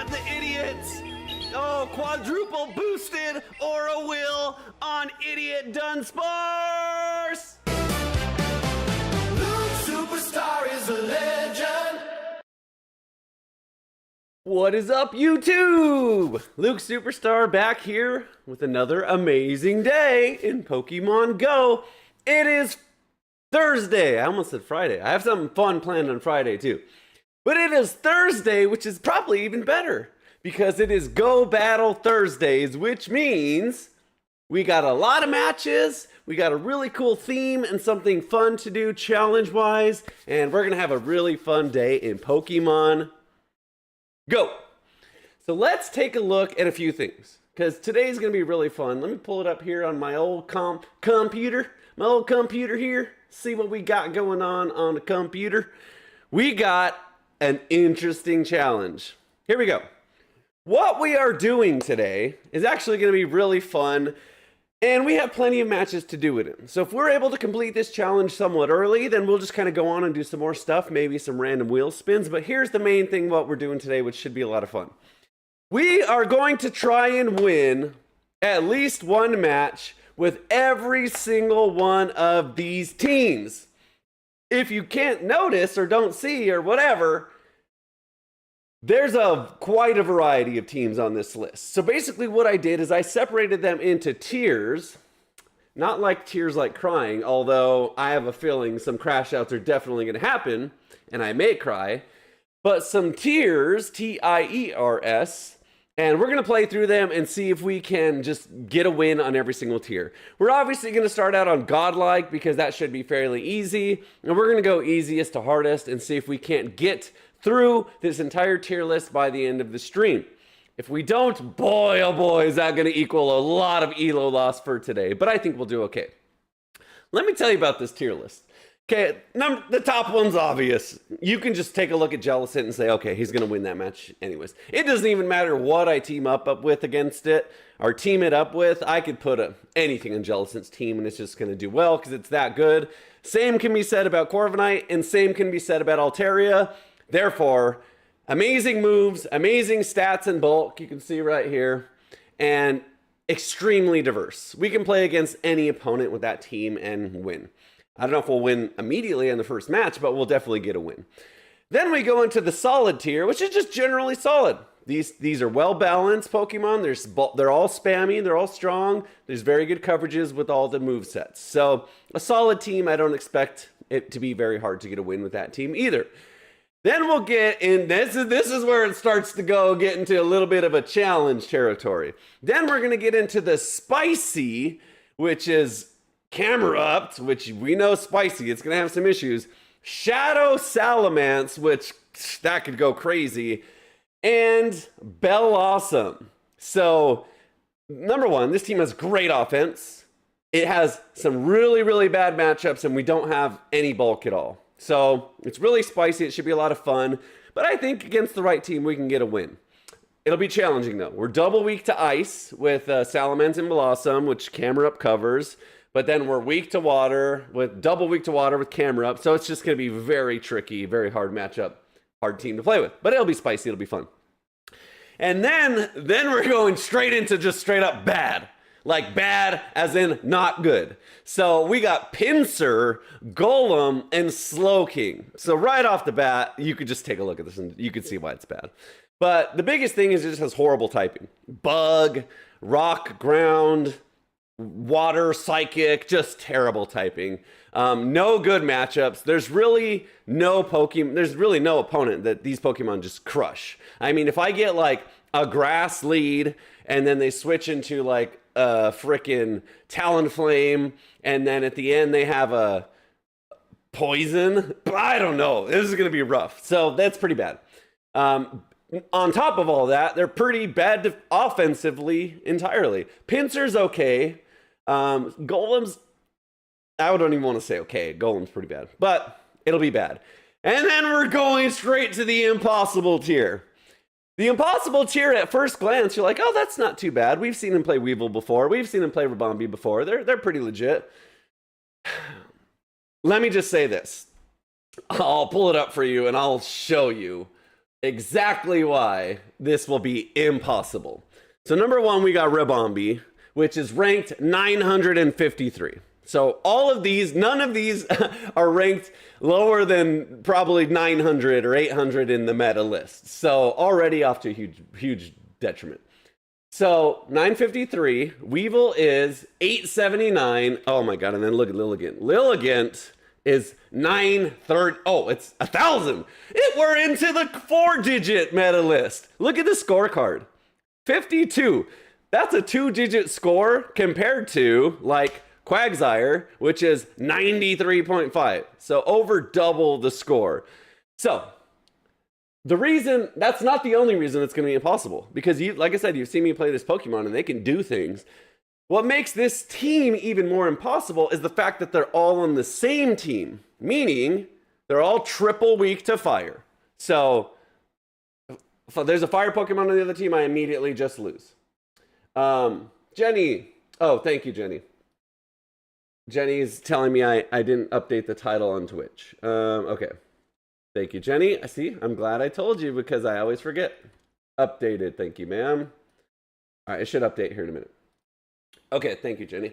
got the idiots. Oh, quadruple boosted Aura Will on Idiot Dunsparce. Luke Superstar is a legend. What is up, YouTube? Luke Superstar back here with another amazing day in Pokemon Go. It is Thursday. I almost said Friday. I have something fun planned on Friday too. But it is Thursday, which is probably even better because it is Go Battle Thursdays, which means we got a lot of matches, we got a really cool theme and something fun to do challenge-wise, and we're going to have a really fun day in Pokemon Go. So let's take a look at a few things because today's going to be really fun. Let me pull it up here on my old computer. My old computer here. See what we got going on the computer. We got an interesting challenge. Here we go. What we are doing today is actually going to be really fun, and we have plenty of matches to do it in. So if we're able to complete this challenge somewhat early, then we'll just kind of go on and do some more stuff, maybe some random wheel spins. But here's the main thing what we're doing today, which should be a lot of fun. We are going to try and win at least one match with every single one of these teams. If you can't notice or don't see or whatever, there's quite a variety of teams on this list. So basically what I did is I separated them into tiers, not like tears like crying, although I have a feeling some crash outs are definitely going to happen, and I may cry, but some tiers, T-I-E-R-S, and we're going to play through them and see if we can just get a win on every single tier. We're obviously going to start out on Godlike because that should be fairly easy. And we're going to go easiest to hardest and see if we can't get through this entire tier list by the end of the stream. If we don't, boy, oh boy, is that going to equal a lot of elo loss for today. But I think we'll do okay. Let me tell you about this tier list. Okay, the top one's obvious. You can just take a look at Jellicent and say, okay, he's going to win that match anyways. It doesn't even matter what I team up with against it or team it up with. I could put anything on Jellicent's team and it's just going to do well because it's that good. Same can be said about Corviknight and same can be said about Altaria. Therefore, amazing moves, amazing stats and bulk, you can see right here, and extremely diverse. We can play against any opponent with that team and win. I don't know if we'll win immediately in the first match, but we'll definitely get a win. Then we go into the solid tier, which is just generally solid. These are well-balanced Pokemon. They're all spammy. They're all strong. There's very good coverages with all the movesets. So a solid team, I don't expect it to be very hard to get a win with that team either. Then we'll get in, this is where it starts to get into a little bit of a challenge territory. Then we're going to get into the spicy, which is Camera Upped, which we know spicy, it's going to have some issues. Shadow Salamence, which that could go crazy. And Bell Awesome. So, number one, this team has great offense. It has some really, really bad matchups, and we don't have any bulk at all. So, it's really spicy. It should be a lot of fun. But I think against the right team, we can get a win. It'll be challenging, though. We're double weak to ice with Salamence and Blossom, which Camera Up covers. But then we're weak to water with double weak to water with Camera Up. So it's just going to be very tricky, very hard matchup, hard team to play with. But it'll be spicy. It'll be fun. And then we're going straight into just straight up bad. Like bad as in not good. So we got Pinsir, Golem, and Slowking. So right off the bat, you could just take a look at this and you could see why it's bad. But the biggest thing is it just has horrible typing. Bug, Rock, Ground, Water, Psychic, just terrible typing. No good matchups. There's really no opponent that these Pokemon just crush. I mean, if I get like a Grass lead and then they switch into like a frickin' Talonflame and then at the end they have a Poison, I don't know. This is going to be rough. So that's pretty bad. On top of all that, they're pretty bad offensively entirely. Pinsir's okay. Golem's, I don't even want to say okay. Golem's pretty bad, but it'll be bad. And then we're going straight to the impossible tier. The impossible tier at first glance, you're like, oh, that's not too bad. We've seen him play Weevil before. We've seen him play Rabombi before. They're pretty legit. Let me just say this. I'll pull it up for you and I'll show you exactly why this will be impossible. So number one, we got Ribombee, which is ranked 953. So all of these, none of these are ranked lower than probably 900 or 800 in the meta list. So already off to a huge detriment. So 953, Weevil is 879. Oh my god, and then look at Lilligant. Lilligant is 930. Oh, it's 1,000. We're into the 4-digit meta list. Look at the scorecard. 52. That's a 2-digit score compared to like Quagsire, which is 93.5. So over double the score. So the reason, that's not the only reason it's going to be impossible, because you, like I said, you've seen me play this Pokemon and they can do things. What makes this team even more impossible is the fact that they're all on the same team, meaning they're all triple weak to fire. So if there's a fire Pokemon on the other team, I immediately just lose. Jenny. Oh, thank you, Jenny. Jenny's telling me I didn't update the title on Twitch. Okay. Thank you, Jenny. I see. I'm glad I told you because I always forget. Updated. Thank you, ma'am. All right, I should update here in a minute. Okay, thank you, Jenny.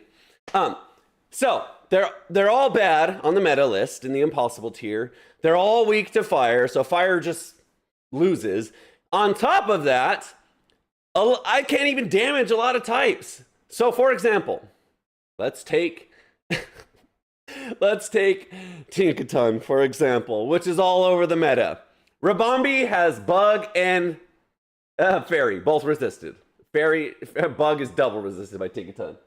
So they're all bad on the meta list in the impossible tier. They're all weak to fire, so fire just loses. On top of that, I can't even damage a lot of types. So for example, let's take Tinkaton, for example, which is all over the meta. Ribombee has Bug and Fairy, both resisted. Bug is double resisted by Tinkaton.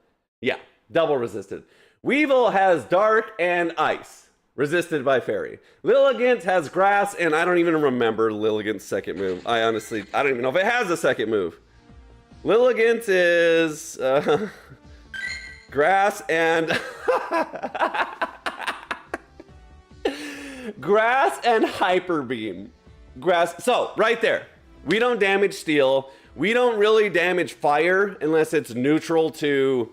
Yeah, double resisted. Weevil has Dark and Ice, resisted by Fairy. Lilligant has Grass, and I don't even remember Lilligant's second move. I don't even know if it has a second move. Lilligant is Grass and Grass and Hyper Beam. Grass. So right there, we don't damage Steel. We don't really damage Fire unless it's neutral to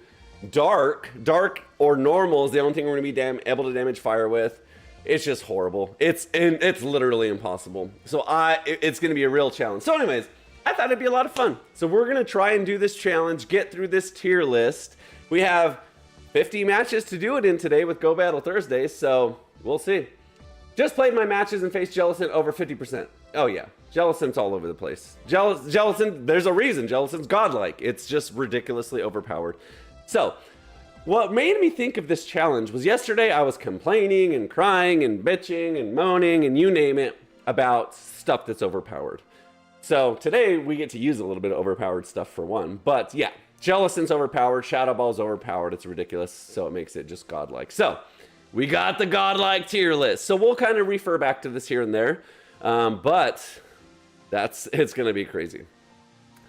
Dark. Dark or Normal is the only thing we're gonna be able to damage Fire with. It's just horrible. It's literally impossible. So it's gonna be a real challenge. So anyways, I thought it'd be a lot of fun. So we're gonna try and do this challenge, get through this tier list. We have 50 matches to do it in today with Go Battle Thursdays, so we'll see. Just played my matches and faced Jellicent over 50%. Oh yeah, Jellicent's all over the place. Jellicent, there's a reason. Jellicent's godlike. It's just ridiculously overpowered. So, what made me think of this challenge was yesterday I was complaining and crying and bitching and moaning and you name it about stuff that's overpowered. So today we get to use a little bit of overpowered stuff for one. But yeah, Jellicent's overpowered, Shadow Ball's overpowered. It's ridiculous, so it makes it just godlike. So we got the godlike tier list. So we'll kind of refer back to this here and there. But it's going to be crazy.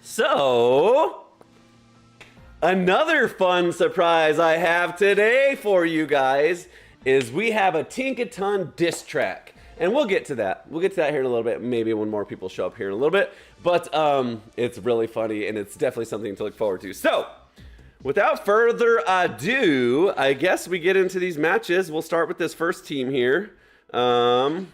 So another fun surprise I have today for you guys is we have a Tinkaton diss track. And we'll get to that. We'll get to that here in a little bit. Maybe when more people show up here in a little bit. But it's really funny and it's definitely something to look forward to. So without further ado, I guess we get into these matches. We'll start with this first team here. So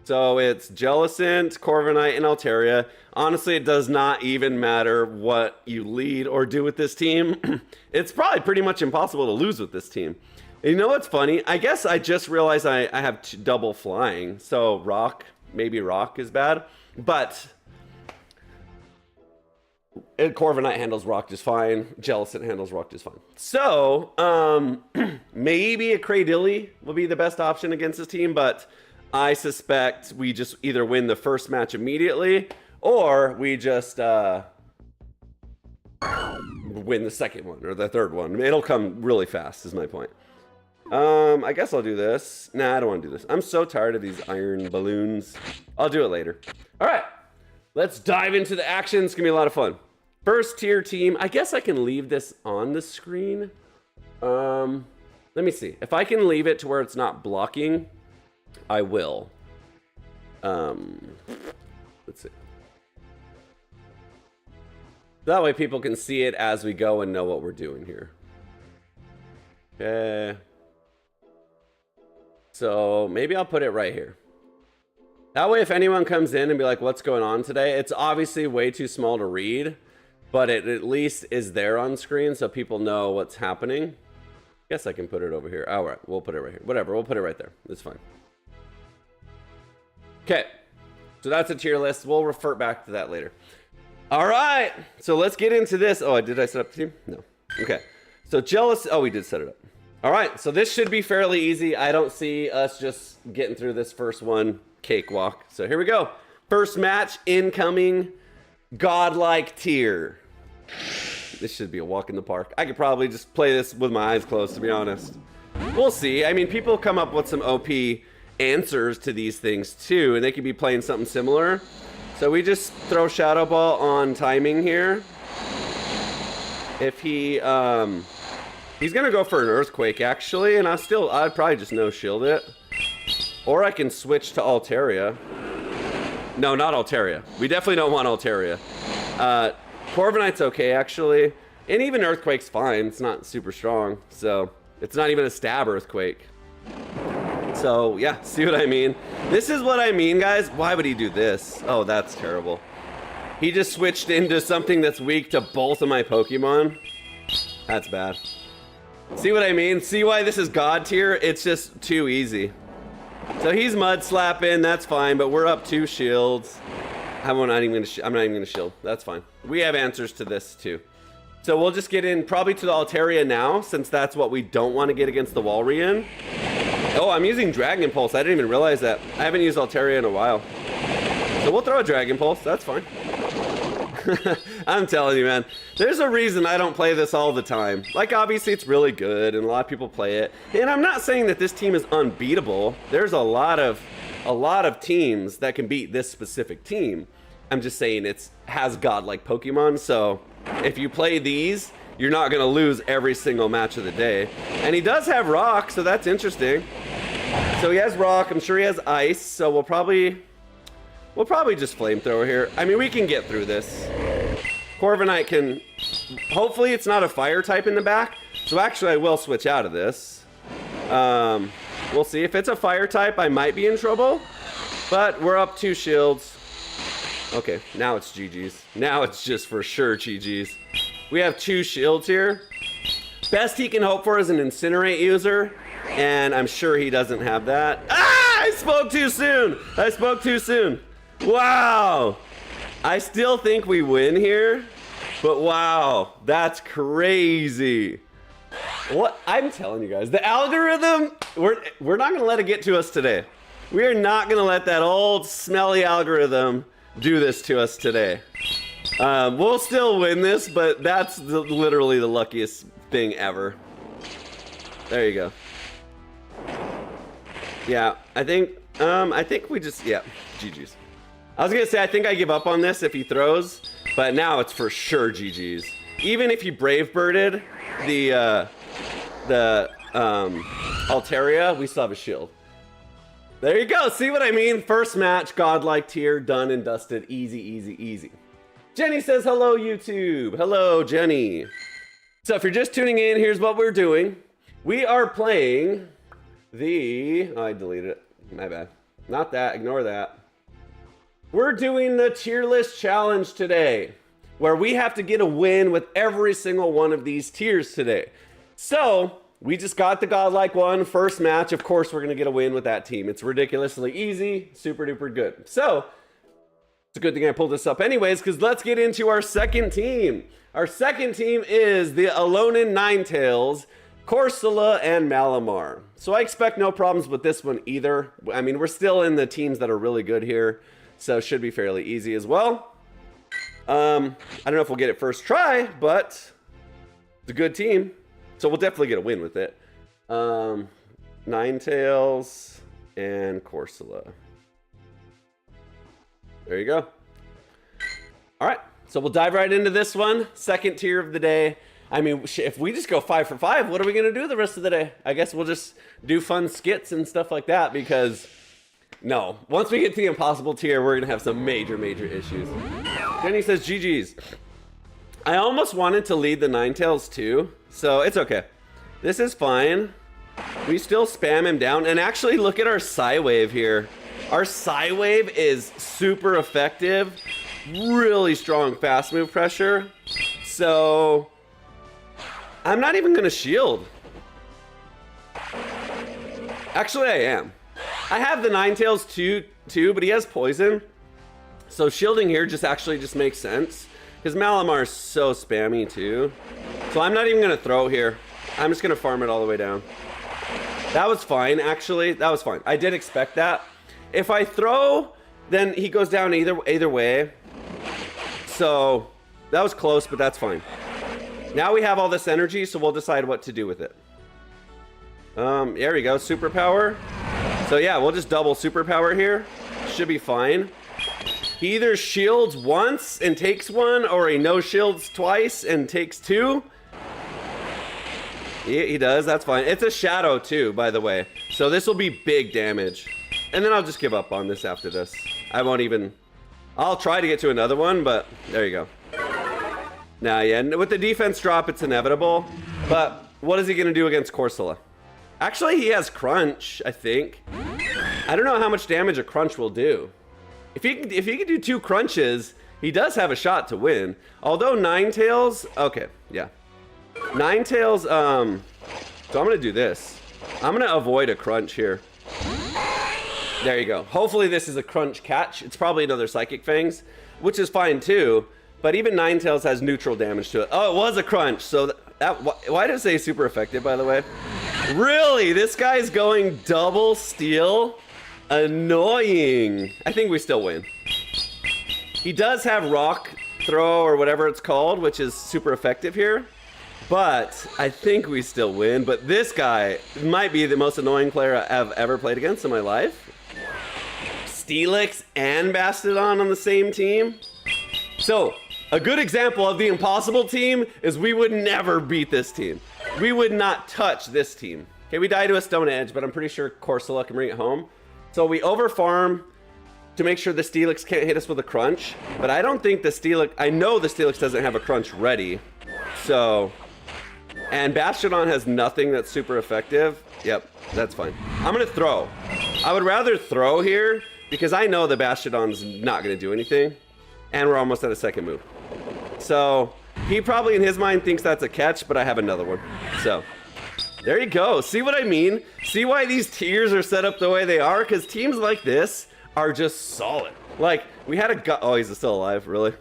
it's Jellicent, Corviknight, and Altaria. Honestly, it does not even matter what you lead or do with this team. It's probably pretty much impossible to lose with this team. And you know what's funny? I guess I just realized I have double flying. So maybe Rock is bad. But Corviknight handles Rock just fine. Jellicent handles Rock just fine. So maybe a Cradilly will be the best option against this team. But I suspect we just either win the first match immediately or we just win the second one or the third one. It'll come really fast is my point. I guess I'll do this. Nah, I don't want to do this. I'm so tired of these iron balloons. I'll do it later. All right, let's dive into the action. It's gonna be a lot of fun. First tier team. I guess I can leave this on the screen. Let me see. If I can leave it to where it's not blocking, I will. Let's see. That way people can see it as we go and know what we're doing here. Okay. So maybe I'll put it right here. That way, if anyone comes in and be like, what's going on today? It's obviously way too small to read, but it at least is there on screen so people know what's happening. Guess I can put it over here. All right, we'll put it right here. Whatever, we'll put it right there. It's fine. Okay, so that's a tier list. We'll revert back to that later. All right, so let's get into this. Oh, did I set up the team? No. Okay, so jealous. Oh, we did set it up. All right, so this should be fairly easy. I don't see us just getting through this first one cakewalk. So here we go. First match incoming, godlike tier. This should be a walk in the park. I could probably just play this with my eyes closed, to be honest. We'll see. I mean, people come up with some OP answers to these things too, and they could be playing something similar. So we just throw Shadow Ball on timing here. If he, he's gonna go for an Earthquake actually, and I'd probably just no shield it. Or I can switch to Altaria. No, not Altaria. We definitely don't want Altaria. Corviknight's okay actually, and even Earthquake's fine. It's not super strong, so it's not even a stab Earthquake. So yeah, see what I mean? This is what I mean, guys. Why would he do this? Oh, that's terrible. He just switched into something that's weak to both of my Pokemon. That's bad. See what I mean? See why this is God tier? It's just too easy. So he's mud slapping, that's fine, but we're up 2 shields. I'm not even gonna shield. That's fine. We have answers to this too. So we'll just get in probably to the Altaria now, since that's what we don't want to get against the Walrein. Oh, I'm using Dragon Pulse. I didn't even realize that. I haven't used Altaria in a while. So we'll throw a Dragon Pulse. That's fine. I'm telling you, man. There's a reason I don't play this all the time. Like, obviously, it's really good, and a lot of people play it. And I'm not saying that this team is unbeatable. There's a lot of teams that can beat this specific team. I'm just saying it has godlike Pokemon, so if you play these, you're not going to lose every single match of the day. And he does have Rock, so that's interesting. So he has Rock. I'm sure he has Ice, so we'll probably just Flamethrower here. I mean, we can get through this. Corviknight can... Hopefully it's not a Fire type in the back. So actually I will switch out of this. We'll see. If it's a Fire type, I might be in trouble. But we're up 2 shields. Okay, now it's GG's. Now it's just for sure GG's. We have 2 shields here. Best he can hope for is an Incinerate user. And I'm sure he doesn't have that. Ah! I spoke too soon! I spoke too soon. Wow! I still think we win here. But wow, that's crazy. What? I'm telling you guys, the algorithm, we're not going to let it get to us today. We are not going to let that old smelly algorithm do this to us today. We'll still win this, but that's literally the luckiest thing ever. There you go. Yeah, I think we just, yeah, GG's. I was gonna say, I think I give up on this if he throws, but now it's for sure GG's. Even if he Brave Birded the Altaria, we still have a shield. There you go, see what I mean? First match, godlike tier, done and dusted, easy, easy, easy. Jenny says, hello, YouTube. Hello, Jenny. So if you're just tuning in, here's what we're doing. We are playing the... Oh, I deleted it. My bad. Not that. Ignore that. We're doing the tier list challenge today, where we have to get a win with every single one of these tiers today. So we just got the godlike one, first match. Of course, we're going to get a win with that team. It's ridiculously easy, super duper good. So it's a good thing I pulled this up anyways, because let's get into our second team. Our second team is the Alolan Ninetales, Corsola, and Malamar. So I expect no problems with this one either. I mean, we're still in the teams that are really good here, so it should be fairly easy as well. I don't know if we'll get it first try, but it's a good team, so we'll definitely get a win with it. Ninetales and Corsola. There you go. All right, so we'll dive right into this one. Second tier of the day. I mean, if we just go 5 for 5, what are we going to do the rest of the day? I guess we'll just do fun skits and stuff like that because, no. Once we get to the impossible tier, we're going to have some major, major issues. Jenny says, GG's. I almost wanted to lead the Ninetales too, so it's okay. This is fine. We still spam him down. And actually, look at our Psywave here. Our Psy Wave is super effective, really strong fast move pressure. So I'm not even gonna shield. Actually, I am. I have the Ninetales too, but he has poison. So shielding here just makes sense. Because Malamar is so spammy too. So I'm not even gonna throw here. I'm just gonna farm it all the way down. That was fine, actually. That was fine. I did expect that. If I throw, then he goes down either way. So that was close, but that's fine. Now we have all this energy, so we'll decide what to do with it. There we go, superpower. So yeah, we'll just double superpower here. Should be fine. He either shields once and takes one, or he no shields twice and takes two. He does, that's fine. It's a shadow too, by the way. So this will be big damage. And then I'll just give up on this after this. I won't even... I'll try to get to another one, but there you go. Nah, yeah, with the defense drop, it's inevitable. But what is he gonna do against Corsola? Actually, he has Crunch, I think. I don't know how much damage a Crunch will do. If he can do 2 crunches, he does have a shot to win. Although Ninetales, okay, yeah. Ninetales, so I'm gonna do this. I'm gonna avoid a crunch here. There you go. Hopefully this is a crunch catch. It's probably another Psychic Fangs, which is fine too. But even Ninetales has neutral damage to it. Oh, it was a crunch. So why did it say super effective, by the way? Really? This guy's going double steal? Annoying. I think we still win. He does have rock throw or whatever it's called, which is super effective here. But I think we still win. But this guy might be the most annoying player I've ever played against in my life. Steelix and Bastodon on the same team. So, a good example of the impossible team is we would never beat this team. We would not touch this team. Okay, we die to a Stone Edge, but I'm pretty sure Corsola can bring it home. So we overfarm to make sure the Steelix can't hit us with a crunch. But I don't think the Steelix... I know the Steelix doesn't have a crunch ready. So... And Bastodon has nothing that's super effective. Yep, that's fine. I'm gonna throw. I would rather throw here because I know the Bastodon's not gonna do anything. And we're almost at a second move. So he probably in his mind thinks that's a catch, but I have another one. So there you go. See what I mean? See why these tiers are set up the way they are? Because teams like this are just solid. Like, we had a oh, he's still alive, really?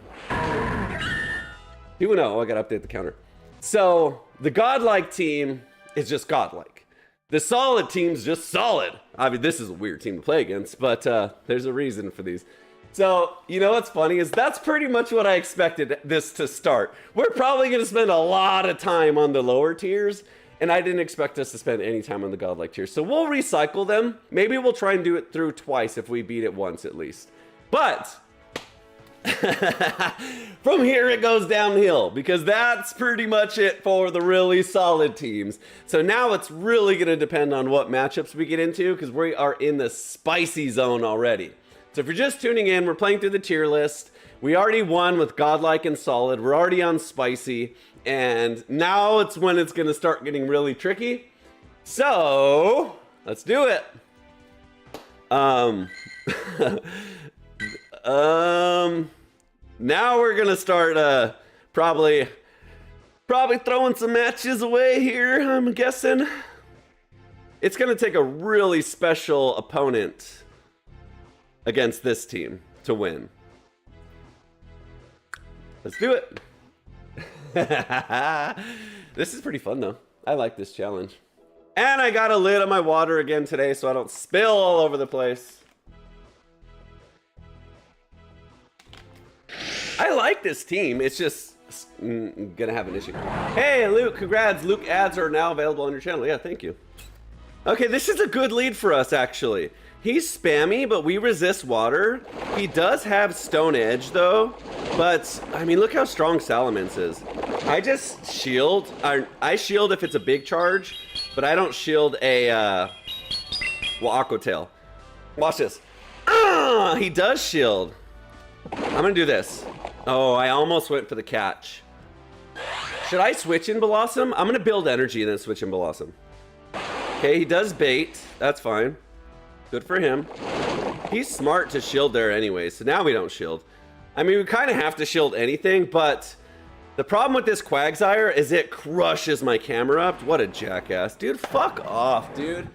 Who knows? Oh, I gotta update the counter. So the godlike team is just godlike. The solid team's just solid. I mean, this is a weird team to play against, but there's a reason for these. So, you know what's funny is that's pretty much what I expected this to start. We're probably going to spend a lot of time on the lower tiers, and I didn't expect us to spend any time on the godlike tiers. So we'll recycle them. Maybe we'll try and do it through twice if we beat it once at least. But from here it goes downhill because that's pretty much it for the really solid teams. So now it's really going to depend on what matchups we get into because we are in the spicy zone already. So if you're just tuning in, we're playing through the tier list. We already won with godlike and solid. We're already on spicy. And now it's when it's going to start getting really tricky. So let's do it. Now we're gonna start probably throwing some matches away here, I'm guessing. It's gonna take a really special opponent against this team to win. Let's do it. This is pretty fun though. I like this challenge. And I got a lid on my water again today so I don't spill all over the place. I like this team. It's just gonna have an issue. Hey, Luke, congrats. Luke ads are now available on your channel. Yeah, thank you. Okay, this is a good lead for us, actually. He's spammy, but we resist water. He does have Stone Edge, though. But, I mean, look how strong Salamence is. I just shield. I shield if it's a big charge, but I don't shield a, Aqua Tail. Watch this. He does shield. I'm gonna do this. Oh, I almost went for the catch. Should I switch in Blossom? I'm gonna build energy and then switch in Blossom. Okay, he does bait. That's fine. Good for him. He's smart to shield there anyway, so now we don't shield. I mean, we kind of have to shield anything, but the problem with this Quagsire is it crushes my camera up. What a jackass. Dude, fuck off, dude.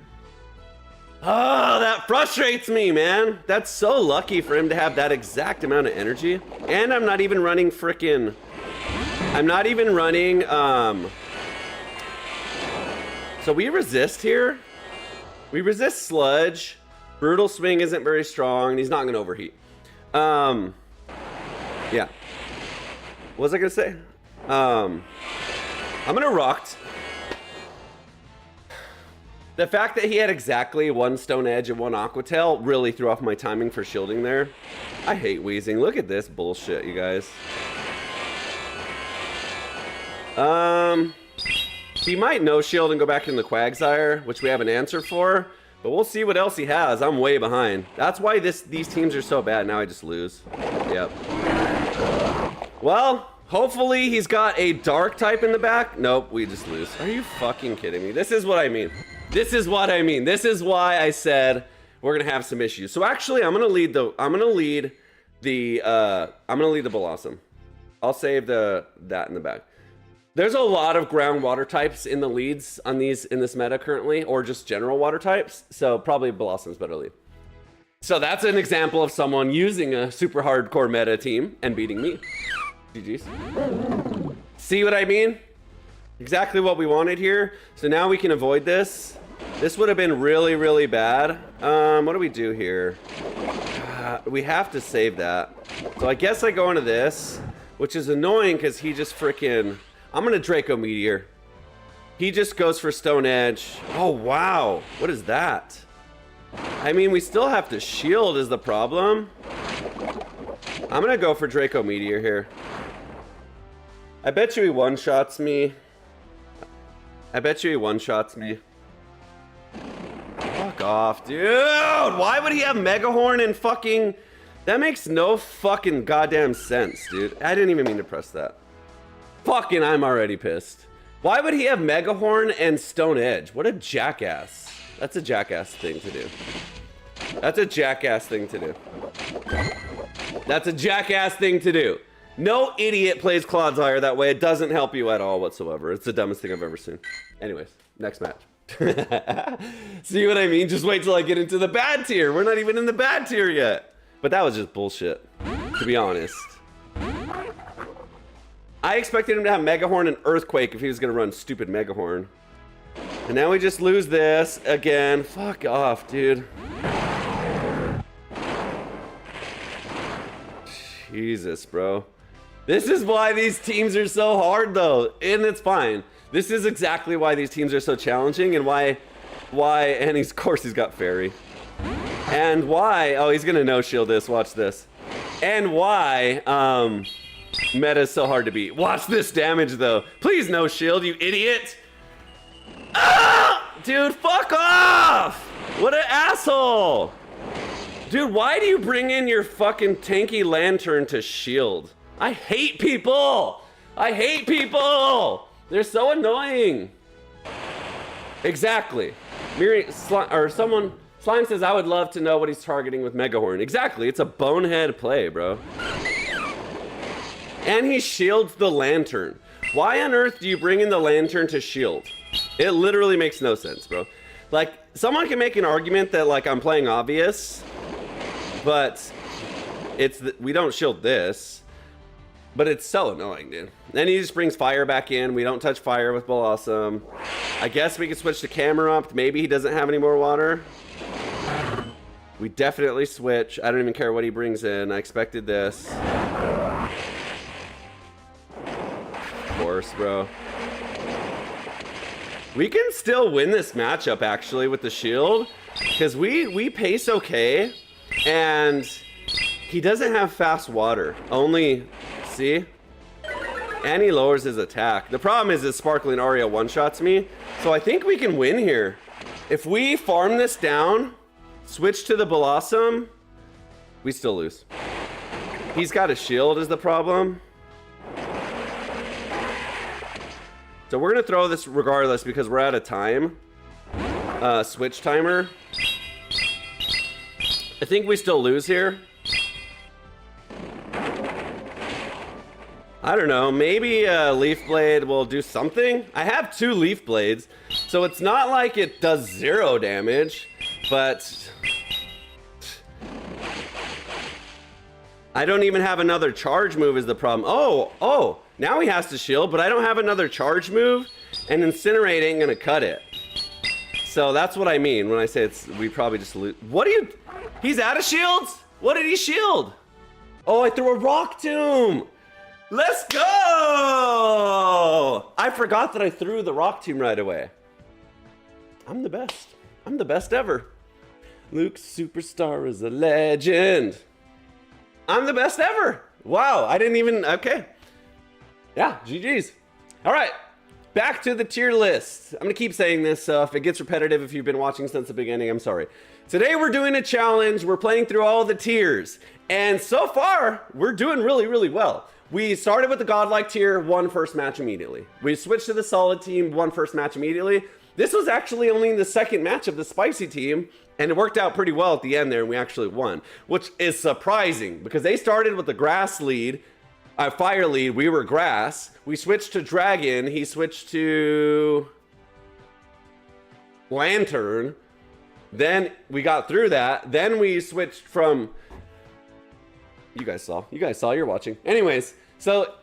Oh, that frustrates me, man. That's so lucky for him to have that exact amount of energy. And I'm not even running frickin'... I'm not even running, So we resist here. We resist Sludge. Brutal Swing isn't very strong, and he's not gonna overheat. Yeah. What was I gonna say? I'm gonna Rocked. The fact that he had exactly one Stone Edge and one Aqua Tail really threw off my timing for shielding there. I hate wheezing. Look at this bullshit, you guys. He might no shield and go back in the Quagsire, which we have an answer for, but we'll see what else he has. I'm way behind. That's why these teams are so bad. Now I just lose. Yep. Well, hopefully he's got a dark type in the back. Nope, we just lose. Are you fucking kidding me? This is what I mean. This is what I mean. This is why I said we're gonna have some issues. So actually, I'm gonna lead the Blossom. I'll save that in the back. There's a lot of ground water types in the leads on in this meta currently, or just general water types. So probably Blossom's better lead. So that's an example of someone using a super hardcore meta team and beating me. GG's. See what I mean? Exactly what we wanted here. So now we can avoid this. This would have been really, really bad. What do we do here? We have to save that. So I guess I go into this, which is annoying because he just freaking... I'm gonna Draco Meteor. He just goes for Stone Edge. Oh, wow. What is that? I mean, we still have to shield is the problem. I'm gonna go for Draco Meteor here. I bet you he one-shots me. Fuck off, dude. Why would he have Megahorn and fucking... That makes no fucking goddamn sense, dude. I didn't even mean to press that. Fucking, I'm already pissed. Why would he have Megahorn and Stone Edge? What a jackass. That's a jackass thing to do. That's a jackass thing to do. That's a jackass thing to do. No idiot plays Clodsire that way. It doesn't help you at all whatsoever. It's the dumbest thing I've ever seen. Anyways, next match. See what I mean? Just wait till I get into the bad tier. We're not even in the bad tier yet. But that was just bullshit, to be honest. I expected him to have Megahorn and Earthquake if he was going to run stupid Megahorn. And now we just lose this again. Fuck off, dude. Jesus, bro. This is why these teams are so hard, though. And it's fine. This is exactly why these teams are so challenging and why, and of course he's got Fairy. And why, oh, he's going to no-shield this. Watch this. And why, meta is so hard to beat. Watch this damage, though. Please no shield, you idiot. Ah! Dude, fuck off! What an asshole! Dude, why do you bring in your fucking tanky lantern to shield? I hate people! I hate people! They're so annoying. Exactly. Slime says, I would love to know what he's targeting with Megahorn. Exactly, it's a bonehead play, bro. And he shields the lantern. Why on earth do you bring in the lantern to shield? It literally makes no sense, bro. Like, someone can make an argument that, like, I'm playing obvious, but we don't shield this. But it's so annoying, dude. Then he just brings fire back in. We don't touch fire with Blossom. I guess we could switch to camera up. Maybe he doesn't have any more water. We definitely switch. I don't even care what he brings in. I expected this. Of course, bro. We can still win this matchup, actually, with the shield. Because we pace okay. And he doesn't have fast water. Only... See? And he lowers his attack. The problem is his Sparkling Aria one-shots me. So I think we can win here. If we farm this down, switch to the Blossom, we still lose. He's got a shield is the problem. So we're going to throw this regardless because we're out of time. Switch timer. I think we still lose here. I don't know, maybe Leaf Blade will do something. I have 2 Leaf Blades, so it's not like it does 0 damage, but I don't even have another charge move is the problem. Oh, now he has to shield, but I don't have another charge move, and Incinerate ain't gonna cut it. So that's what I mean when I say we probably just lose. He's out of shields? What did he shield? Oh, I threw a Rock Tomb. Let's go! I forgot that I threw the Rock Tomb right away. I'm the best. I'm the best ever. Luke Superstar is a legend. I'm the best ever. Wow, I didn't even, okay. Yeah, GG's. All right, back to the tier list. I'm gonna keep saying this, so if it gets repetitive, if you've been watching since the beginning, I'm sorry. Today we're doing a challenge. We're playing through all the tiers. And so far, we're doing really, really well. We started with the Godlike tier, won first match immediately. We switched to the Solid team, won first match immediately. This was actually only the second match of the Spicy team, and it worked out pretty well at the end there, and we actually won, which is surprising because they started with the Grass lead, Fire lead, we were Grass. We switched to Dragon, he switched to Lantern. Then we got through that. Then we switched from, you guys saw, you're watching. Anyways, so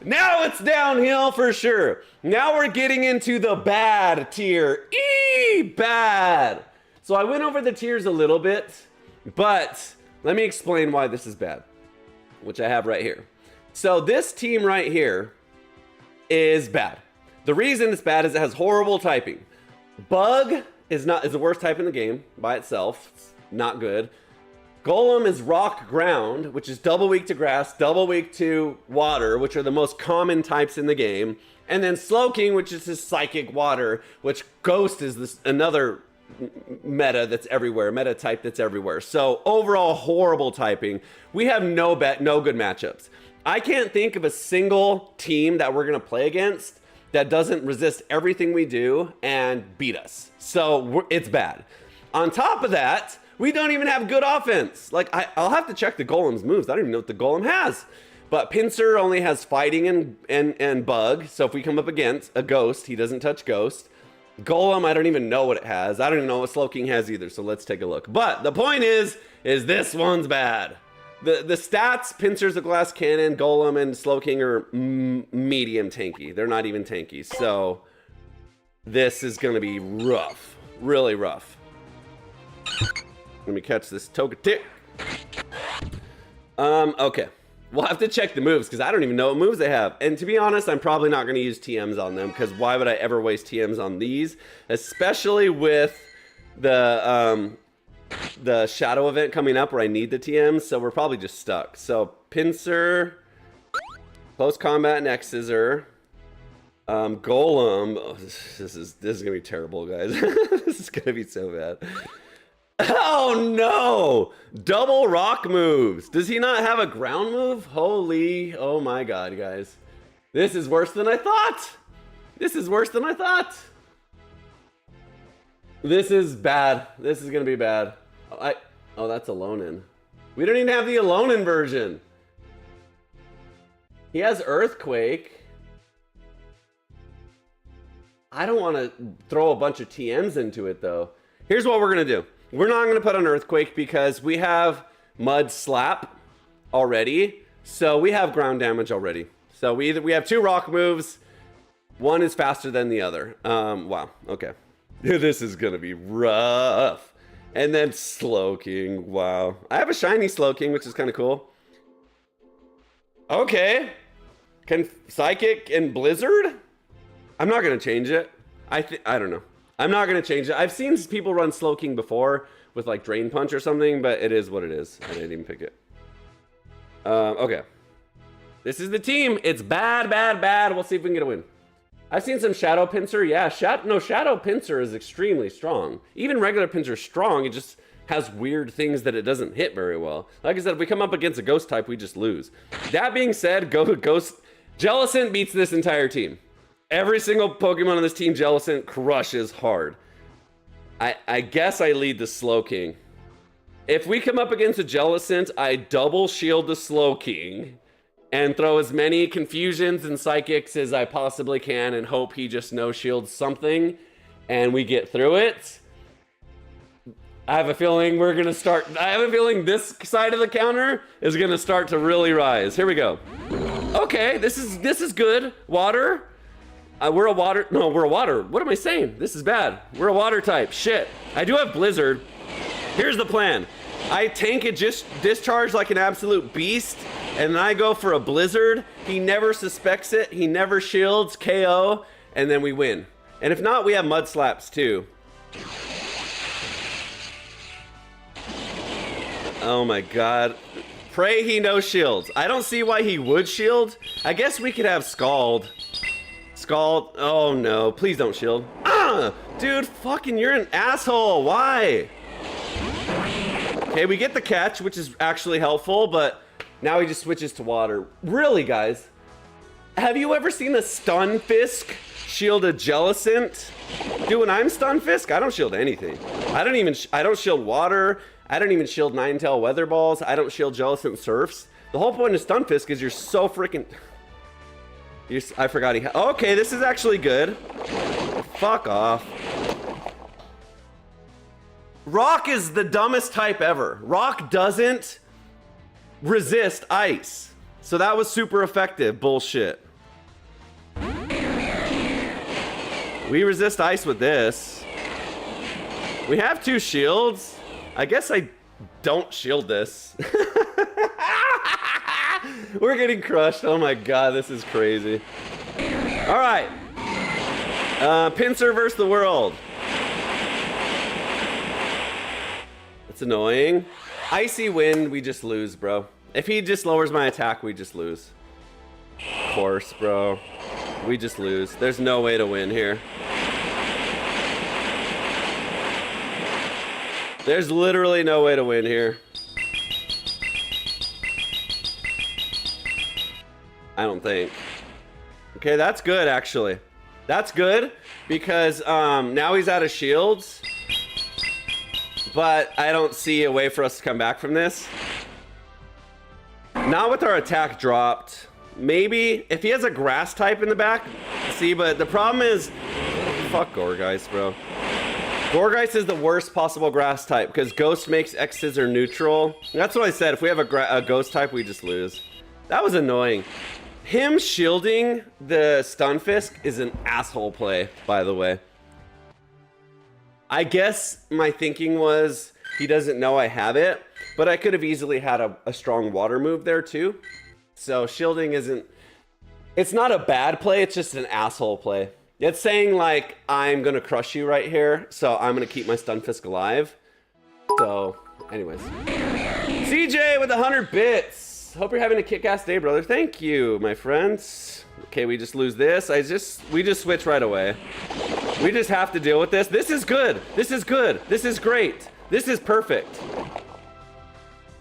now it's downhill for sure. Now we're getting into the bad tier. Bad. So I went over the tiers a little bit, but let me explain why this is bad, which I have right here. So this team right here is bad. The reason it's bad is it has horrible typing. Bug is the worst type in the game by itself. It's not good. Golem is rock ground, which is double weak to grass, double weak to water, which are the most common types in the game. And then Slowking, which is his psychic water, which Ghost is another meta that's everywhere, meta type that's everywhere. So overall horrible typing. We have no good matchups. I can't think of a single team that we're gonna play against that doesn't resist everything we do and beat us. So it's bad. On top of that, we don't even have good offense. Like, I'll have to check the Golem's moves. I don't even know what the Golem has. But Pinsir only has fighting and bug. So if we come up against a Ghost, he doesn't touch Ghost. Golem, I don't even know what it has. I don't even know what Slowking has either. So let's take a look. But the point is this one's bad. The stats, Pinsir's a glass cannon, Golem and Slowking are medium tanky. They're not even tanky. So this is going to be rough. Really rough. Let me catch this Togetic. Okay. We'll have to check the moves because I don't even know what moves they have. And to be honest, I'm probably not going to use TMs on them because why would I ever waste TMs on these? Especially with the shadow event coming up where I need the TMs, so we're probably just stuck. So Pinsir, post combat next scissor, Golem. Oh, this is gonna be terrible, guys. This is gonna be so bad. Oh no! Double rock moves. Does he not have a ground move? Holy, oh my god, guys. This is worse than I thought. This is worse than I thought. This is bad. This is gonna be bad. Oh, that's Alonin. We don't even have the Alonin version. He has Earthquake. I don't want to throw a bunch of TMs into it though. Here's what we're gonna do. We're not gonna put on Earthquake because we have Mud Slap already. So we have ground damage already. So we have 2 rock moves. One is faster than the other. Wow, okay. This is gonna be rough. And then Slowking, wow. I have a shiny Slowking, which is kind of cool. Okay. Can Psychic and Blizzard? I'm not gonna change it. I don't know. I'm not gonna change it. I've seen people run Slowking before with like Drain Punch or something, but it is what it is. I didn't even pick it. Okay. This is the team. It's bad, bad, bad. We'll see if we can get a win. I've seen some Shadow Pinsir. Yeah, Shadow Pinsir is extremely strong. Even regular Pinsir is strong. It just has weird things that it doesn't hit very well. Like I said, if we come up against a Ghost type, we just lose. That being said, Ghost Jellicent beats this entire team. Every single Pokemon on this team, Jellicent crushes hard. I guess I lead the Slowking. If we come up against a Jellicent, I double shield the Slow King and throw as many confusions and psychics as I possibly can and hope he just no shields something and we get through it. I have a feeling we're gonna start. I have a feeling this side of the counter is gonna start to really rise. Here we go. Okay, this is good. Water. We're a water. No, we're a water. What am I saying? This is bad. We're a water type. Shit. I do have Blizzard. Here's the plan. I tank it, just discharge like an absolute beast, and then I go for a Blizzard. He never suspects it. He never shields. KO, and then we win. And if not, we have Mud Slaps too. Oh my god. Pray he no shields. I don't see why he would shield. I guess we could have Scald. Scald. Oh no, please don't shield. Ah! Dude, fucking you're an asshole. Why? Okay, we get the catch, which is actually helpful, but now he just switches to water. Really, guys? Have you ever seen a Stunfisk shield a Jellicent? Dude, when I'm Stunfisk, I don't shield anything. I don't shield water. I don't even shield Ninetale Weather Balls. I don't shield Jellicent Surfs. The whole point of Stunfisk is you're so freaking... I forgot he... Okay, this is actually good. Fuck off. Rock is the dumbest type ever. Rock doesn't resist ice. So that was super effective. Bullshit. We resist ice with this. We have 2 shields. I guess I don't shield this. We're getting crushed. Oh my god, this is crazy. All right. Pinsir versus the world. It's annoying. Icy Wind, we just lose, bro. If he just lowers my attack, we just lose. Of course, bro. We just lose. There's no way to win here. There's literally no way to win here. I don't think. Okay, that's good, actually. That's good, because now he's out of shields. But I don't see a way for us to come back from this. Not with our attack dropped. Maybe if he has a grass type in the back. See, but the problem is... Fuck Gourgeist, bro. Gourgeist is the worst possible grass type because Ghost makes X-Scissor neutral. That's what I said. If we have a Ghost type, we just lose. That was annoying. Him shielding the Stunfisk is an asshole play, by the way. I guess my thinking was he doesn't know I have it, but I could have easily had a strong water move there too. So shielding isn't... It's not a bad play, it's just an asshole play. It's saying like, I'm gonna crush you right here, so I'm gonna keep my Stunfisk alive. So, anyways. CJ with 100 bits. Hope you're having a kick-ass day, brother. Thank you, my friends. Okay, we just lose this. We just switch right away. We just have to deal with this. This is good. This is good. This is great. This is perfect.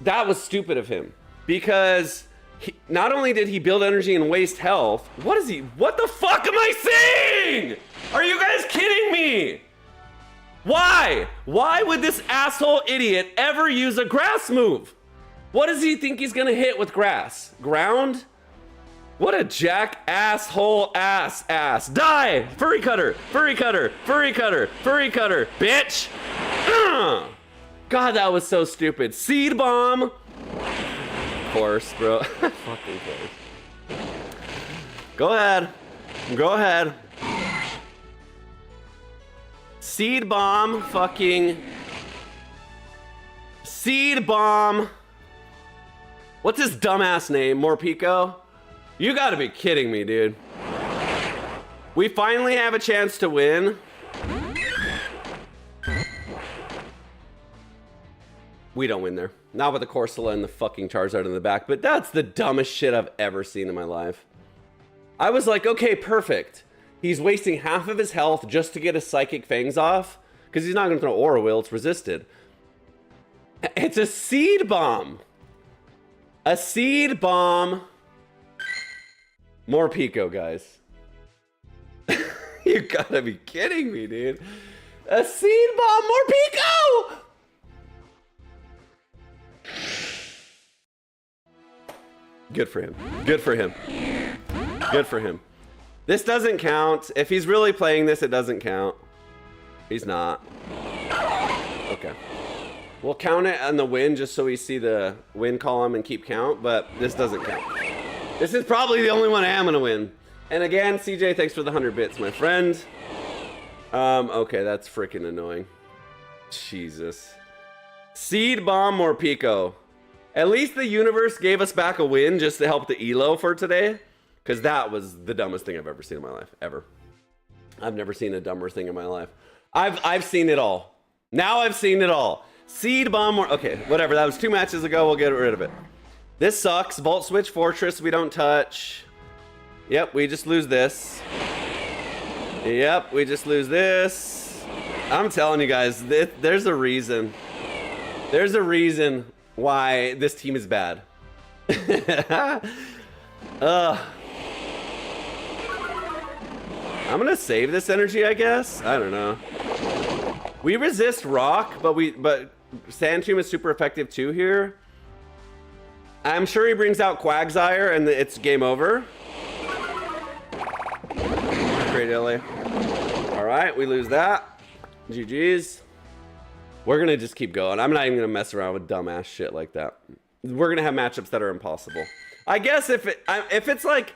That was stupid of him. Because not only did he build energy and waste health, what the fuck am I saying? Are you guys kidding me? Why? Why would this asshole idiot ever use a grass move? What does he think he's gonna hit with grass? Ground? What a jack asshole ass. Die! Furry cutter! Furry cutter! Furry cutter! Furry cutter! Bitch! God, that was so stupid. Seed bomb! Of course, bro. Fucking course. Go ahead. Go ahead. Seed bomb. Fucking. Seed bomb. What's his dumbass name? Morpico? You gotta be kidding me, dude. We finally have a chance to win. We don't win there. Not with the Corsola and the fucking Charizard in the back, but that's the dumbest shit I've ever seen in my life. I was like, okay, perfect. He's wasting half of his health just to get his Psychic Fangs off, because he's not gonna throw Aura Wheel, it's resisted. It's a Seed Bomb. A Seed Bomb. More Pico, guys. You gotta be kidding me, dude. A Seed Bomb, more Pico! Good for him. Good for him. Good for him. This doesn't count. If he's really playing this, it doesn't count. He's not. Okay. We'll count it on the win just so we see the win column and keep count, but this doesn't count. This is probably the only one I am gonna win. And again, CJ, thanks for the 100 bits, my friend. Okay, that's freaking annoying. Jesus. Seed Bomb or Pico. At least the universe gave us back a win just to help the elo for today. Because that was the dumbest thing I've ever seen in my life, ever. I've never seen a dumber thing in my life. I've seen it all. Now I've seen it all. Seed Bomb or, okay, whatever. That was 2 matches ago. We'll get rid of it. This sucks. Volt Switch Fortress, we don't touch. Yep, we just lose this. Yep, we just lose this. I'm telling you guys, there's a reason. There's a reason why this team is bad. I'm gonna save this energy, I guess. I don't know. We resist rock, but Sand Tomb is super effective too here. I'm sure he brings out Quagsire and it's game over. Great LA. All right, we lose that. GG's. We're gonna just keep going. I'm not even gonna mess around with dumbass shit like that. We're gonna have matchups that are impossible. I guess if it's like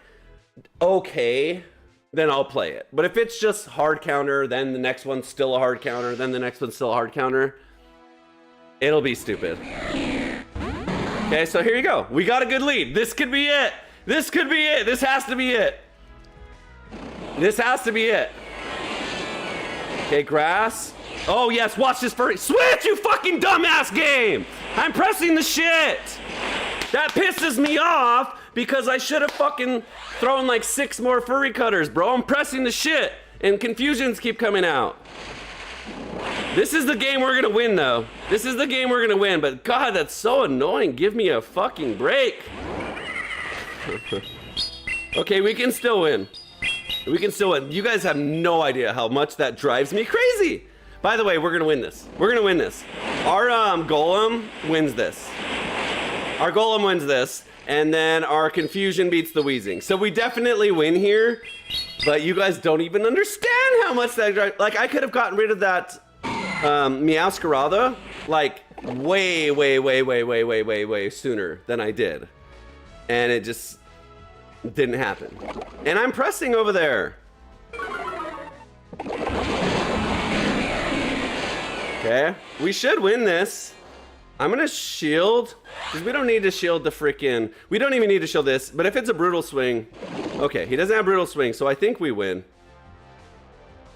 okay, then I'll play it. But if it's just hard counter, then the next one's still a hard counter, then the next one's still a hard counter, it'll be stupid. Okay, so here you go. We got a good lead. This could be it. This could be it. This has to be it. This has to be it. Okay, grass. Oh yes, watch this furry. Switch, you fucking dumbass game! I'm pressing the shit! That pisses me off because I should have fucking thrown like 6 more furry cutters, bro. I'm pressing the shit and confusions keep coming out. This is the game we're gonna win though. This is the game we're gonna win, but God, that's so annoying. Give me a fucking break. Okay, we can still win. We can still win. You guys have no idea how much that drives me crazy. By the way, we're gonna win this. We're gonna win this. Our golem wins this. Our golem wins this, and then our confusion beats the wheezing. So we definitely win here, but you guys don't even understand how much that drives. Like, I could have gotten rid of that Meowscarada like way sooner than I did. And it just didn't happen. And I'm pressing over there. Okay, we should win this. I'm gonna shield, because we don't need to shield the frickin', we don't even need to shield this, but if it's a brutal swing, okay, he doesn't have brutal swing, so I think we win.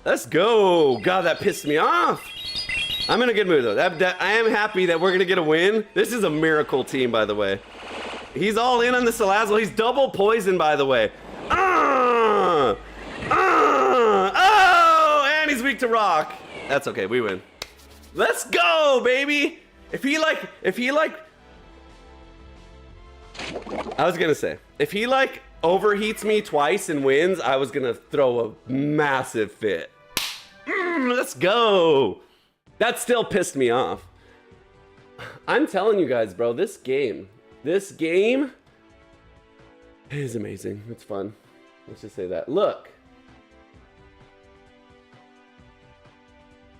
Let's go. God, that pissed me off. I'm in a good mood though. I am happy that we're gonna get a win. This is a miracle team, by the way. He's all in on the Salazzle. He's double poison, by the way. Oh, and he's weak to rock. That's okay, we win. Let's go, baby. If he like, I was gonna say, if he like overheats me twice and wins, I was gonna throw a massive fit. Let's go. That still pissed me off. I'm telling you guys, bro, this game is amazing. It's fun. Let's just say that. Look.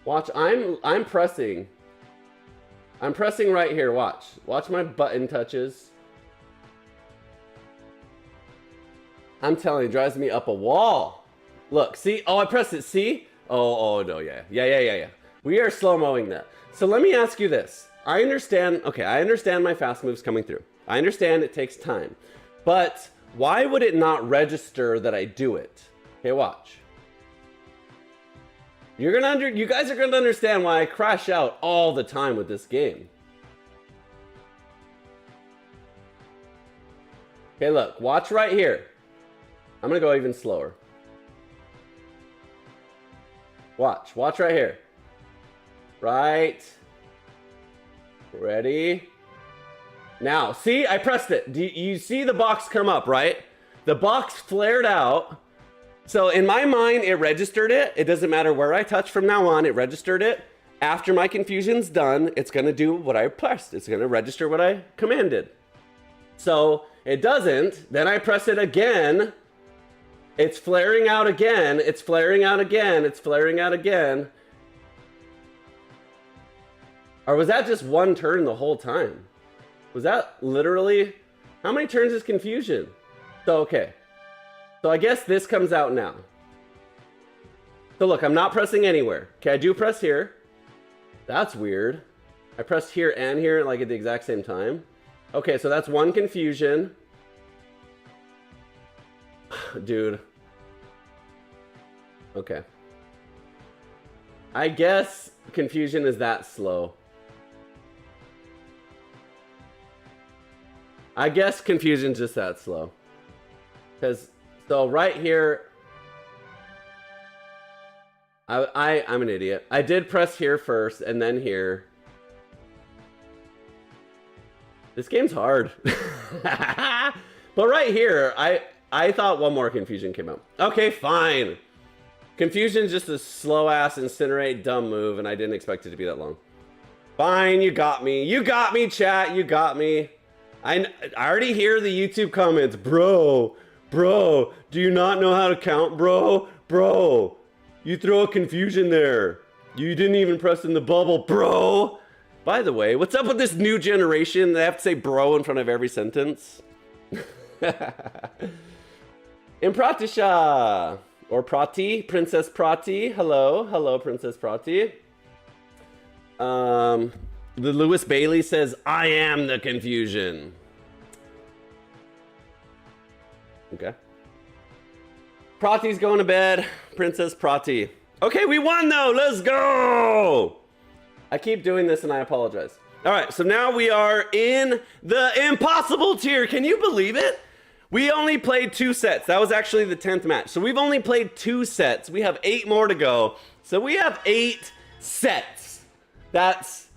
Watch, I'm pressing. I'm pressing right here, watch. Watch my button touches. I'm telling you, it drives me up a wall. Look, see? Oh, I pressed it, see? Oh, no, yeah. Yeah. We are slow-moing that. So let me ask you this. I understand my fast moves coming through. I understand it takes time. But why would it not register that I do it? Okay, watch. You guys are gonna understand why I crash out all the time with this game. Okay, look, watch right here. I'm gonna go even slower. Watch right here. Right. Ready. Now, see, I pressed it. Do you see the box come up, right? The box flared out. So in my mind, it registered it. It doesn't matter where I touch from now on, it registered it. After my confusion's done, it's gonna do what I pressed. It's gonna register what I commanded. So It doesn't. Then I press it again. It's flaring out again. It's flaring out again. It's flaring out again. Or was that just one turn the whole time? Was that literally... How many turns is confusion? So, okay. So I guess this comes out now. So look, I'm not pressing anywhere. Okay, I do press here. That's weird. I pressed here and here like at the exact same time. Okay, so that's one confusion. Dude. Okay. I guess confusion is that slow. I guess confusion's just that slow. Because, so right here, I'm an idiot. I did press here first and then here. This game's hard. But right here, I thought one more confusion came out. Okay, fine. Confusion's just a slow-ass incinerate dumb move, and I didn't expect it to be that long. Fine, you got me. You got me, chat. You got me. I already hear the YouTube comments. Bro, do you not know how to count, bro? Bro, you throw a confusion there. You didn't even press in the bubble, bro. By the way, what's up with this new generation? They have to say bro in front of every sentence. Impratisha. Or Prati, Princess Prati. Hello, hello, Princess Prati. The Lewis Bailey says, I am the confusion. Okay. Prati's going to bed. Princess Prati. Okay, we won though. Let's go. I keep doing this and I apologize. All right, so now we are in the impossible tier. Can you believe it? We only played 2 sets. That was actually the 10th match. So we've only played 2 sets. We have 8 more to go. So we have 8 sets. That's...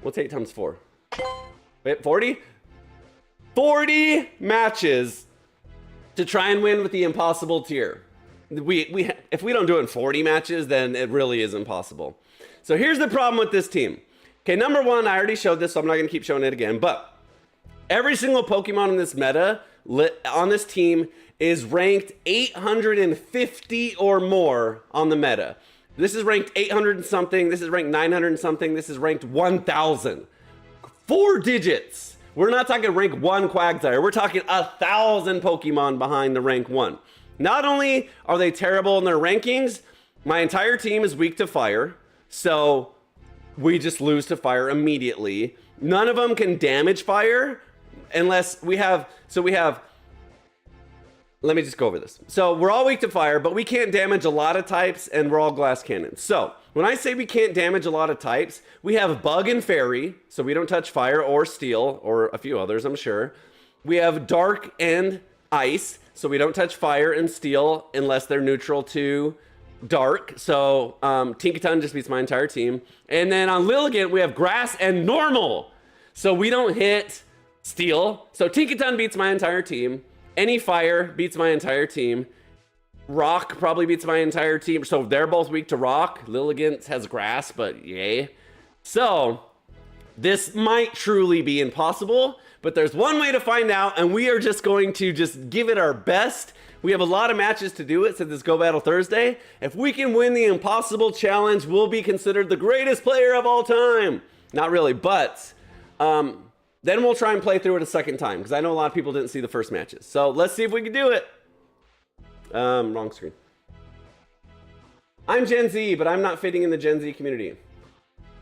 What's 8 times 4? Wait, 40? 40 matches to try and win with the impossible tier. If we don't do it in 40 matches, then it really is impossible. So here's the problem with this team. Okay, number 1, I already showed this, so I'm not going to keep showing it again. But every single Pokemon in this meta on this team is ranked 850 or more on the meta. This is ranked 800 and something. This is ranked 900 and something. This is ranked 1,000. 4 digits. We're not talking rank 1 Quagsire. We're talking 1,000 Pokemon behind the rank 1. Not only are they terrible in their rankings, my entire team is weak to fire. So we just lose to fire immediately. None of them can damage fire unless we have... So we have... Let me just go over this. So we're all weak to fire, but we can't damage a lot of types, and we're all glass cannons. So when I say we can't damage a lot of types, we have bug and fairy, so we don't touch fire or steel, or a few others, I'm sure. We have dark and ice, so we don't touch fire and steel unless they're neutral to dark. So Tinkaton just beats my entire team. And then on Lilligant, we have grass and normal. So we don't hit steel. So Tinkaton beats my entire team. Any fire beats my entire team. Rock probably beats my entire team. So they're both weak to rock. Lilligant has grass, but yay. So this might truly be impossible, but there's one way to find out, and we are just going to just give it our best. We have a lot of matches to do it since it's Go Battle Thursday. If we can win the impossible challenge, we'll be considered the greatest player of all time. Not really, but then we'll try and play through it a second time, because I know a lot of people didn't see the first matches. So let's see if we can do it. Wrong screen. I'm Gen Z, but I'm not fitting in the Gen Z community.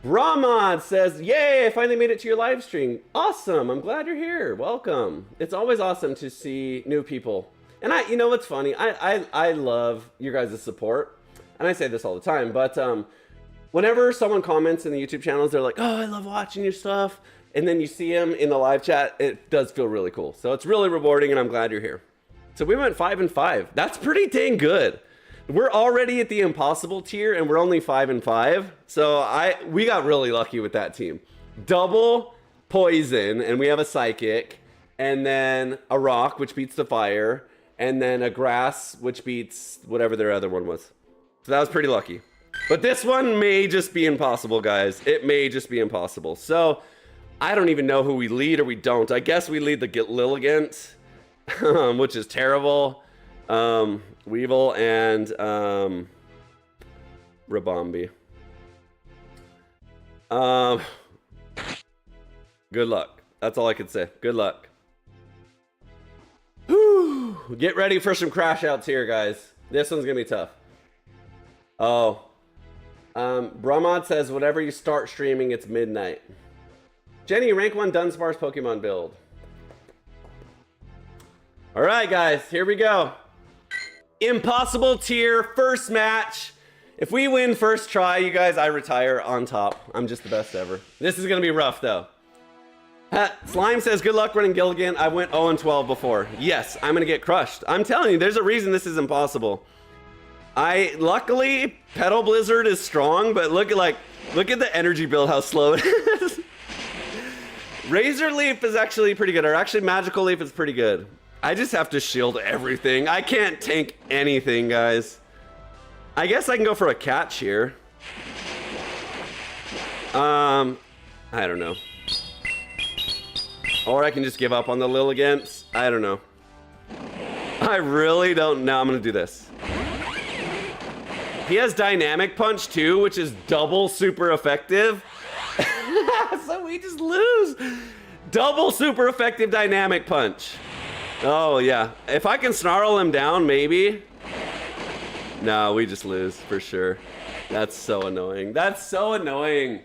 Ramad says, yay, I finally made it to your live stream. Awesome, I'm glad you're here. Welcome. It's always awesome to see new people. And you know what's funny? I love your guys' support. And I say this all the time, but whenever someone comments in the YouTube channels, they're like, oh, I love watching your stuff. And then you see them in the live chat, it does feel really cool. So it's really rewarding, and I'm glad you're here. So we went 5-5. That's pretty dang good. We're already at the impossible tier, and we're only 5-5. So we got really lucky with that team. Double poison, and we have a psychic, and then a rock, which beats the fire, and then a grass, which beats whatever their other one was. So that was pretty lucky. But this one may just be impossible, guys. It may just be impossible. So I don't even know who we lead or we don't. I guess we lead the Lilligant, which is terrible. Weevil and Rabombi. Good luck. That's all I could say. Good luck. Whew. Get ready for some crash outs here, guys. This one's gonna be tough. Oh. Brahmad says, whenever you start streaming, it's midnight. Jenny, rank 1 Dunsparce Pokemon build. Alright, guys, here we go. Impossible tier, first match. If we win first try, you guys, I retire on top. I'm just the best ever. This is gonna be rough, though. Slime says, good luck running Gilligan. I went 0-12 before. Yes, I'm gonna get crushed. I'm telling you, there's a reason this is impossible. Luckily, Petal Blizzard is strong, but look at the energy build, how slow it is. Razor Leaf is actually pretty good, or actually Magical Leaf is pretty good. I just have to shield everything. I can't tank anything, guys. I guess I can go for a catch here. I don't know. Or I can just give up on the Lilligants. I don't know. I really don't know. I'm gonna do this. He has Dynamic Punch too, which is double super effective. So we just lose. Double super effective Dynamic Punch. Oh yeah. If I can snarl him down, maybe. No, we just lose for sure. That's so annoying. That's so annoying.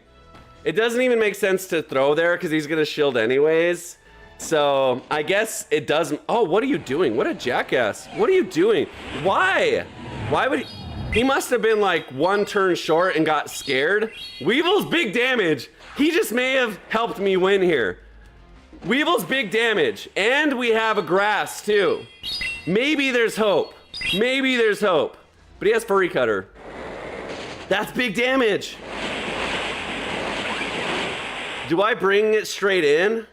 It doesn't even make sense to throw there because he's gonna shield anyways. So I guess it doesn't. Oh, what are you doing? What a jackass. What are you doing? Why? Why would he must have been like one turn short and got scared. Weevil's big damage. He just may have helped me win here. Weevil's big damage. And we have a grass too. Maybe there's hope. Maybe there's hope. But he has Furry Cutter. That's big damage. Do I bring it straight in?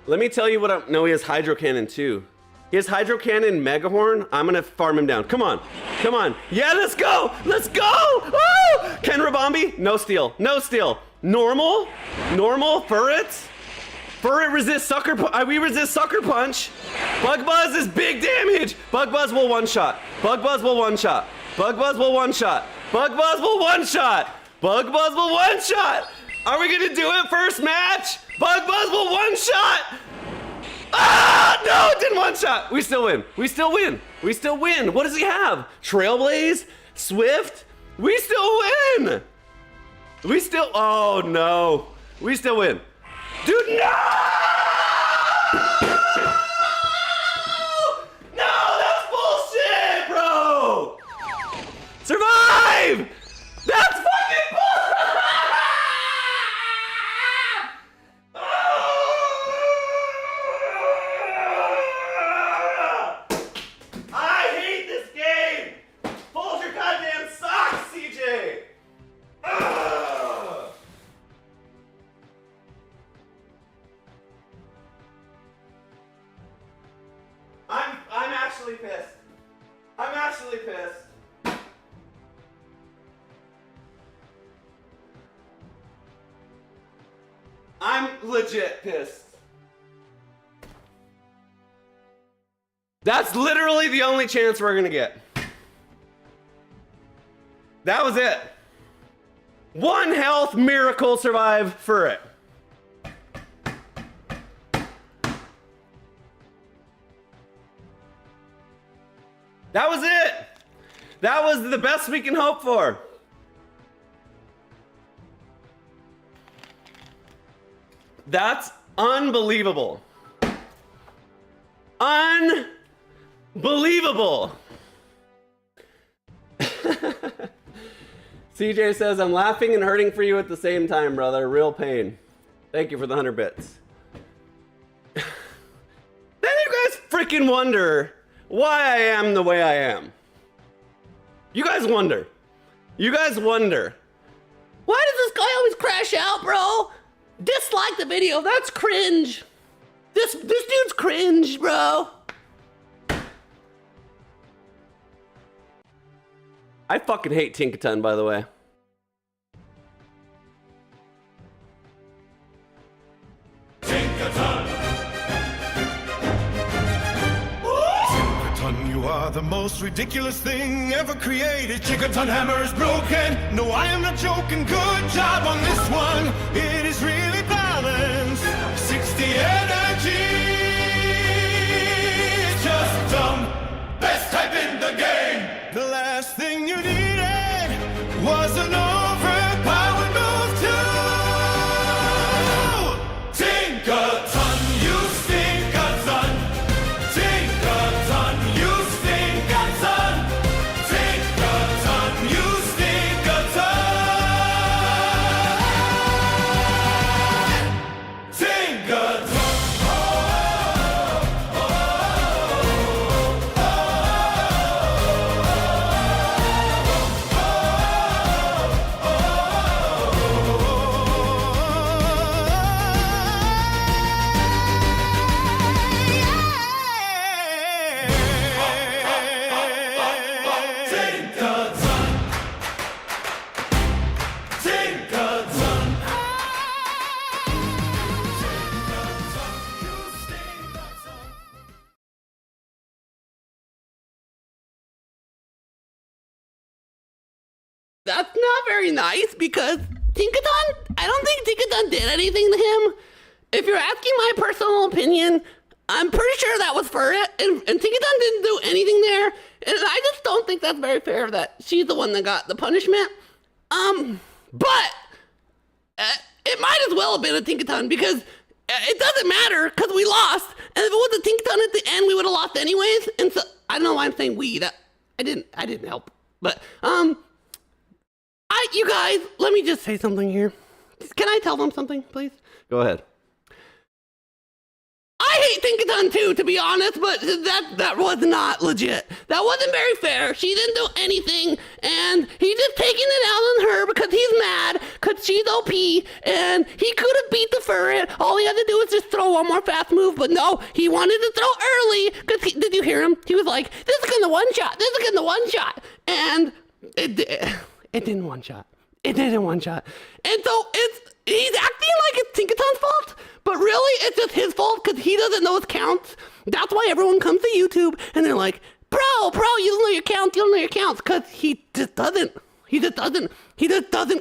Let me tell you what I'm... No, he has Hydro Cannon too. He has Hydro Cannon, Megahorn. I'm gonna farm him down. Come on. Come on. Yeah, let's go. Let's go. Woo! Ken Rabombi. No steal. No steal. Normal. Normal. Furret. Furret resists Sucker Punch. We resist Sucker Punch. Bug Buzz is big damage. Bug Buzz will one-shot. Bug Buzz will one-shot. Bug Buzz will one-shot. Bug Buzz will one-shot. Bug Buzz will one-shot. Are we gonna do it first match? Bug Buzz will one-shot. Ah, no, it didn't one-shot. We still win. We still win. We still win. What does he have? Trailblaze? Swift? We still win. We still, oh no. We still win. Dude, no! No, that's bullshit, bro. Survive. That's fucking bullshit. I'm actually pissed. I'm actually pissed. I'm legit pissed. That's literally the only chance we're gonna get. That was it. 1 health, miracle, survive for it. That was it. That was the best we can hope for. That's unbelievable. Unbelievable. CJ says, I'm laughing and hurting for you at the same time, brother. Real pain. Thank you for the 100 bits. Then you guys freaking wonder why I am the way I am. You guys wonder. You guys wonder. Why does this guy always crash out, bro? Dislike the video. That's cringe. This dude's cringe, bro. I fucking hate Tinkaton, by the way. most ridiculous thing ever created. Chicken-ton hammer is broken. No, I am not joking. Good job on this one. It is really balanced. 60 energy. It's just dumb. Best type in the game. The last thing you needed was an overpowered move too. Tinker-ton, you stink-a-ton. Tinker-ton, you stink-a-ton. Tinker-ton, you stink-a-ton. Tinker-ton. That's not very nice because Tinkaton, I don't think Tinkaton did anything to him. If you're asking my personal opinion, I'm pretty sure that was for it, and Tinkaton didn't do anything there, and I just don't think that's very fair that she's the one that got the punishment. But it might as well have been a Tinkaton because it doesn't matter because we lost, and if it was a Tinkaton at the end, we would have lost anyways. And so I don't know why I'm saying we. That I didn't help, but you guys, let me just say something here. Can I tell them something, please? Go ahead. I hate Tinkaton too, to be honest, but that was not legit. That wasn't very fair. She didn't do anything, and he's just taking it out on her because he's mad, because she's OP, and he could have beat the Furret. All he had to do was just throw one more fast move, but no, he wanted to throw early, because did you hear him? He was like, this is gonna one-shot, this is gonna one-shot, and it didn't one-shot. It didn't one-shot. And so he's acting like it's Tinkaton's fault, but really it's just his fault because he doesn't know his counts. That's why everyone comes to YouTube and they're like, bro, you don't know your counts, you don't know your counts, because he just doesn't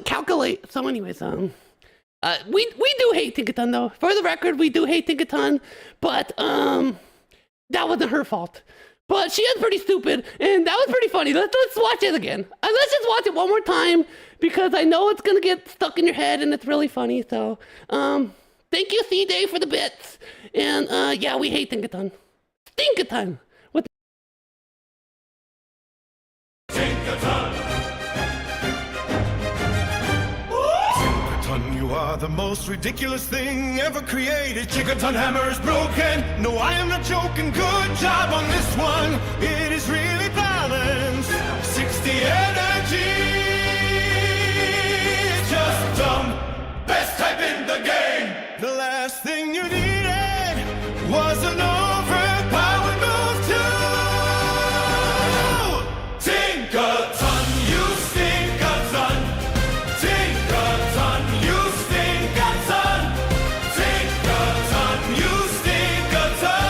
calculate. So anyways, we do hate Tinkaton though. For the record, we do hate Tinkaton, but that wasn't her fault. But she is pretty stupid, and that was pretty funny. Let's watch it again. Let's just watch it one more time, because I know it's gonna get stuck in your head, and it's really funny. So, thank you, CJ, for the bits. And, yeah, we hate Tinkaton. Tinkaton! What Tinker-ton, you are the most ridiculous thing ever created. Chicken-ton hammer is broken. No, I am not joking. Good job on this one. It is really balanced. 60 energy. It's just dumb. Best type in the game. The last thing you needed was an overpowered move too. Tinker-ton, you stink-a-ton. Tinker-ton, you stink-a-ton. Tinker-ton, you stink-a-ton.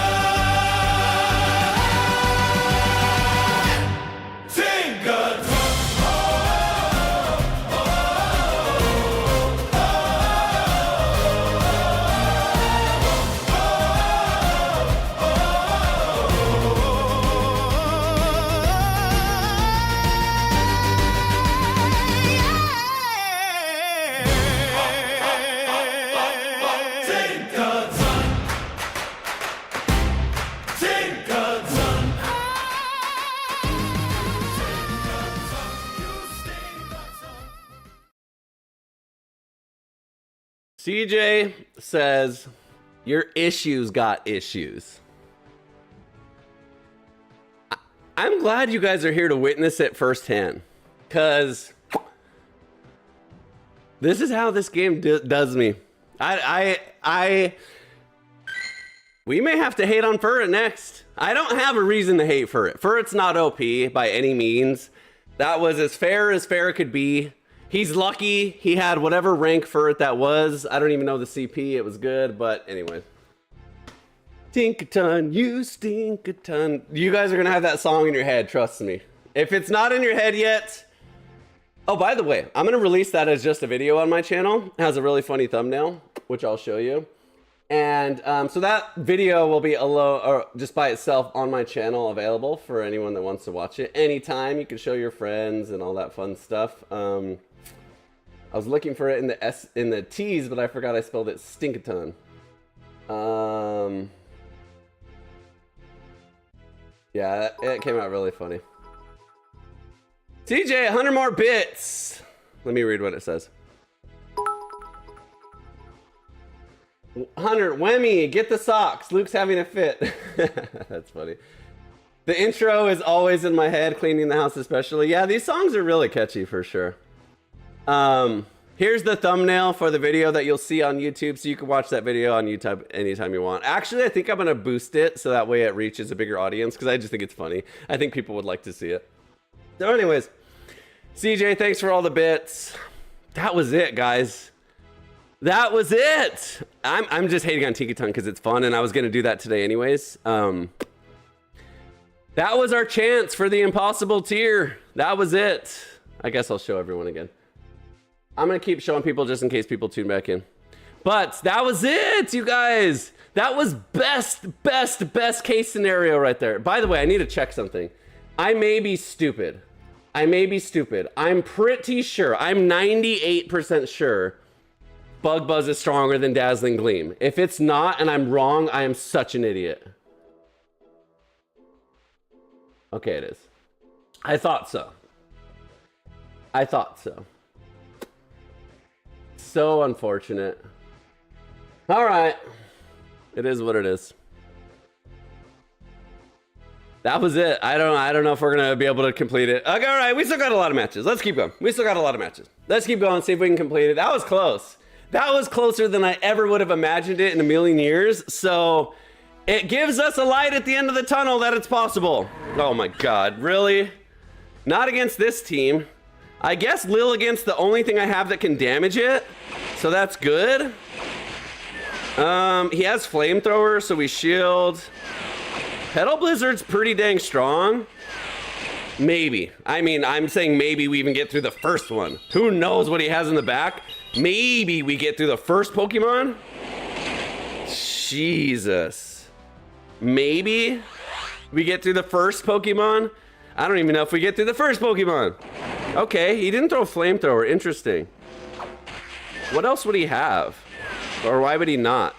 Tinker-ton. CJ says, your issues got issues. I'm glad you guys are here to witness it firsthand, because this is how this game does me. We may have to hate on Furret next. I don't have a reason to hate Furret. Furret's not OP by any means. That was as fair could be. He's lucky he had whatever rank Furret that was. I don't even know the CP. It was good, but anyway. Stink a ton, you stink a ton. You guys are gonna have that song in your head, trust me. If it's not in your head yet, oh, by the way, I'm gonna release that as just a video on my channel. It has a really funny thumbnail, which I'll show you. And so that video will be alone, or just by itself on my channel, available for anyone that wants to watch it anytime. You can show your friends and all that fun stuff. I was looking for it in the T's, but I forgot I spelled it stinkaton. Yeah, it came out really funny. TJ, 100 more bits. Let me read what it says. 100, Wemmy, get the socks. Luke's having a fit. That's funny. The intro is always in my head, cleaning the house especially. Yeah, these songs are really catchy for sure. Here's the thumbnail for the video that you'll see on YouTube, so you can watch that video on YouTube anytime you want. Actually, I think I'm gonna boost it so that way it reaches a bigger audience, because I just think it's funny. I think people would like to see it. So anyways, CJ, thanks for all the bits. That was it, guys. That was it. I'm just hating on Tiki Tongue because it's fun, and I was gonna do that today anyways. That was our chance for the impossible tier. That was it. I guess I'll show everyone again. I'm gonna keep showing people just in case people tune back in. But that was it, you guys. That was best case scenario right there. By the way, I need to check something. I may be stupid. I'm pretty sure, I'm 98% sure Bug Buzz is stronger than Dazzling Gleam. If it's not and I'm wrong, I am such an idiot. Okay, it is. I thought so. So unfortunate. All right. It is what it is. That was it. I don't know if we're gonna be able to complete it. Okay, all right, we still got a lot of matches. Let's keep going. Let's keep going, see if we can complete it. That was close. That was closer than I ever would have imagined it in a million years. So it gives us a light at the end of the tunnel that it's possible. Oh my God, really? Not against this team. I guess Lil against the only thing I have that can damage it. So that's good. He has flamethrower, so we shield. Petal Blizzard's pretty dang strong. Maybe. I mean, I'm saying maybe we even get through the first one. Who knows what he has in the back? Maybe we get through the first Pokemon? Jesus. Maybe we get through the first Pokemon? I don't even know if we get through the first Pokemon. Okay, he didn't throw flamethrower. Interesting. What else would he have? Or why would he not?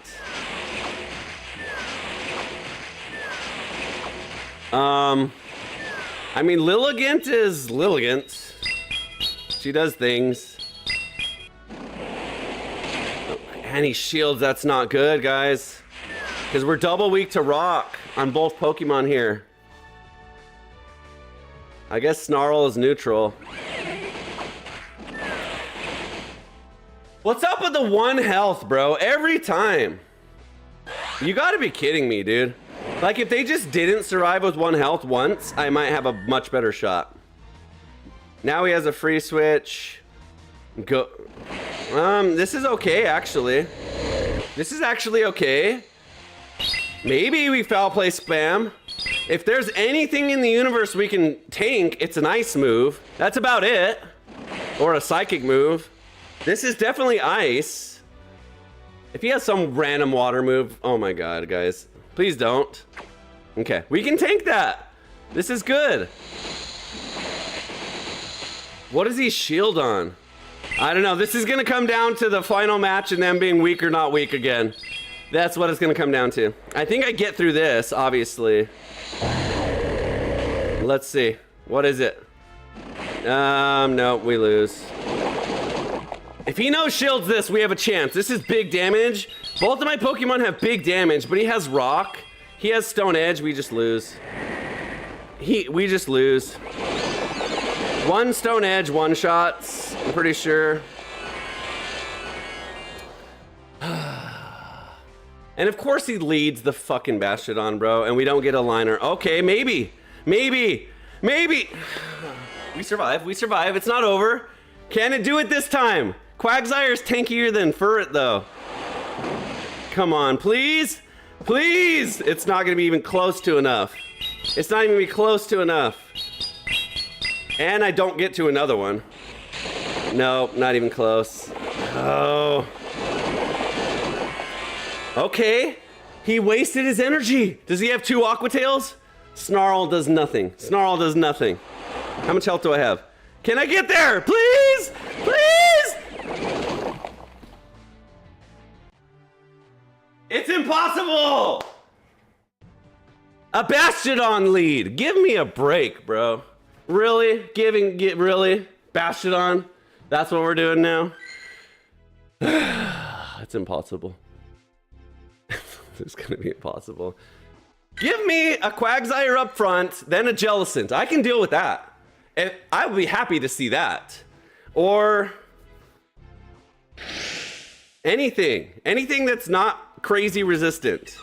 I mean, Lilligant is Lilligant. She does things. And he shields, that's not good, guys. Because we're double weak to rock on both Pokemon here. I guess Snarl is neutral. What's up with the 1 health, bro? Every time. You gotta be kidding me, dude. Like, if they just didn't survive with 1 health once, I might have a much better shot. Now he has a free switch. Go. This is okay, actually. This is actually okay. Maybe we foul play spam. If there's anything in the universe we can tank, it's an ice move. That's about it. Or a psychic move. This is definitely ice. If he has some random water move, oh my God, guys. Please don't. Okay, we can tank that. This is good. What does he shield on? I don't know. This is gonna come down to the final match and them being weak or not weak again. That's what it's gonna come down to. I think I get through this, obviously. Let's see. What is it? No, we lose. If he no shields this, we have a chance. This is big damage. Both of my Pokemon have big damage, but he has Rock. He has Stone Edge. We just lose. We just lose. 1 Stone Edge, 1 shots. I'm pretty sure. And of course he leads the fucking Bastiodon, bro. And we don't get a liner. Okay, maybe. Maybe. We survive. It's not over. Can it do it this time? Quagsire's tankier than Furret, though. Come on, please. Please! It's not gonna be even close to enough. It's not even gonna be close to enough. And I don't get to another one. No, not even close. Oh. Okay. He wasted his energy. Does he have 2 Aqua Tails? Snarl does nothing. Snarl does nothing. How much health do I have? Can I get there? Please! Please! It's impossible! A Bastiodon lead. Give me a break, bro. Really? Really? Bastiodon? That's what we're doing now? It's impossible. It's gonna be impossible. Give me a Quagsire up front, then a Jellicent. I can deal with that. And I would be happy to see that. Or anything. Anything that's not crazy resistant.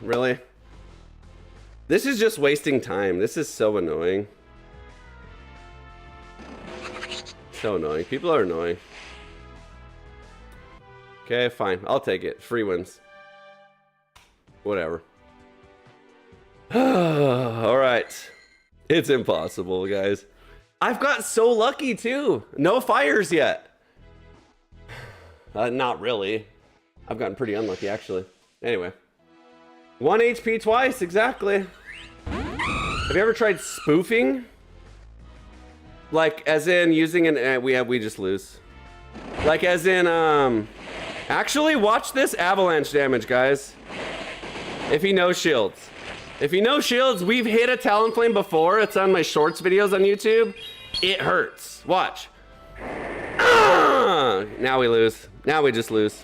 Really? This is just wasting time. This is so annoying. So annoying. People are annoying. Okay, fine. I'll take it. Free wins. Whatever. Alright. It's impossible, guys. I've got so lucky, too. No fires yet. Not really. I've gotten pretty unlucky, actually. Anyway. 1 HP twice, exactly. Have you ever tried spoofing? Like, as in using an... we just lose. Like, as in, Actually, watch this avalanche damage, guys. If he knows shields. If he knows shields, we've hit a Talonflame before. It's on my shorts videos on YouTube. It hurts. Watch. Now we lose. Now we just lose.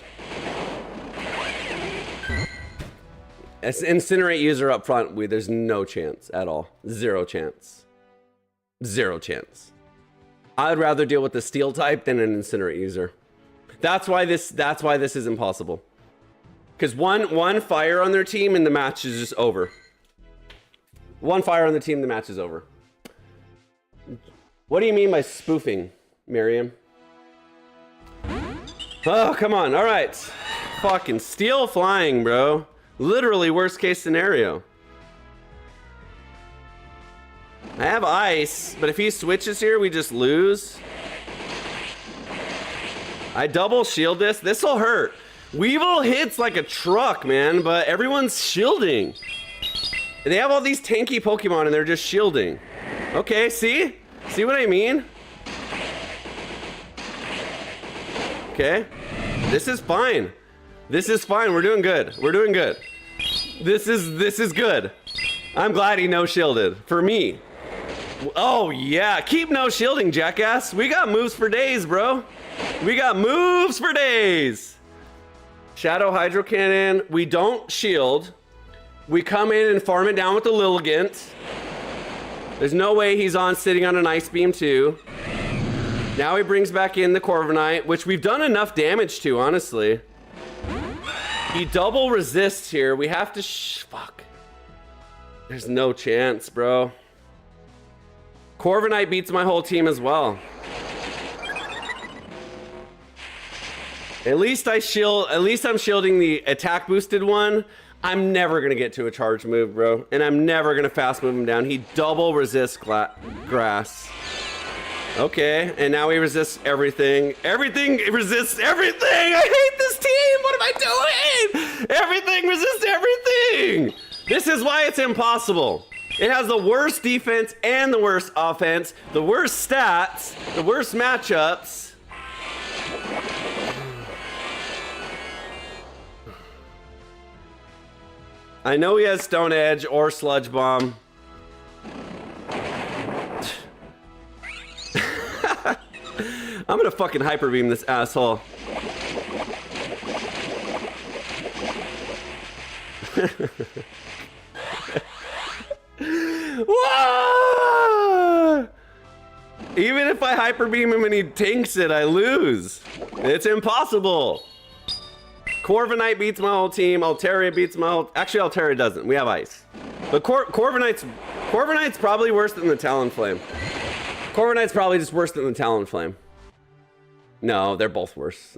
As Incinerate user up front, there's no chance at all. Zero chance. Zero chance. I'd rather deal with the Steel type than an Incinerate user. That's why this is impossible. Because one fire on their team and the match is just over. One fire on the team, the match is over. What do you mean by spoofing, Miriam? Oh, come on. All right. Fucking Steel flying, bro. Literally worst case scenario. I have ice, but if he switches here, we just lose. I double shield this. This'll hurt. Weevil hits like a truck, man, but everyone's shielding. They have all these tanky Pokemon and they're just shielding. Okay, see? See what I mean? Okay. This is fine. This is fine. We're doing good. We're doing good. This is good. I'm glad he no-shielded. For me. Oh, yeah. Keep no-shielding, jackass. We got moves for days, bro. We got moves for days. Shadow Hydro Cannon. We don't shield. We come in and farm it down with the Lilligant. There's no way he's sitting on an Ice Beam too. Now he brings back in the Corviknight, which we've done enough damage to, honestly. He double resists here. We have to fuck. There's no chance, bro. Corviknight beats my whole team as well. At least I'm shielding the attack boosted one. I'm never gonna get to a charge move, bro. And I'm never gonna fast move him down. He double resists grass. Okay, and now he resists everything. Everything resists everything! I hate this team! What am I doing? Everything resists everything! This is why it's impossible. It has the worst defense and the worst offense, the worst stats, the worst matchups. I know he has Stone Edge or Sludge Bomb. I'm gonna fucking Hyper Beam this asshole. Whoa! Even if I Hyper Beam him and he tanks it, I lose. It's impossible. Corviknight beats my whole team. Altaria beats my whole... Actually, Altaria doesn't. We have ice. But Corviknight's probably worse than the Talonflame. Corviknight's probably just worse than the Talonflame. No, they're both worse.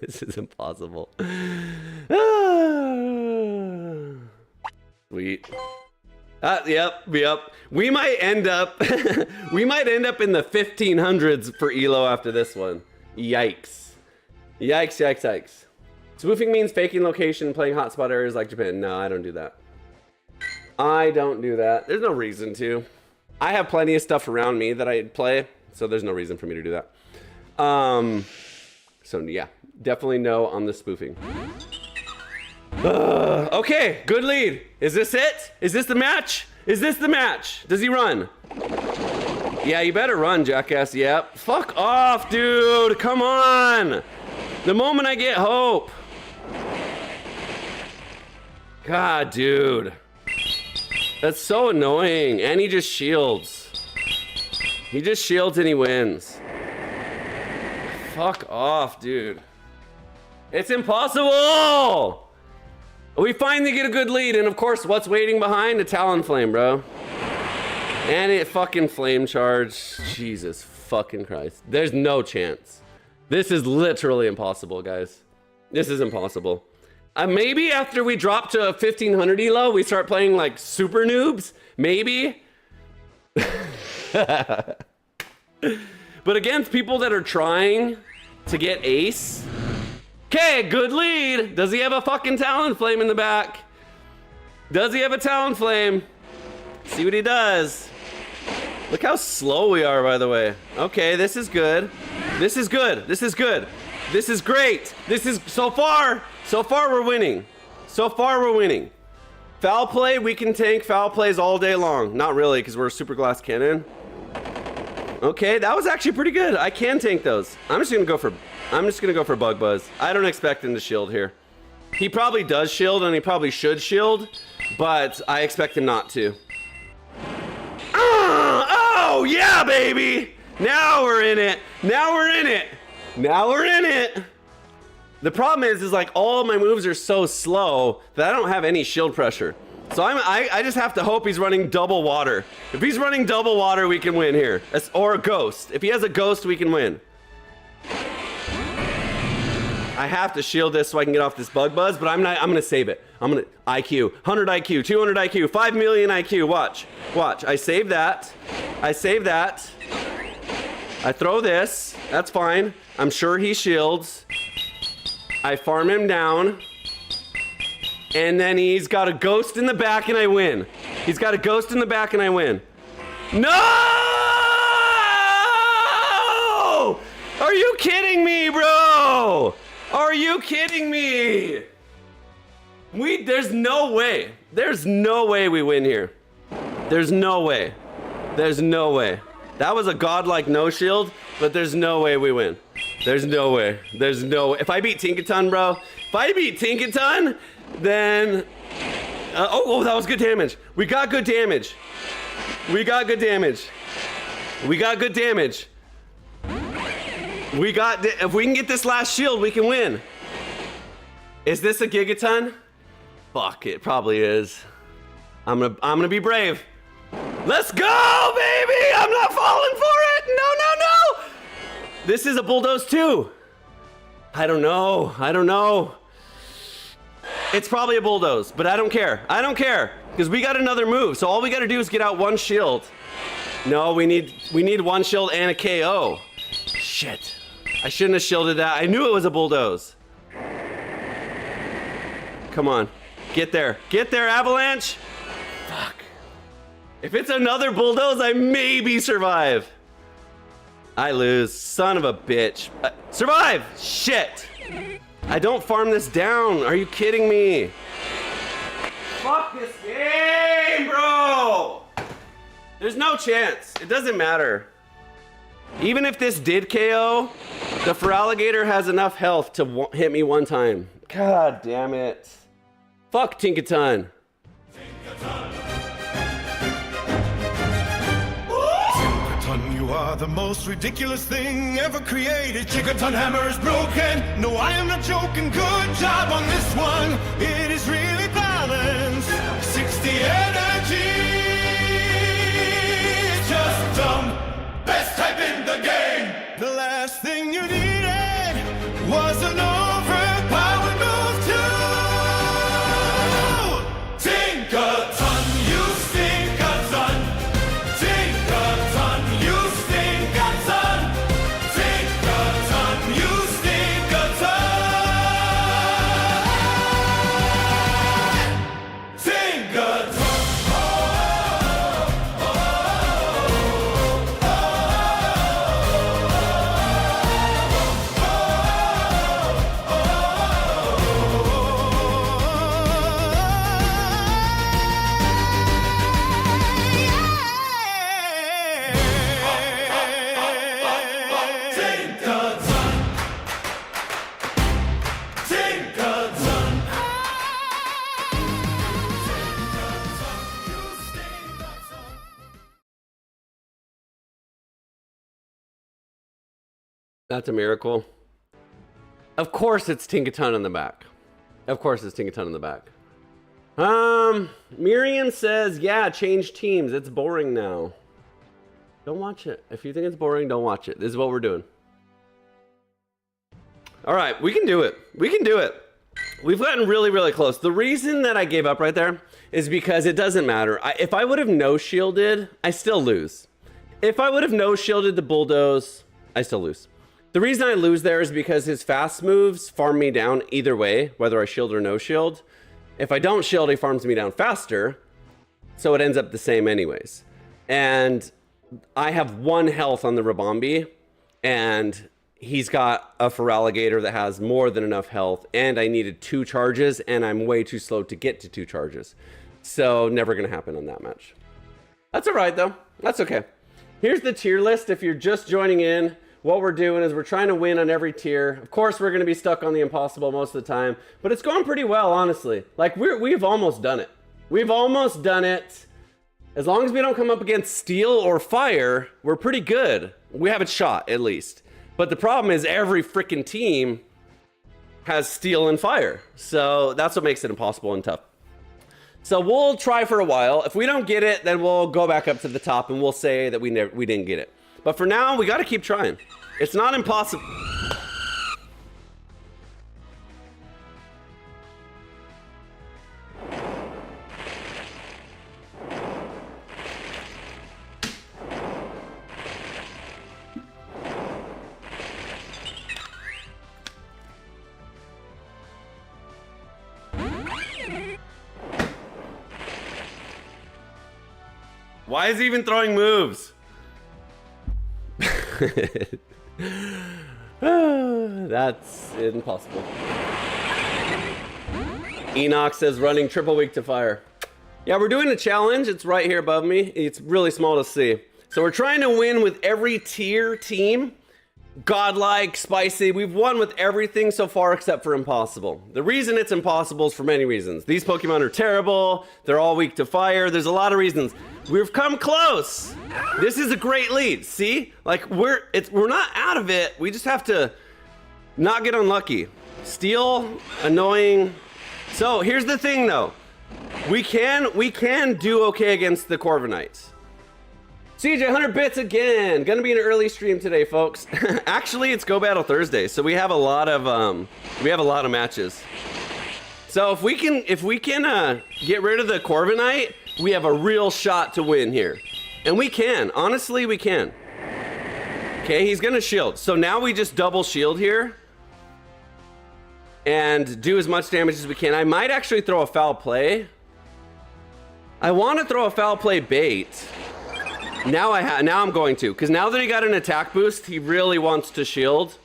This is impossible. Sweet. Yep. We might end up we might end up in the 1500s for Elo after this one. Yikes. Yikes. Spoofing means faking location, playing hotspot areas like Japan. No, I don't do that. I don't do that. There's no reason to. I have plenty of stuff around me that I play, so there's no reason for me to do that. So yeah, definitely no on the spoofing. Okay, good lead. Is this it? Is this the match? Is this the match? Does he run? Yeah, you better run, jackass. Yep. Fuck off, dude. Come on. The moment I get hope. God, dude. That's so annoying. And he just shields. He just shields and he wins. Fuck off, dude. It's impossible! We finally get a good lead, and of course, what's waiting behind? A Talonflame, bro. And it fucking flame charge. Jesus fucking Christ. There's no chance. This is literally impossible, guys. This is impossible. Maybe after we drop to 1500 elo, we start playing like super noobs. Maybe. But against people that are trying to get ace. Okay, good lead. Does he have a fucking Talonflame in the back? Does he have a Talonflame? See what he does. Look how slow we are, by the way. Okay, this is good. This is good. This is good. This is great. This is, so far we're winning. So far we're winning. Foul play, we can tank foul plays all day long. Not really, because we're a super glass cannon. Okay, that was actually pretty good. I can tank those. I'm just gonna go for Bug Buzz. I don't expect him to shield here. He probably does shield, and he probably should shield, but I expect him not to. Oh yeah, baby! Now we're in it. Now we're in it. Now we're in it. The problem is like all of my moves are so slow that I don't have any shield pressure. So I just have to hope he's running double water. If he's running double water, we can win here. Or a ghost. If he has a ghost, we can win. I have to shield this so I can get off this Bug Buzz, but I'm gonna save it. I'm gonna IQ, 100 IQ, 200 IQ, 5 million IQ. Watch. I save that. I throw this. That's fine. I'm sure he shields. I farm him down. And then he's got a ghost in the back and I win. He's got a ghost in the back and I win. No! Are you kidding me, bro? Are you kidding me? There's no way. There's no way we win here. There's no way. There's no way. That was a godlike no shield, but there's no way we win. There's no way. There's no way. If I beat Tinkaton, bro, then oh, that was good damage. We got good damage. If we can get this last shield, we can win. Is this a Gigaton? Fuck, it probably is. I'm gonna be brave. Let's go, baby! I'm not falling for it! No! This is a Bulldoze too. I don't know. It's probably a Bulldoze, but I don't care. Because we got another move, so all we gotta do is get out one shield. No, we need one shield and a KO. Shit. I shouldn't have shielded that. I knew it was a Bulldoze. Come on. Get there, Avalanche! Fuck. If it's another Bulldoze, I maybe survive. I lose. Son of a bitch. Survive! Shit! I don't farm this down. Are you kidding me? Fuck this game, bro! There's no chance. It doesn't matter. Even if this did KO, the Feraligatr has enough health to hit me one time. God damn it. Fuck Tinkaton. You are the most ridiculous thing ever created. Chicken-ton hammer is broken. No, I am not joking. Good job on this one. It is really balanced. 60 energy. Just dumb. Best type in the game. The last thing you needed was an That's a miracle. Of course it's Tinkaton in the back. Of course it's Tinkaton in the back. Miriam says, yeah, change teams. It's boring now. Don't watch it. If you think it's boring, don't watch it. This is what we're doing. All right, we can do it. We can do it. We've gotten really, really close. The reason that I gave up right there is because it doesn't matter. If I would have no-shielded, I still lose. If I would have no-shielded the bulldoze, I still lose. The reason I lose there is because his fast moves farm me down either way, whether I shield or no shield. If I don't shield, he farms me down faster, so it ends up the same anyways. And I have 1 health on the Rabombi, and he's got a Feraligatr that has more than enough health, and I needed 2 charges, and I'm way too slow to get to 2 charges. So never gonna happen on that match. That's all right though, that's okay. Here's the tier list if you're just joining in. What we're doing is we're trying to win on every tier. Of course, we're going to be stuck on the impossible most of the time, but it's going pretty well, honestly. Like, we've almost done it. We've almost done it. As long as we don't come up against steel or fire, we're pretty good. We have a shot, at least. But the problem is every freaking team has steel and fire. So that's what makes it impossible and tough. So we'll try for a while. If we don't get it, then we'll go back up to the top and we'll say that we didn't get it. But for now, we got to keep trying. It's not impossible. Why is he even throwing moves? That's impossible. Enoch says running triple weak to fire. Yeah, we're doing a challenge. It's right here above me. It's really small to see. So we're trying to win with every tier team. Godlike, spicy. We've won with everything so far except for impossible. The reason it's impossible is for many reasons. These Pokemon are terrible. They're all weak to fire. There's a lot of reasons. We've come close. This is a great lead. See? Like we're not out of it. We just have to not get unlucky. Steel, annoying. So here's the thing though. We can do okay against the Corviknights. CJ, 100 bits again. Gonna be an early stream today, folks. Actually, it's Go Battle Thursday, so we have a lot of matches. So if we can get rid of the Corviknight, we have a real shot to win here, and we can. Honestly, we can. Okay, he's gonna shield. So now we just double shield here and do as much damage as we can. I might actually throw a foul play. I want to throw a foul play bait. Now I'm going to, because now that he got an attack boost, he really wants to shield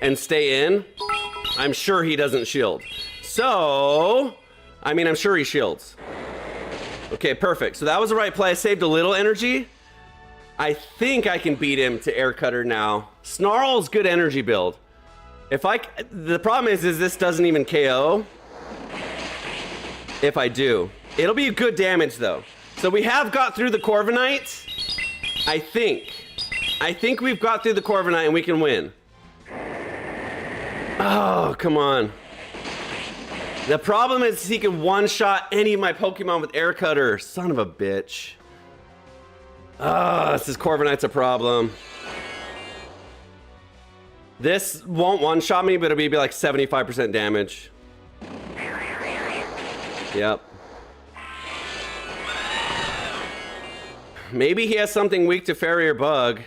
and stay in. I'm sure he doesn't shield. So, I mean, I'm sure he shields. Okay, perfect. So that was the right play. I saved a little energy. I think I can beat him to Air Cutter now. Snarl's good energy build. The problem is this doesn't even KO. If I do. It'll be good damage though. So we have got through the Corviknight. I think we've got through the Corviknight and we can win. Oh, come on. The problem is he can one-shot any of my Pokemon with Air Cutter. Son of a bitch. This Corviknight's a problem. This won't one-shot me, but it'll be like 75% damage. Yep. Maybe he has something weak to Fairy or Bug.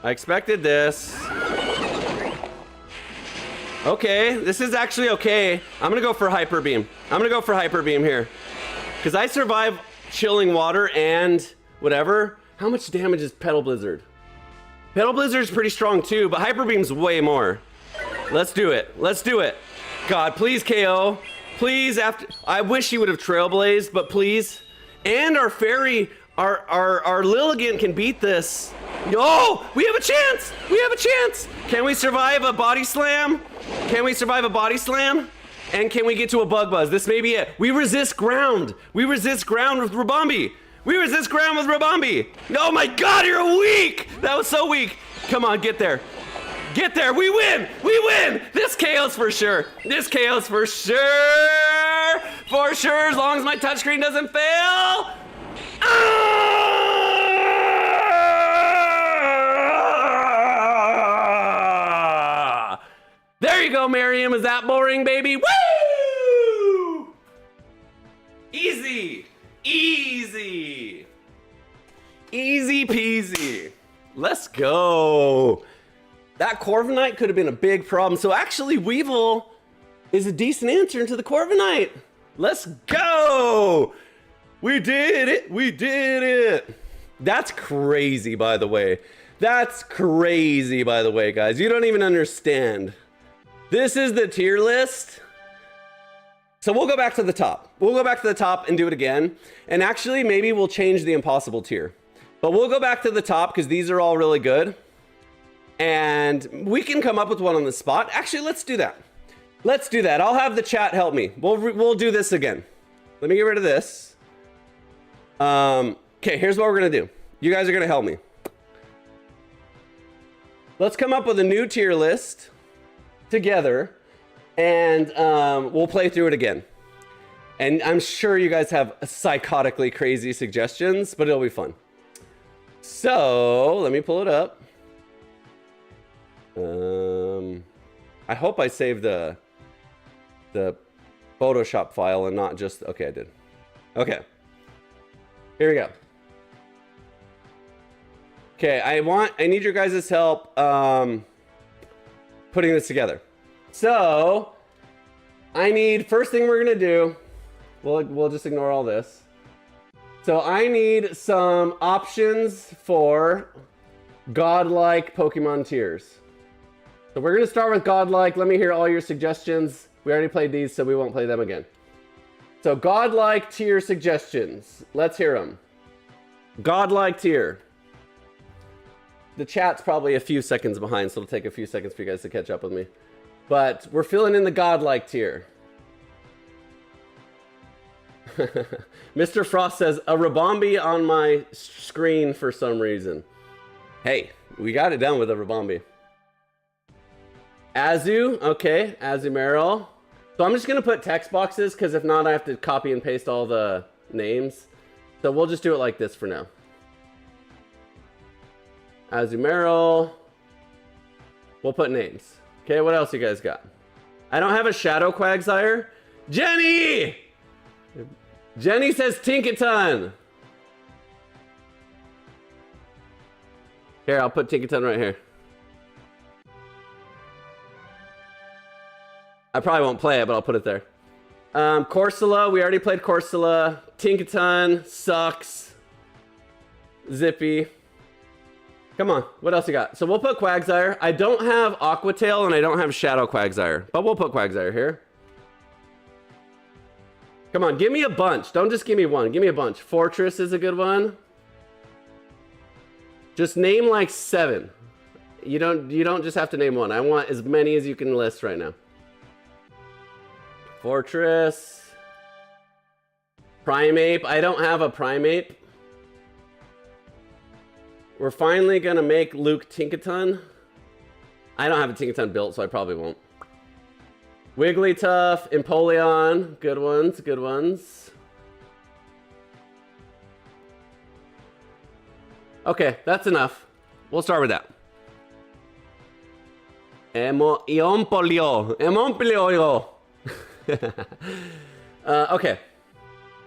I expected this. Okay, this is actually okay. I'm gonna go for Hyper Beam. I'm gonna go for Hyper Beam here. Because I survive Chilling Water and whatever. How much damage is Petal Blizzard? Petal Blizzard's pretty strong too, but Hyper Beam's way more. Let's do it. Let's do it. God, please KO. Please, I wish he would have Trailblazed, but please. And our Fairy, our Lilligant can beat this. Oh, we have a chance! We have a chance! Can we survive a Body Slam? Can we survive a Body Slam? And can we get to a Bug Buzz? This may be it. We resist ground. We resist ground with Rabombi. We resist ground with Rabombi. Oh my God, you're weak! That was so weak. Come on, get there. Get there. We win. We win. This KO's for sure. This KO's for sure. For sure, as long as my touchscreen doesn't fail. Ah! There you go, Miriam. Is that boring, baby? Woo! Easy. Easy. Easy peasy. Let's go. That Corviknight could have been a big problem. So actually, Weevil is a decent answer into the Corviknight. Let's go. We did it. We did it. That's crazy, by the way. That's crazy, by the way, guys. You don't even understand. This is the tier list. So we'll go back to the top. We'll go back to the top and do it again. And actually, maybe we'll change the impossible tier. But we'll go back to the top because these are all really good. And we can come up with one on the spot. Actually, let's do that. Let's do that. I'll have the chat help me. We'll do this again. Let me get rid of this. Okay, here's what we're gonna do. You guys are gonna help me. Let's come up with a new tier list together, and we'll play through it again. And I'm sure you guys have psychotically crazy suggestions, but it'll be fun. So let me pull it up. I hope I saved the Photoshop file and not just, okay, I did. Okay, here we go. Okay, I need your guys' help putting this together. So I need, first thing we're gonna do, we'll just ignore all this. So I need some options for godlike Pokemon tiers. So we're gonna start with godlike. Let me hear all your suggestions. We already played these, so we won't play them again. So godlike tier suggestions. Let's hear them. Godlike tier. The chat's probably a few seconds behind, so it'll take a few seconds for you guys to catch up with me. But we're filling in the godlike tier. Mr. Frost says, a Rabombi on my screen for some reason. Hey, we got it done with a Rabombi. Azu, okay, Azumarill. So I'm just gonna put text boxes, because if not, I have to copy and paste all the names. So we'll just do it like this for now. Azumarill. We'll put names. Okay, what else you guys got? I don't have a Shadow Quagsire. Jenny! Jenny says Tinkaton. Here, I'll put Tinkaton right here. I probably won't play it, but I'll put it there. Corsola, we already played Corsola. Tinkaton sucks. Zippy. Come on, what else you got? So we'll put Quagsire. I don't have Aquatail and I don't have Shadow Quagsire, but we'll put Quagsire here. Come on, give me a bunch. Don't just give me one, give me a bunch. Fortress is a good one. Just name like 7. You don't just have to name one. I want as many as you can list right now. Fortress. Primeape, I don't have a Primeape. We're finally gonna make Luke Tinkaton. I don't have a Tinkaton built, so I probably won't. Wigglytuff, Empoleon, good ones, good ones. Okay, that's enough. We'll start with that. Emompolio. Okay.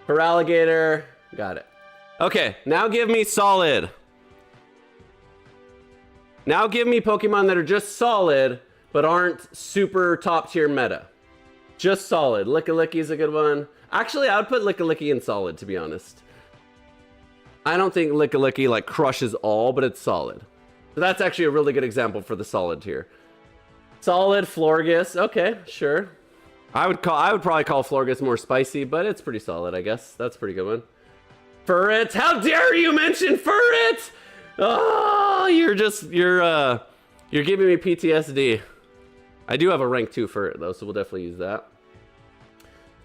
Feraligatr, got it. Okay, now give me solid. Now give me Pokemon that are just solid, but aren't super top tier meta. Just solid. Lickilicky is a good one. Actually, I would put Lickilicky in solid, to be honest. I don't think Lickilicky like crushes all, but it's solid. So that's actually a really good example for the solid tier. Solid Florges. Okay, sure. I would probably call Florges more spicy, but it's pretty solid, I guess. That's a pretty good one. Furret. How dare you mention Furret? Oh, you're giving me PTSD. I do have a rank 2 for it though, so we'll definitely use that.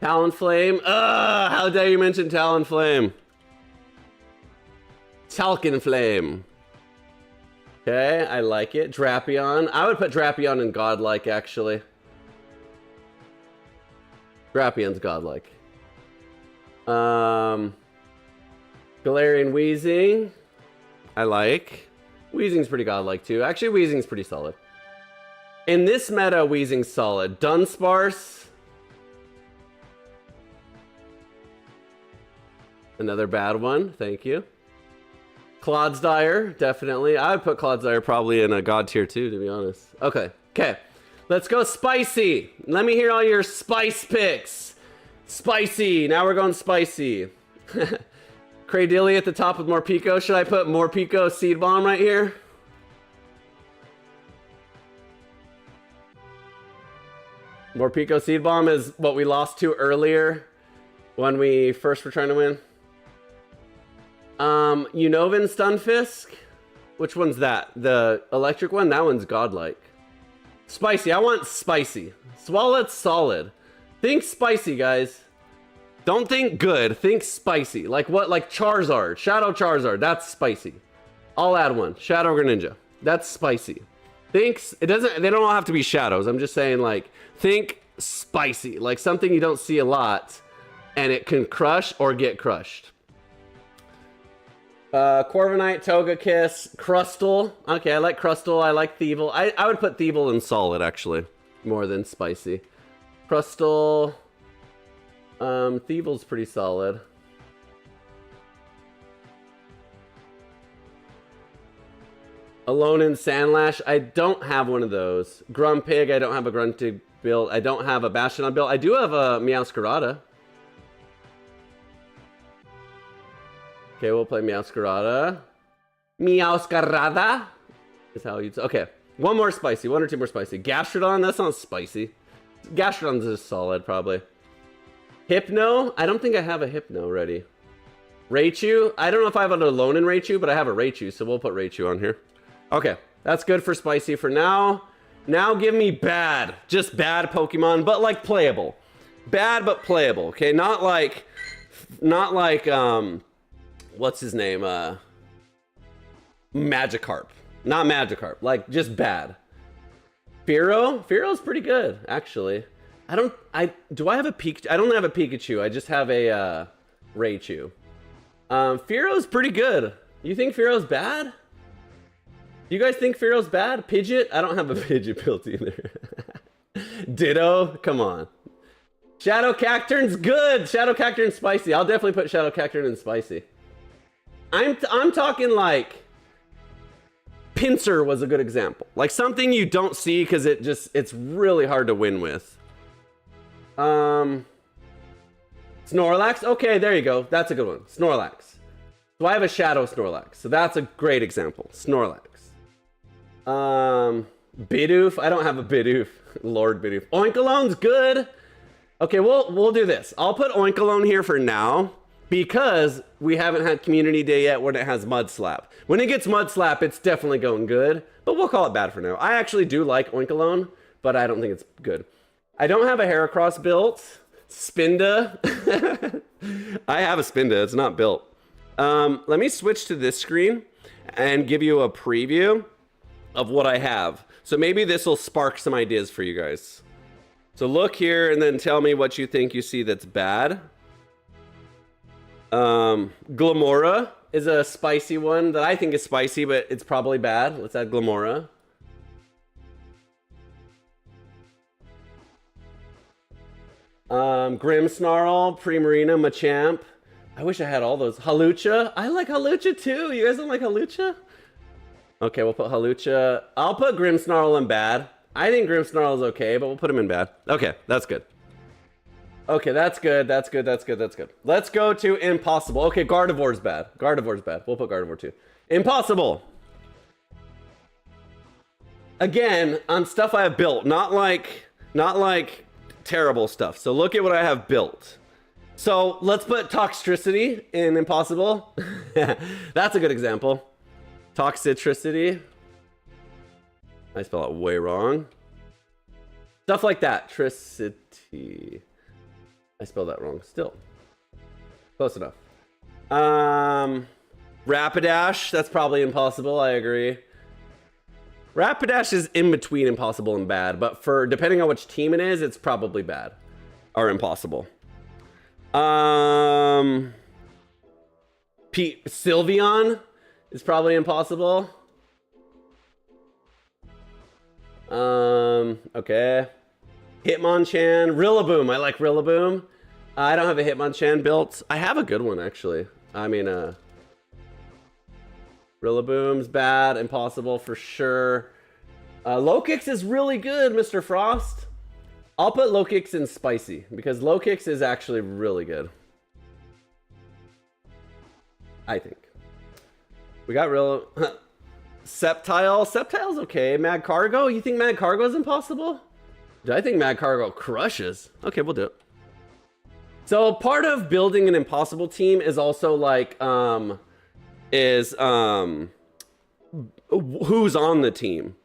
Talonflame. How dare you mention Talonflame? Talconflame. Okay, I like it. Drapion. I would put Drapion in godlike, actually. Drapion's godlike. Galarian Weezing. I like. Weezing's pretty godlike, too. Actually, Weezing's pretty solid. In this meta, Weezing's solid. Dunsparce. Another bad one. Thank you. Clodsire, definitely. I would put Clodsire probably in a god tier too, to be honest. Okay. Let's go spicy. Let me hear all your spice picks. Spicy. Now we're going spicy. Cradilly at the top with Morpeko. Should I put Morpeko Seed Bomb right here? Morpeko Seed Bomb is what we lost to earlier when we first were trying to win. Unova Stunfisk? Which one's that? The electric one? That one's godlike. Spicy. I want spicy. Swalow's solid. Think spicy, guys. Don't think good. Think spicy. Like what? Like Charizard. Shadow Charizard. That's spicy. I'll add one. Shadow Greninja. That's spicy. Thinks it doesn't. They don't all have to be shadows. I'm just saying, like, think spicy. Like something you don't see a lot, and it can crush or get crushed. Corviknight, Togekiss, Crustle. Okay, I like Crustle. I like Thievul. I would put Thievul in solid, actually, more than spicy. Crustle. Thievul's pretty solid. Alone in Sandlash. I don't have one of those. Grumpig. I don't have a Gruntig build. I don't have a Bastion build. I do have a Meowscarada. Okay, we'll play Meowscarada. Meowscarada is how you'd say. Okay, one more spicy. One or two more spicy. Gastrodon, that's not spicy. Gastrodon's just solid, probably. Hypno, I don't think I have a Hypno ready. Raichu, I don't know if I have an Alone in Raichu, but I have a Raichu, so we'll put Raichu on here. Okay, that's good for spicy for now. Now give me bad. Just bad Pokemon, but like playable. Bad, but playable, okay? Not like, what's his name? Magikarp. Not Magikarp. Like, just bad. Fearo's pretty good, actually. Do I have a Pikachu? I don't have a Pikachu. I just have a Raichu. Fearo's pretty good. You think Fearo's bad? You guys think Fearo's bad? Pidgeot? I don't have a Pidgeot built either. Ditto? Come on. Shadow Cacturn's good. Shadow Cacturn's spicy. I'll definitely put Shadow Cacturn in spicy. I'm talking like Pinsir was a good example. Like something you don't see because it's really hard to win with. Snorlax? Okay, there you go. That's a good one. Snorlax. So I have a Shadow Snorlax. So that's a great example. Snorlax. Bidoof. I don't have a Bidoof. Lord Bidoof. Oinkolone's good. Okay, we'll do this. I'll put Oinkolone here for now because we haven't had Community Day yet when it has Mud Slap. When it gets Mud Slap, it's definitely going good, but we'll call it bad for now. I actually do like Oinkolone, but I don't think it's good. I don't have a Heracross built. Spinda. I have a Spinda. It's not built. Let me switch to this screen and give you a preview of what I have. So maybe this will spark some ideas for you guys. So look here and then tell me what you think you see that's bad. Glamora is a spicy one that I think is spicy, but it's probably bad. Let's add Glamora. Grimmsnarl, Primarina, Machamp. I wish I had all those. Halucha. I like Halucha too. You guys don't like Halucha? Okay, we'll put Halucha. I'll put Grimmsnarl in bad. I think Grimmsnarl is okay, but we'll put him in bad. Okay, that's good. Okay, that's good. That's good. That's good. That's good. Let's go to Impossible. Okay, Gardevoir's bad. Gardevoir's bad. We'll put Gardevoir too. Impossible. Again, on stuff I have built, not like terrible stuff. So look at what I have built. So let's put Toxtricity in Impossible. That's a good example. Toxicity. I spell it way wrong. Stuff like that. Tricity. I spelled that wrong still. Close enough. Rapidash. That's probably Impossible. I agree. Rapidash is in between impossible and bad, but for depending on which team it is, it's probably bad or impossible. Sylveon is probably impossible. Okay. Hitmonchan, Rillaboom. I like Rillaboom. I don't have a Hitmonchan built. I have a good one actually. I mean, Rillaboom's bad, impossible for sure. Lokix is really good, Mr. Frost. I'll put Lokix in spicy because Lokix is actually really good. I think. We got Sceptile. Sceptile's okay. Mad Cargo. You think Mad Cargo is impossible? I think Mad Cargo crushes. Okay, we'll do it. So part of building an impossible team is also like who's on the team.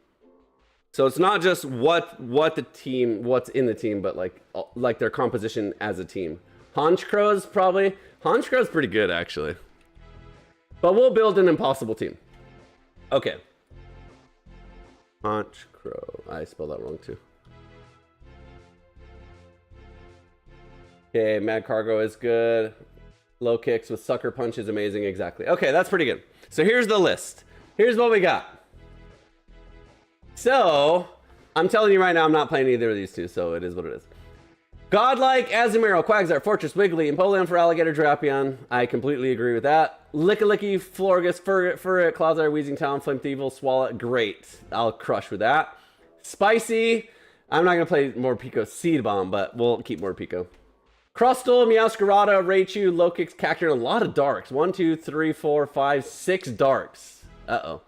So it's not just what's in the team, but like their composition as a team. Honchkrow is pretty good actually. But we'll build an impossible team. Okay. Honchkrow. I spelled that wrong too. Okay, Mad Cargo is good. Low kicks with Sucker Punch is amazing. Exactly. Okay, that's pretty good. So here's the list. Here's what we got. So, I'm telling you right now, I'm not playing either of these two, so it is what it is. Godlike, Azumarill, Quagsire, Fortress, Wiggly, Empoleon for Alligator, Drapion. I completely agree with that. Lickilicky, Florges, Furret, Clodsire, Weezing Talon, Flame Thievul, Swallow. Great. I'll crush with that. Spicy. I'm not going to play Morpeko Seed Bomb, but we'll keep Morpeko. Crustle, Meowscarada, Raichu, Lokix, Cacturne, a lot of darks. 1, 2, 3, 4, 5, 6 darks. Uh-oh.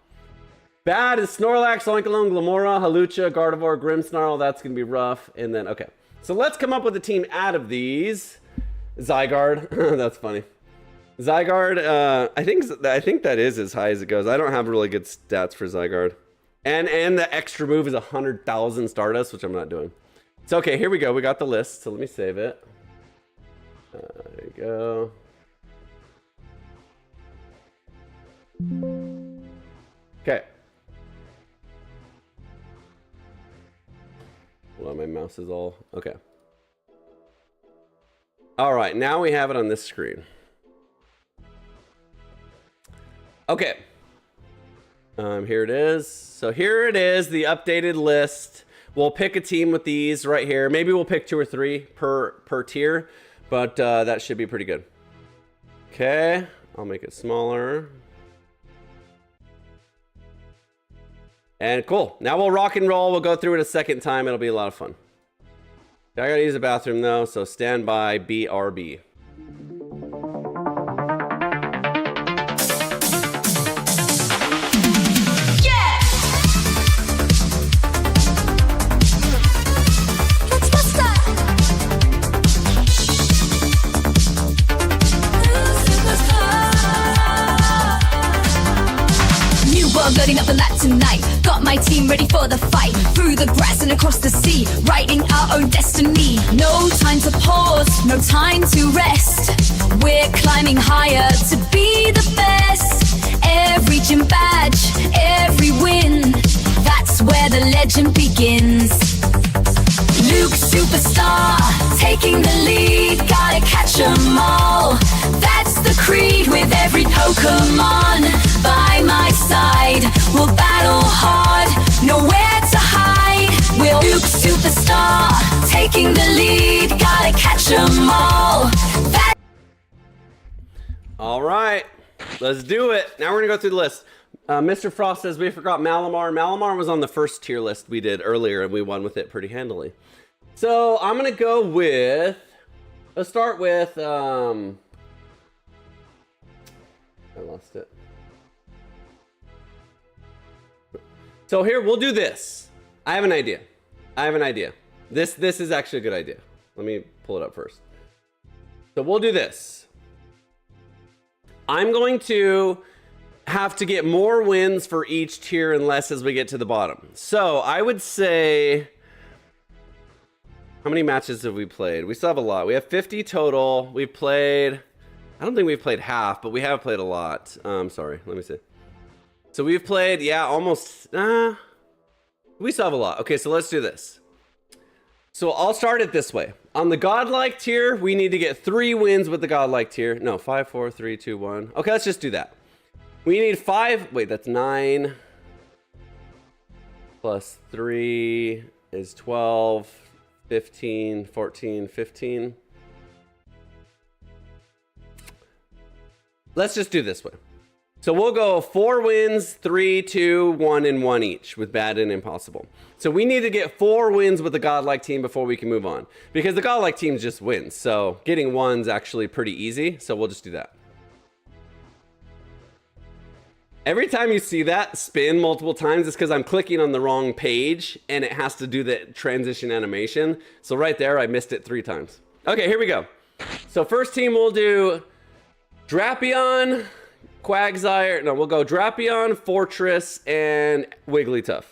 Bad is Snorlax, Oinkalone, Glamora, Halucha, Gardevoir, Grimmsnarl. That's going to be rough. And then, okay. So let's come up with a team out of these. Zygarde. That's funny. Zygarde, I think that is as high as it goes. I don't have really good stats for Zygarde. And the extra move is 100,000 Stardust, which I'm not doing. So, okay, here we go. We got the list. So let me save it. There you go. Okay. Hold on, my mouse is all... Okay. All right, now we have it on this screen. Okay. Here it is. So here it is, the updated list. We'll pick a team with these right here. Maybe we'll pick 2 or 3 per tier, but that should be pretty good. Okay, I'll make it smaller. And cool. Now we'll rock and roll. We'll go through it a second time. It'll be a lot of fun. I gotta use the bathroom though, so stand by. BRB. Loading up the lap tonight. Got my team ready for the fight. Through the grass and across the sea, writing our own destiny. No time to pause, no time to rest. We're climbing higher to be the best. Every gym badge, every win, that's where the legend begins. Luke Superstar, taking the lead, gotta catch 'em all. That's the creed with every Pokemon by my side. We'll battle hard, nowhere to hide. We'll Luke Superstar, taking the lead, gotta catch 'em all. All right, let's do it. Now we're gonna go through the list. Mr. Frost says we forgot Malamar. Malamar was on the first tier list we did earlier, and we won with it pretty handily. So I'm gonna go with. Let's start with. I lost it. So here we'll do this. I have an idea. This is actually a good idea. Let me pull it up first. So we'll do this. I'm going to have to get more wins for each tier and less as we get to the bottom. So I would say, how many matches have we played? We still have a lot. We have 50 total. We've played, I don't think we've played half, but we have played a lot. Sorry, let me see. So we've played, yeah, almost, We still have a lot. Okay, so let's do this. So I'll start it this way. On the godlike tier, we need to get 3 wins with the godlike tier. No, 5, 4, 3, 2, 1. Okay, let's just do that. We need 5. Wait, that's 9. Plus 3 is 12, 15, 14, 15. Let's just do this way. So we'll go 4 wins, 3, 2, 1, and 1 each with bad and impossible. So we need to get 4 wins with the godlike team before we can move on, because the godlike team just wins. So getting 1's actually pretty easy. So we'll just do that. Every time you see that spin multiple times, it's because I'm clicking on the wrong page and it has to do the transition animation. So right there, I missed it 3 times. Okay, here we go. So first team, we'll do Drapion, Quagsire. No, we'll go Drapion, Fortress, and Wigglytuff.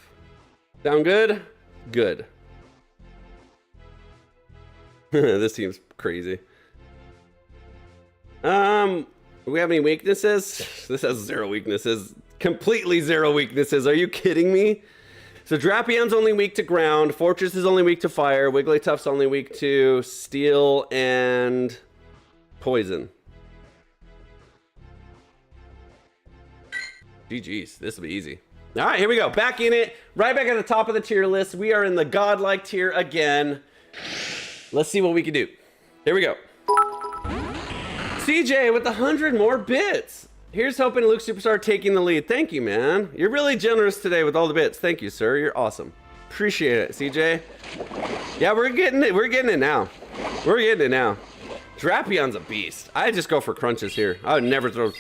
Sound good? Good. This team's crazy. Do we have any weaknesses? This has 0 weaknesses. Completely 0 weaknesses. Are you kidding me? So Drapion's only weak to ground. Fortress is only weak to fire. Wigglytuff's only weak to steel and poison. GG's. This will be easy. All right, here we go. Back in it. Right back at the top of the tier list. We are in the godlike tier again. Let's see what we can do. Here we go. CJ with 100 more bits. Here's hoping Luke Superstar taking the lead. Thank you, man. You're really generous today with all the bits. Thank you, sir. You're awesome. Appreciate it, CJ. Yeah, we're getting it. We're getting it now. We're getting it now. Drapion's a beast. I just go for crunches here. I would never throw.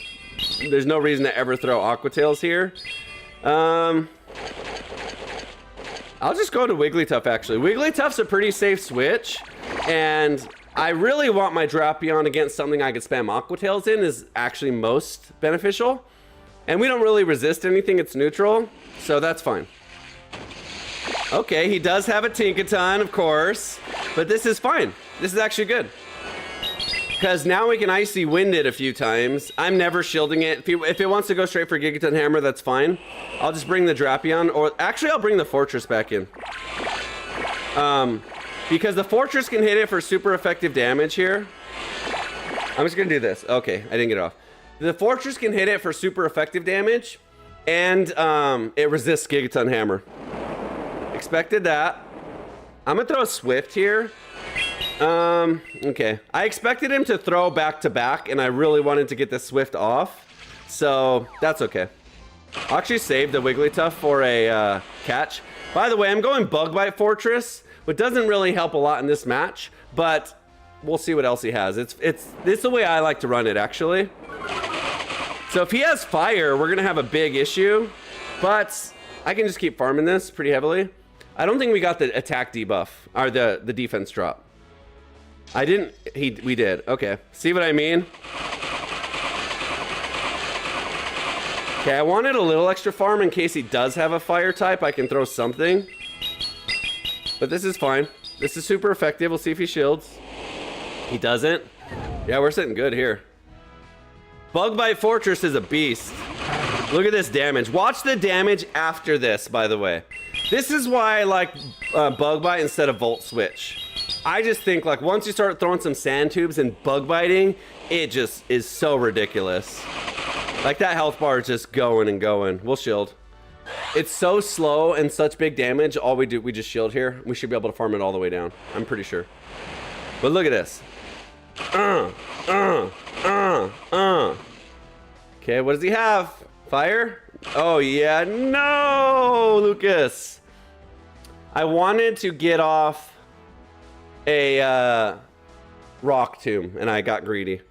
There's no reason to ever throw Aqua Tails here. I'll just go to Wigglytuff, actually. Wigglytuff's a pretty safe switch, and I really want my Drapion against something I could spam Aqua Tails in is actually most beneficial. And we don't really resist anything, it's neutral, so that's fine. Okay, he does have a Tinkaton, of course, but this is fine. This is actually good. Because now we can Icy Wind it a few times. I'm never shielding it. If it wants to go straight for Gigaton Hammer, that's fine. I'll just bring the Drapion, or actually I'll bring the Fortress back in. Because the Fortress can hit it for super effective damage here. I'm just gonna do this. Okay, I didn't get it off. The Fortress can hit it for super effective damage, and it resists Gigaton Hammer. Expected that. I'm gonna throw a Swift here. Okay. I expected him to throw back to back, and I really wanted to get the Swift off, so that's okay. I'll actually save the Wigglytuff for a catch. By the way, I'm going Bug Bite Fortress, which doesn't really help a lot in this match, but we'll see what else he has. This is the way I like to run it, actually. So if he has fire, we're gonna have a big issue, but I can just keep farming this pretty heavily. I don't think we got the attack debuff, or the defense drop. I didn't, we did, okay. See what I mean? Okay, I wanted a little extra farm in case he does have a fire type. I can throw something. But this is fine. This is super effective. We'll see if he shields. He doesn't. Yeah, we're sitting good here. Bug Bite Fortress is a beast. Look at this damage. Watch the damage after this, by the way. This is why I like Bug Bite instead of Volt Switch. I just think like once you start throwing some sand tubes and bug biting, it just is so ridiculous. Like that health bar is just going and going. We'll shield. It's so slow and such big damage. All we do, we just shield here. We should be able to farm it all the way down. I'm pretty sure. But look at this. Okay, what does he have? Fire? Oh yeah, no, Lucas. I wanted to get off a rock tomb, and I got greedy.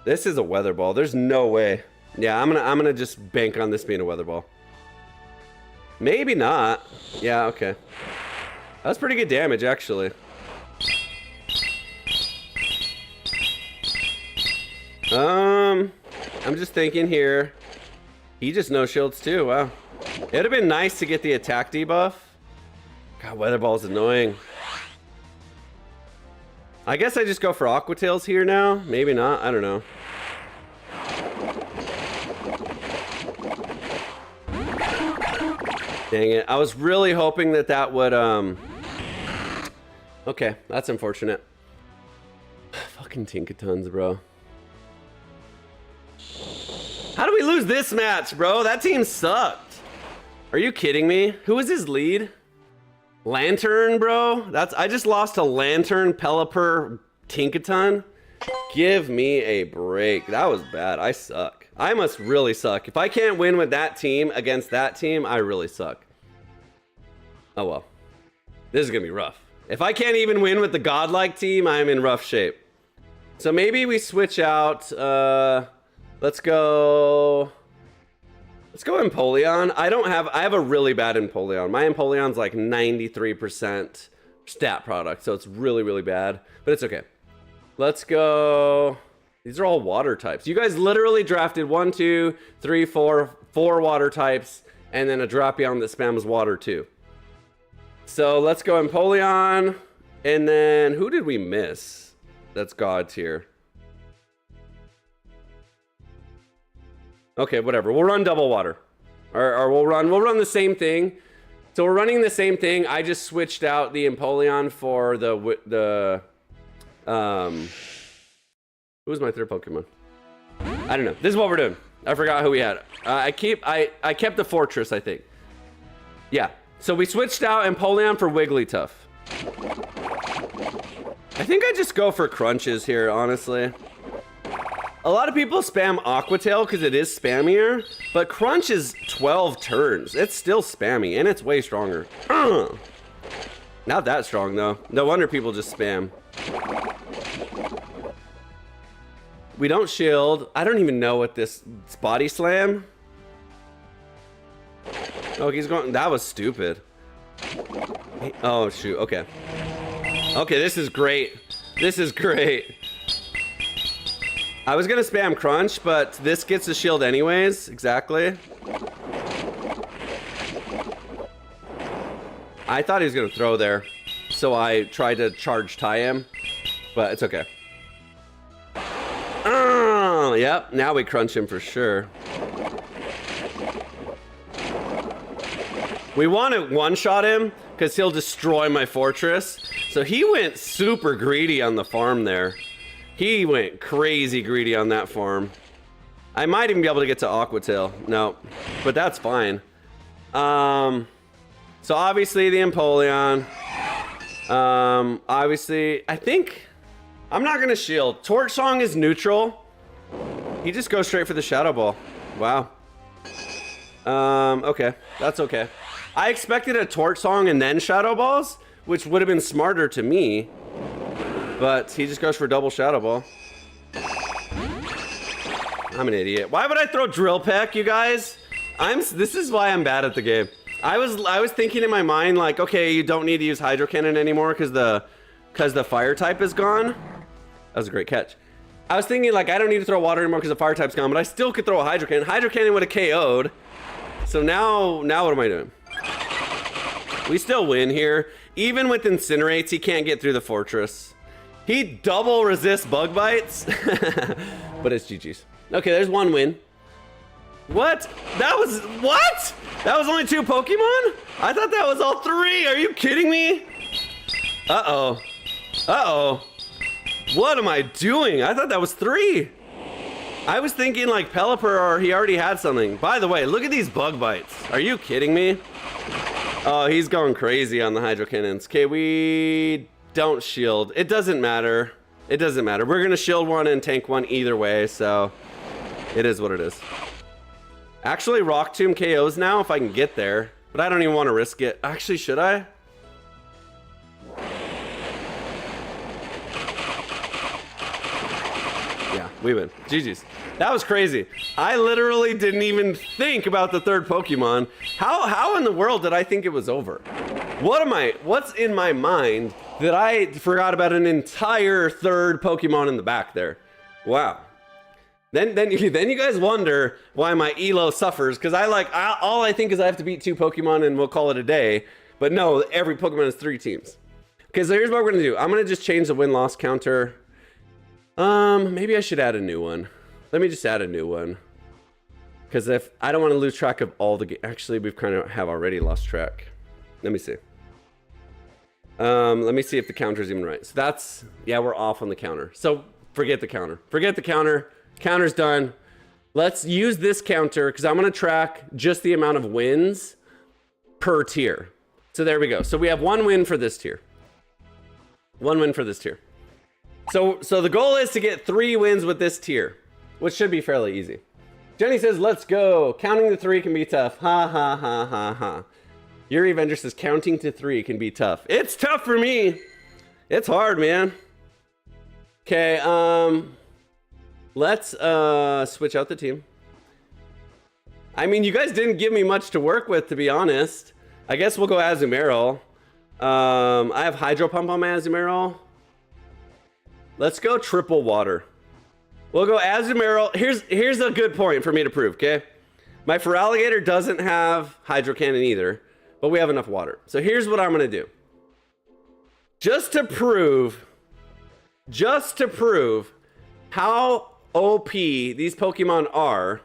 This is a weather ball. There's no way. Yeah, I'm gonna just bank on this being a weather ball. Maybe not. Yeah, okay. That's pretty good damage, actually. I'm just thinking here. He just no shields too. Wow. It'd have been nice to get the attack debuff. God, weather ball's annoying. I guess I just go for Aqua Tails here now. Maybe not. I don't know. Dang it. I was really hoping that that would, Okay, that's unfortunate. Fucking Tinkatons, bro. How do we lose this match, bro? That team sucked. Are you kidding me? Who was his lead? Lantern, bro? I just lost to Lantern, Pelipper, Tinkaton. Give me a break. That was bad. I suck. I must really suck. If I can't win with that team against that team, I really suck. Oh well. This is gonna be rough. If I can't even win with the godlike team, I'm in rough shape. So maybe we switch out. Let's go Empoleon. I have a really bad Empoleon. My Empoleon's like 93% stat product, so it's really, really bad, but it's okay. Let's go. These are all water types. You guys literally drafted 1, 2, 3, 4 water types, and then a Drapion that spams water too. So let's go Empoleon, and then who did we miss? That's God tier. Okay, whatever. We'll run double water, or we'll run the same thing. So we're running the same thing. I just switched out the Empoleon for the who was my third Pokemon? I don't know. This is what we're doing. I forgot who we had. I kept the Fortress, I think. Yeah. So we switched out Empoleon for Wigglytuff. I think I just go for Crunches here, honestly. A lot of people spam Aqua Tail because it is spammier, but Crunch is 12 turns. It's still spammy, and it's way stronger. Not that strong, though. No wonder people just spam. We don't shield. I don't even know what this Body Slam. Oh, he's going. That was stupid. Oh, shoot. Okay. Okay, this is great. This is great. I was gonna spam Crunch, but this gets a shield anyways. Exactly. I thought he was gonna throw there, so I tried to charge tie him, but it's okay. Oh, yep. Now we crunch him for sure. We want to one-shot him because he'll destroy my fortress. So he went super greedy on the farm there. He went crazy greedy on that farm. I might even be able to get to Aqua Tail. No, but that's fine. So obviously the Empoleon. Obviously, I think I'm not gonna shield. Torch Song is neutral. He just goes straight for the Shadow Ball. Wow. Okay, that's okay. I expected a Torch Song and then Shadow Balls, which would have been smarter to me. But he just goes for double Shadow Ball. I'm an idiot. Why would I throw Drill Peck, you guys? This is why I'm bad at the game. I was thinking in my mind like, okay, you don't need to use Hydro Cannon anymore because the fire type is gone. That was a great catch. I was thinking like I don't need to throw water anymore because the fire type's gone, but I still could throw a Hydro Cannon. Hydro Cannon would have KO'd. So now what am I doing? We still win here. Even with Incinerates, he can't get through the fortress. He double resists bug bites, but it's GG's. Okay, there's one win. What? That was, what? That was only 2 Pokemon? I thought that was all 3. Are you kidding me? Uh-oh. Uh-oh. What am I doing? I thought that was 3. I was thinking like Pelipper or he already had something. By the way, look at these bug bites. Are you kidding me? Oh, he's going crazy on the Hydro Cannons. Okay, we don't shield. It doesn't matter. It doesn't matter. We're gonna shield one and tank one either way, so it is what it is. Actually, Rock Tomb KOs now if I can get there, but I don't even want to risk it. Actually, should I? Yeah, we win. GG's. That was crazy. I literally didn't even think about the third Pokemon. How in the world did I think it was over? What's in my mind that I forgot about an entire third Pokemon in the back there? Wow. Then you guys wonder why my elo suffers, because all I think is I have to beat 2 Pokemon and we'll call it a day. But no, every Pokemon is 3 teams. Okay, so here's what we're gonna do. I'm gonna just change the win-loss counter. Maybe I should add a new one. Let me just add a new one. Because if I don't want to lose track of all the actually, we've kind of have already lost track. Let me see. Let me see if the counter's even right. So that's, yeah, we're off on the counter. So forget the counter. Forget the counter. Counter's done. Let's use this counter because I'm going to track just the amount of wins per tier. So there we go. So we have 1 win for this tier. 1 win for this tier. So the goal is to get 3 wins with this tier, which should be fairly easy. Jenny says, let's go. Counting to 3 can be tough. Ha, ha, ha, ha, ha. Yuri Avenger says, counting to 3 can be tough. It's tough for me. It's hard, man. Okay, let's switch out the team. I mean, you guys didn't give me much to work with, to be honest. I guess we'll go Azumarill. I have Hydro Pump on my Azumarill. Let's go triple water. We'll go Azumarill. Here's a good point for me to prove, okay? My Feraligatr doesn't have Hydro Cannon either, but we have enough water. So here's what I'm gonna do. Just to prove how OP these Pokemon are,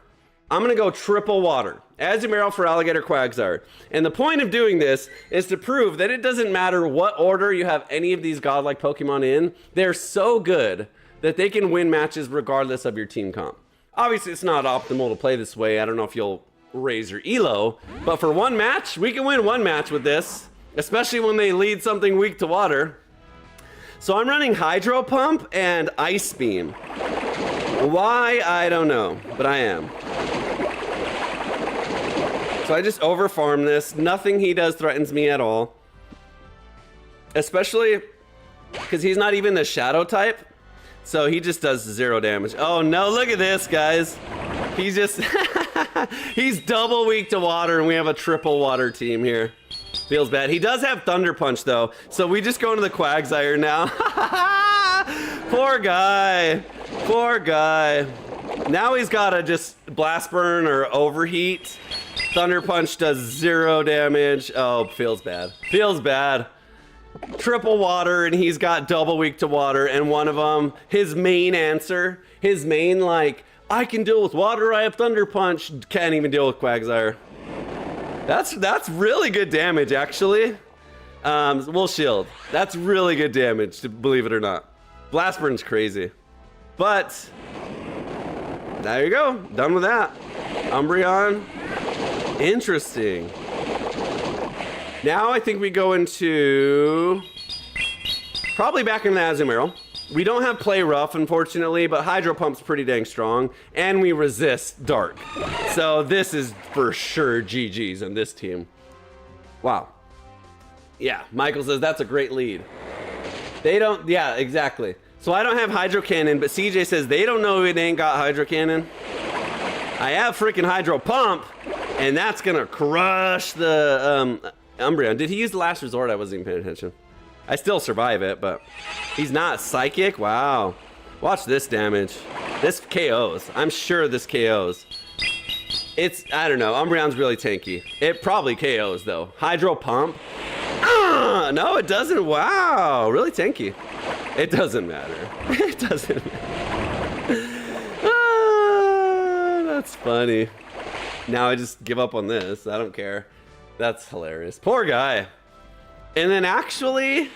I'm gonna go triple water. Azumarill, Feraligatr, Quagsire. And the point of doing this is to prove that it doesn't matter what order you have any of these godlike Pokemon in, they're so good that they can win matches regardless of your team comp. Obviously, it's not optimal to play this way. I don't know if you'll raise your elo, but for 1 match, we can win 1 match with this, especially when they lead something weak to water. So I'm running Hydro Pump and Ice Beam. Why? I don't know, but I am. So I just overfarm this. Nothing he does threatens me at all. Especially because he's not even the shadow type. So he just does 0 damage. Oh no, look at this, guys. He's just, he's double weak to water and we have a triple water team here. Feels bad. He does have Thunder Punch though. So we just go into the Quagsire now. Poor guy. Poor guy. Now he's got to just Blast Burn or Overheat. Thunder Punch does 0 damage. Oh, feels bad. Feels bad. Triple water and he's got double weak to water, and one of them, his main answer, his main like, I can deal with water, I have Thunder Punch, can't even deal with Quagsire. That's really good damage actually. We'll shield. That's really good damage, believe it or not. Blast Burn's crazy. But there you go, done with that. Umbreon. Interesting. Now I think we go into probably back in the Azumarill. We don't have Play Rough, unfortunately, but Hydro Pump's pretty dang strong, and we resist Dark. So this is for sure GG's in this team. Wow. Yeah, Michael says that's a great lead. They don't, yeah, exactly. So I don't have Hydro Cannon, but CJ says they don't know it ain't got Hydro Cannon. I have freaking Hydro Pump, and that's gonna crush the Umbreon. Did he use the Last Resort? I wasn't even paying attention. I still survive it, but he's not Psychic. Wow. Watch this damage. This KOs. I'm sure this KOs. It's, I don't know. Umbreon's really tanky. It probably KOs though. Hydro Pump. No, it doesn't. Wow. Really tanky. It doesn't matter. It doesn't matter. That's funny. Now I just give up on this. I don't care. That's hilarious. Poor guy. And then actually,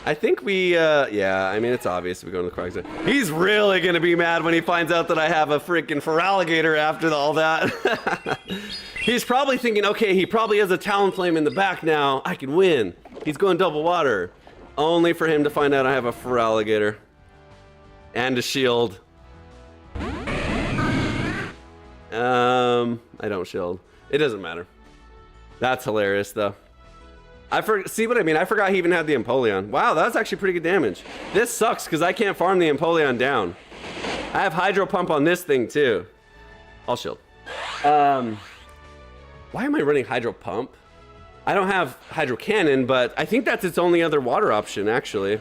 I think we, yeah, I mean, it's obvious we go to the Quagsire. He's really going to be mad when he finds out that I have a freaking Feraligatr after all that. He's probably thinking, okay, he probably has a Talonflame in the back now. I can win. He's going double water. Only for him to find out I have a Feraligatr. And a shield. I don't shield. It doesn't matter. That's hilarious though. See what I mean? I forgot he even had the Empoleon. Wow, that's actually pretty good damage. This sucks because I can't farm the Empoleon down. I have Hydro Pump on this thing too. I'll shield. Why am I running Hydro Pump? I don't have Hydro Cannon, but I think that's its only other water option actually.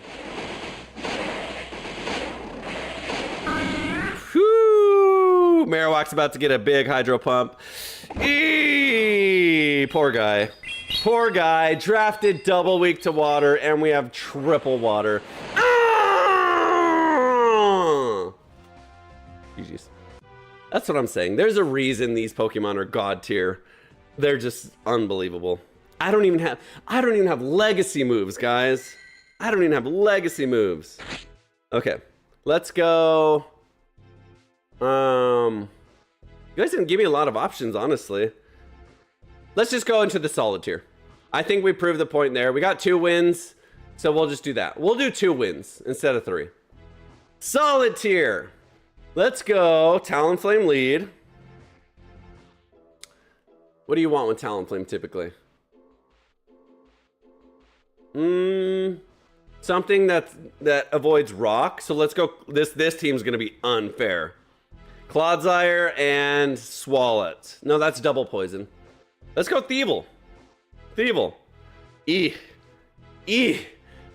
Whew! Marowak's about to get a big Hydro Pump. Eee! Poor guy. Poor guy, drafted double weak to water, and we have triple water. Ah! GG's. That's what I'm saying. There's a reason these Pokemon are god tier. They're just unbelievable. I don't even have legacy moves, guys. I don't even have legacy moves. Okay, let's go. You guys didn't give me a lot of options, honestly. Let's just go into the solid tier. I think we proved the point there. We got 2 wins, so we'll just do that. We'll do 2 wins instead of 3. Solid tier. Let's go Talonflame lead. What do you want with Talonflame typically? Something that avoids rock. So let's go. This team's gonna be unfair. Clodsire and Swalot. No, that's double poison. Let's go Thievul. Thievul.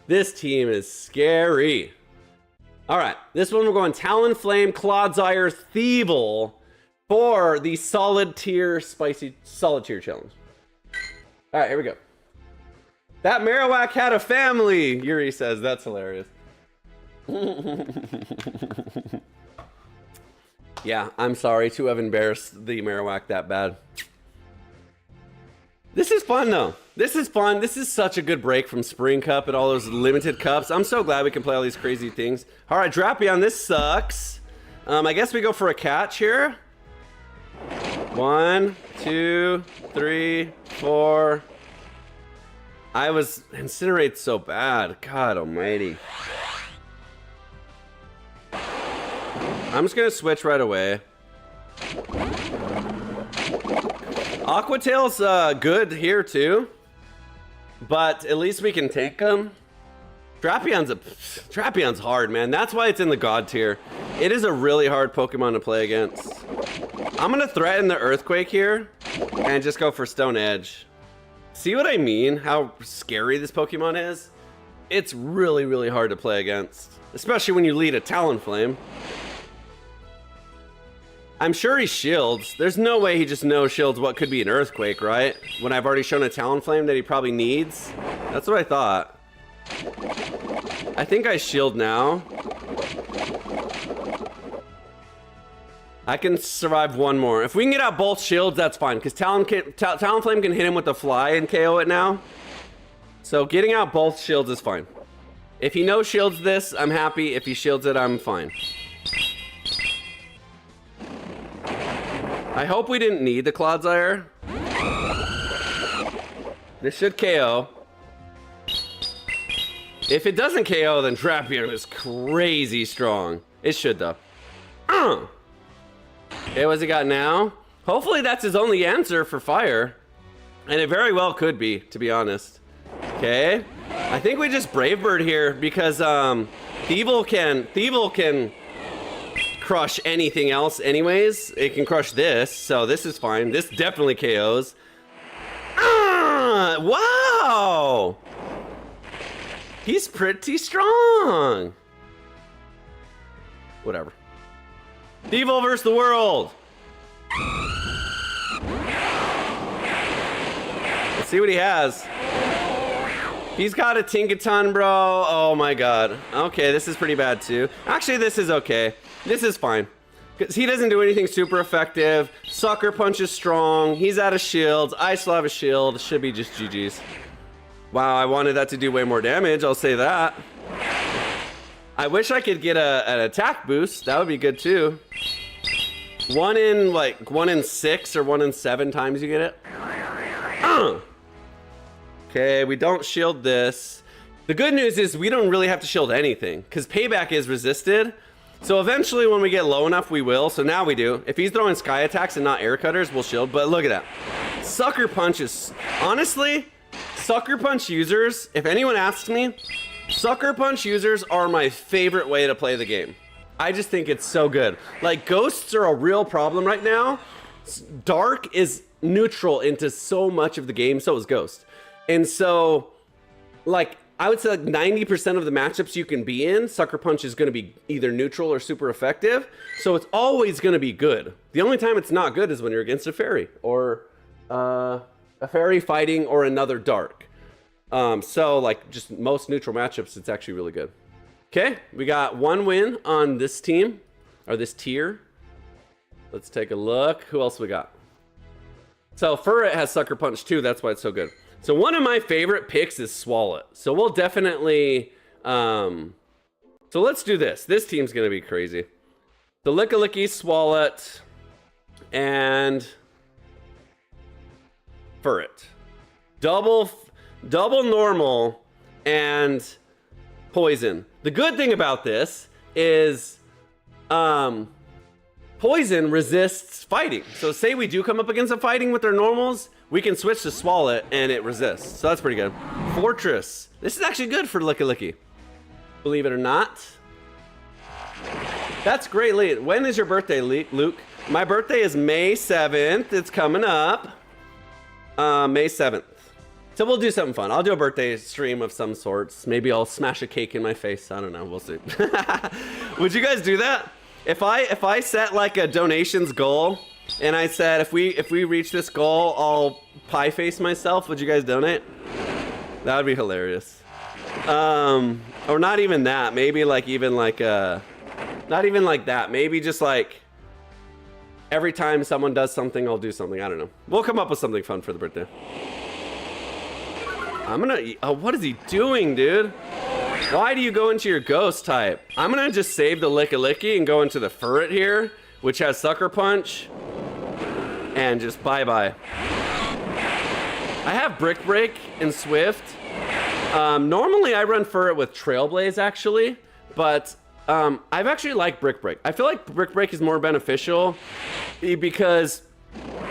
This team is scary. All right, this one we're going Talonflame, Clodsire, Thievul for the solid tier challenge. All right, here we go. That Marowak had a family, Yuri says. That's hilarious. Yeah, I'm sorry to have embarrassed the Marowak that bad. This is fun though. This is fun. This is such a good break from Spring Cup and all those limited cups. I'm so glad we can play all these crazy things. All right, Drapion, this sucks. I guess we go for a catch here. 1, 2, 3, 4. I was Incinerate so bad. God almighty. I'm just gonna switch right away. Aqua Tail's good here too, but at least we can take him. Drapion's hard, man. That's why it's in the god tier. It is a really hard Pokemon to play against. I'm gonna threaten the Earthquake here and just go for Stone Edge. See what I mean? How scary this Pokemon is? It's really, really hard to play against, especially when you lead a Talonflame. I'm sure he shields. There's no way he just no-shields what could be an Earthquake, right? When I've already shown a Talonflame that he probably needs. That's what I thought. I think I shield now. I can survive one more. If we can get out both shields, that's fine. Because Talonflame can hit him with the fly and KO it now. So getting out both shields is fine. If he no-shields this, I'm happy. If he shields it, I'm fine. I hope we didn't need the Clodsire. This should KO. If it doesn't KO, then Drapion is crazy strong. It should though. Okay, what's he got now? Hopefully that's his only answer for fire. And it very well could be, to be honest. Okay. I think we just Brave Bird here because Thievul can crush anything else anyways. It can crush this, so this is fine. This definitely KOs. Wow! He's pretty strong. Whatever. Thievul versus the world. Let's see what he has. He's got a Tinkaton, bro. Oh my god. Okay, this is pretty bad too. Actually, this is okay. This is fine. Because he doesn't do anything super effective. Sucker Punch is strong. He's out of shields. I still have a shield. Should be just GG's. Wow, I wanted that to do way more damage. I'll say that. I wish I could get an attack boost. That would be good too. 1 in 6 or 1 in 7 times you get it. Okay, we don't shield this. The good news is we don't really have to shield anything because Payback is resisted. So eventually when we get low enough, we will. So now we do. If he's throwing Sky Attacks and not Air Cutters, we'll shield. But look at that. Sucker Punch is... Honestly, Sucker Punch users, if anyone asks me, Sucker Punch users are my favorite way to play the game. I just think it's so good. Like, Ghosts are a real problem right now. Dark is neutral into so much of the game. So is Ghost. And so, like... I would say like 90% of the matchups you can be in, Sucker Punch is going to be either neutral or super effective. So it's always going to be good. The only time it's not good is when you're against a fairy or a fairy fighting or another dark. So like just most neutral matchups, it's actually really good. Okay, we got 1 win on this team or this tier. Let's take a look. Who else we got? So Furret has Sucker Punch too. That's why it's so good. So one of my favorite picks is Swalot. So we'll definitely, so let's do this. This team's gonna be crazy. The Lickilicky, Swalot, and Furret. Double normal and poison. The good thing about this is, poison resists fighting. So say we do come up against a fighting with our normals, we can switch to Swalot and it resists. So that's pretty good. Fortress. This is actually good for Lickilicky. Believe it or not. That's great, Lee. When is your birthday, Luke? My birthday is May 7th. It's coming up. May 7th. So we'll do something fun. I'll do a birthday stream of some sorts. Maybe I'll smash a cake in my face. I don't know. We'll see. Would you guys do that? If I set like a donations goal and I said if we reach this goal, I'll pie face myself, would you guys donate? That would be hilarious. Or not even that. Maybe like even like not even like that. Maybe just like every time someone does something, I'll do something. I don't know. We'll come up with something fun for the birthday. I'm gonna, oh, what is he doing, dude? Why do you go into your ghost type? I'm gonna just save the Lickilicky and go into the Furret here, which has Sucker Punch. And just bye-bye. I have Brick Break and Swift. Normally I run Furret with Trailblaze actually, but I've actually liked Brick Break. I feel like Brick Break is more beneficial because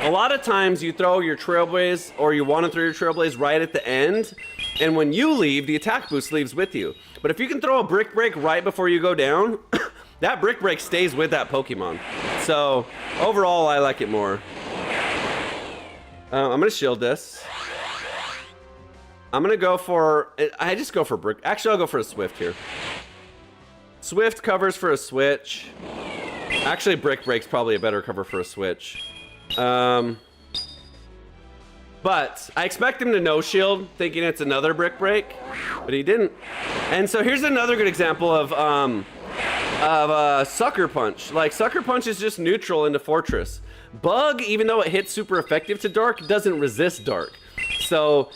a lot of times you throw your Trailblaze or you want to throw your Trailblaze right at the end, and when you leave, the attack boost leaves with you. But if you can throw a Brick Break right before you go down, that Brick Break stays with that Pokemon. So overall, I like it more. I'm gonna shield this. I'm gonna go for, I just go for Brick. Actually, I'll go for a Swift here. Swift covers for a switch. Actually, Brick Break's probably a better cover for a switch. But I expect him to no shield, thinking it's another Brick Break, but he didn't. And so here's another good example of Sucker Punch. Like Sucker Punch is just neutral into Fortress. Bug, even though it hits super effective to Dark, doesn't resist Dark. So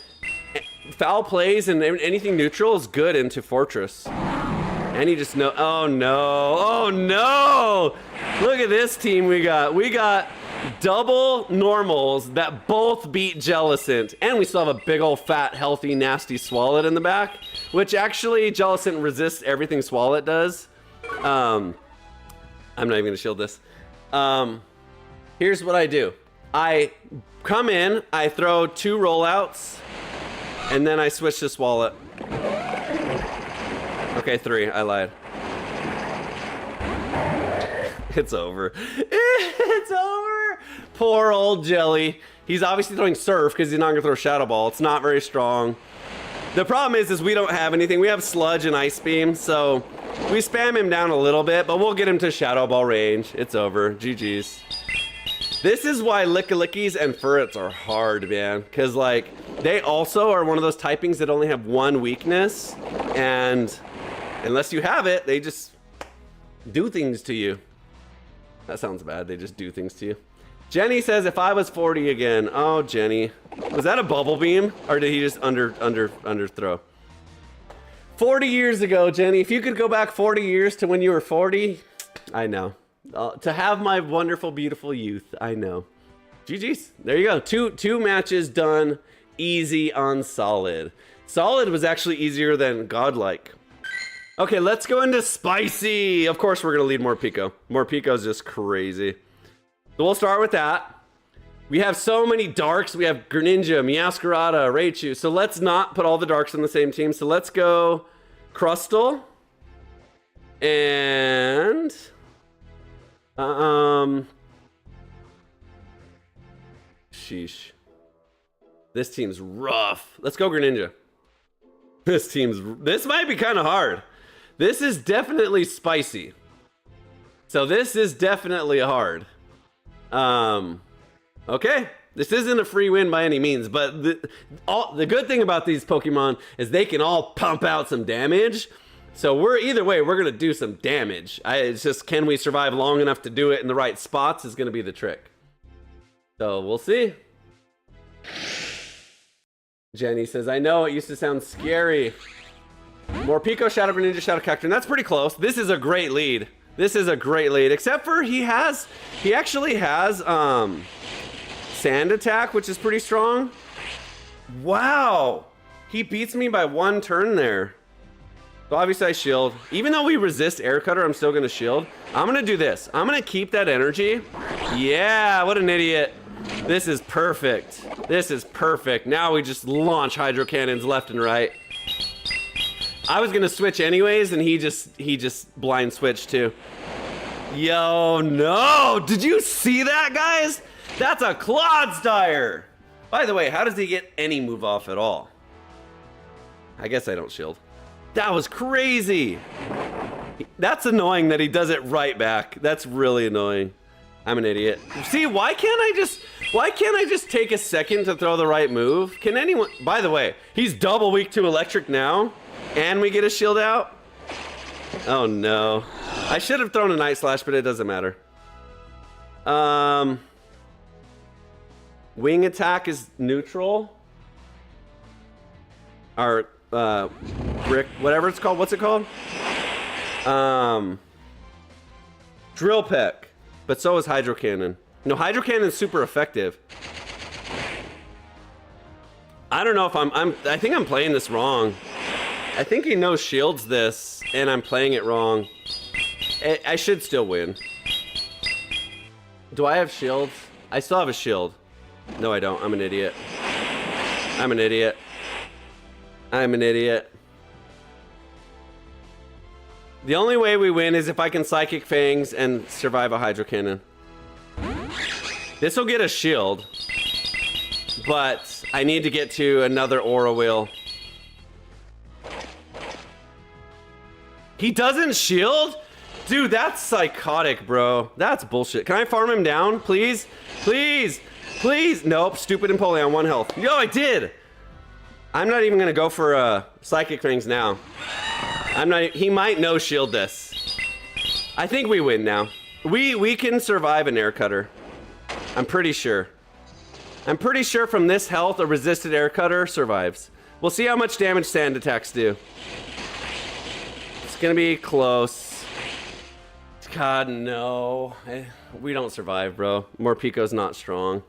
foul plays and anything neutral is good into Fortress. And he just know, oh no, oh no! Look at this team we got. We got double normals that both beat Jellicent, and we still have a big old fat healthy nasty Swalot in the back, which actually Jellicent resists everything Swalot does. I'm not even gonna shield this. Here's what I do. I come in, I throw 2 rollouts, and then I switch to Swalot. Okay, 3, I lied. It's over. It's over. Poor old Jelly. He's obviously throwing Surf because he's not gonna throw Shadow Ball. It's not very strong. The problem is we don't have anything. We have Sludge and Ice Beam, so we spam him down a little bit, but we'll get him to Shadow Ball range. It's over. GG's. This is why Lickilickies and Furrets are hard, man. Because, like, they also are one of those typings that only have one weakness, and unless you have it, they just do things to you. That sounds bad. They just do things to you. Jenny says, if I was 40 again. Oh, Jenny. Was that a bubble beam? Or did he just underthrow? 40 years ago, Jenny. If you could go back 40 years to when you were 40, I know. To have my wonderful, beautiful youth, I know. GG's. There you go. Two matches done. Easy on Solid. Solid was actually easier than Godlike. Okay, let's go into Spicy. Of course, we're going to lead Morpeko. Morpeko's just crazy. So we'll start with that. We have so many darks. We have Greninja, Meowscarada, Raichu. So let's not put all the darks on the same team. So let's go Crustle. And... sheesh. This team's rough. Let's go Greninja. This might be kind of hard. This is definitely spicy. So this is definitely hard. Okay. This isn't a free win by any means, but the good thing about these Pokemon is they can all pump out some damage. So we're either way, we're gonna do some damage. It's just, can we survive long enough to do it in the right spots is gonna be the trick. So we'll see. Jenny says, I know it used to sound scary. More Pico, Shadow Greninja, Shadow Cacturne. That's pretty close. This is a great lead. This is a great lead, except for he actually has Sand Attack, which is pretty strong. Wow, he beats me by 1 turn there. So obviously I shield. Even though we resist Air Cutter, I'm still gonna shield. I'm gonna do this. I'm gonna keep that energy. Yeah, what an idiot. This is perfect. This is perfect. Now we just launch Hydro Cannons left and right. I was gonna switch anyways, and he just blind switched too. Yo, no! Did you see that, guys? That's a Clodsire! By the way, how does he get any move off at all? I guess I don't shield. That was crazy! That's annoying that he does it right back. That's really annoying. I'm an idiot. See, why can't I just take a second to throw the right move? Can anyone... By the way, he's double weak to electric now, and we get a shield out? Oh no. I should have thrown a Night Slash, but it doesn't matter. Wing attack is neutral. Or, brick, whatever it's called. What's it called? Drill Peck. But so is Hydro Cannon. No, Hydro Cannon is super effective. I don't know if I think I'm playing this wrong. I think he knows shields this, and I'm playing it wrong. I should still win. Do I have shields? I still have a shield. No, I don't. I'm an idiot. I'm an idiot. I'm an idiot. The only way we win is if I can Psychic Fangs and survive a Hydro Cannon. This will get a shield, but I need to get to another Aura Wheel. He doesn't shield? Dude, that's psychotic, bro. That's bullshit. Can I farm him down, please? Please, please. Nope, stupid Empoleon, 1 health. Yo, I did. I'm not even gonna go for Psychic Fangs now. He might no shield this. I think we win now. We can survive an Air Cutter. I'm pretty sure. I'm pretty sure from this health, a resisted Air Cutter survives. We'll see how much damage Sand Attacks do. It's gonna be close. God, no. We don't survive, bro. Morpico's not strong.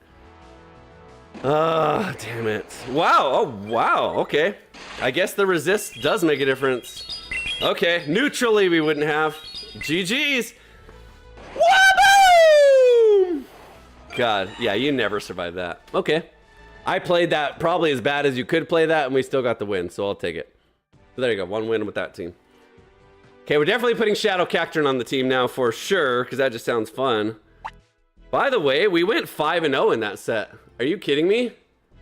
Ah, damn it. Wow, oh wow, okay. I guess the resist does make a difference. Okay, neutrally we wouldn't have. GG's. Woo! God, yeah, you never survived that. Okay. I played that probably as bad as you could play that, and we still got the win, so I'll take it. So there you go, 1 win with that team. Okay, we're definitely putting Shadow Cacturne on the team now for sure, because that just sounds fun. By the way, we went 5-0 in that set. Are you kidding me?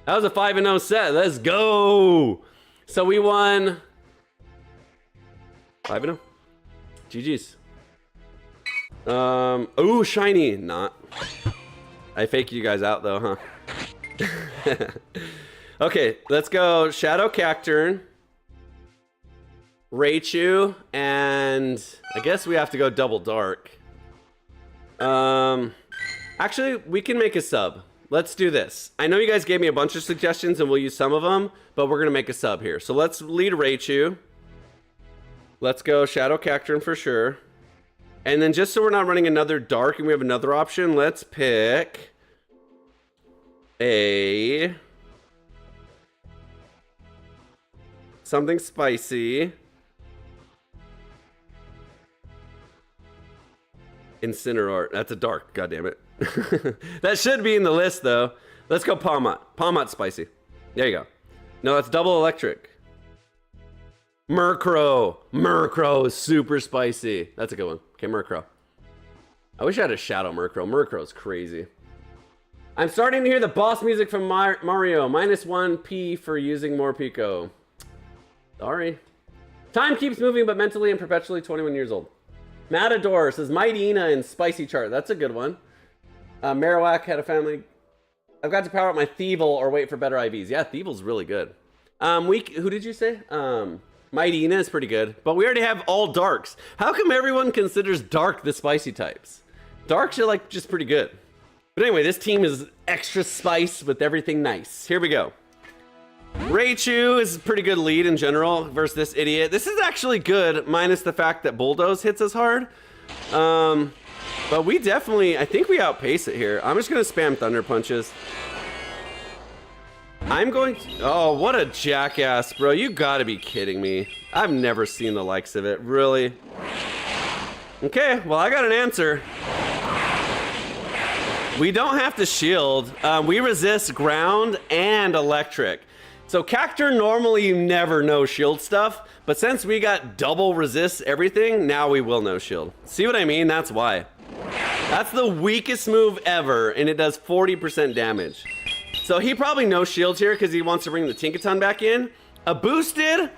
That was a 5-0 set. Let's go. So we won 5-0. GG's. Ooh, shiny. Not. I faked you guys out though, huh? Okay, let's go Shadow Cacturne, Raichu, and I guess we have to go double dark. Actually, we can make a sub. Let's do this. I know you guys gave me a bunch of suggestions and we'll use some of them, but we're gonna make a sub here. So let's lead Raichu. Let's go Shadow Cacturne for sure. And then just so we're not running another dark and we have another option, let's pick a something spicy. Incineroar. That's a dark, goddammit. That should be in the list though. Let's go Palmot. Palmot's spicy. There you go. No, that's double electric. Murkrow. Murkrow is super spicy. That's a good one. Okay, Murkrow. I wish I had a Shadow Murkrow. Murkrow's crazy. I'm starting to hear the boss music from Mario. -1 P for using more Pico. Sorry. Time keeps moving, but mentally and perpetually 21 years old. Matador says Mightyena in Spicy Chart. That's a good one. Marowak had a family. I've got to power up my Thievul or wait for better IVs. Yeah, Thievul's really good. Who did you say? Mightyena is pretty good, but we already have all darks. How come everyone considers dark the spicy types? Darks are like just pretty good. But anyway, this team is extra spice with everything nice. Here we go. Raichu is a pretty good lead in general versus this idiot. This is actually good, minus the fact that Bulldoze hits us hard. But we definitely, I think we outpace it here. I'm just gonna spam Thunder Punches. I'm going to, oh, what a jackass, bro. You gotta be kidding me. I've never seen the likes of it, really. Okay, well, I got an answer. We don't have to shield. We resist ground and electric. So Cactur, normally you never no shield stuff, but since we got double resist everything, now we will no shield. See what I mean? That's why. That's the weakest move ever, and it does 40% damage. So he probably no shields here because he wants to bring the Tinkaton back in. A boosted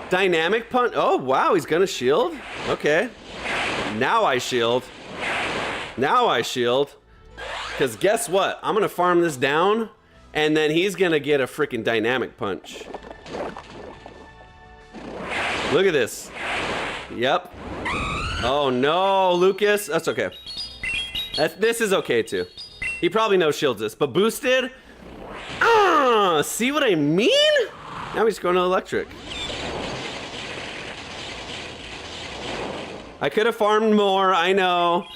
dynamic punch. Oh, wow, he's gonna shield? Okay. Now I shield. Now I shield. Because guess what? I'm gonna farm this down, and then he's gonna get a freaking dynamic punch. Look at this. Yep. Oh no, Lucas. That's okay. This is okay too. He probably no shields this, but boosted. See what I mean? Now he's going to electric. I could have farmed more. I know.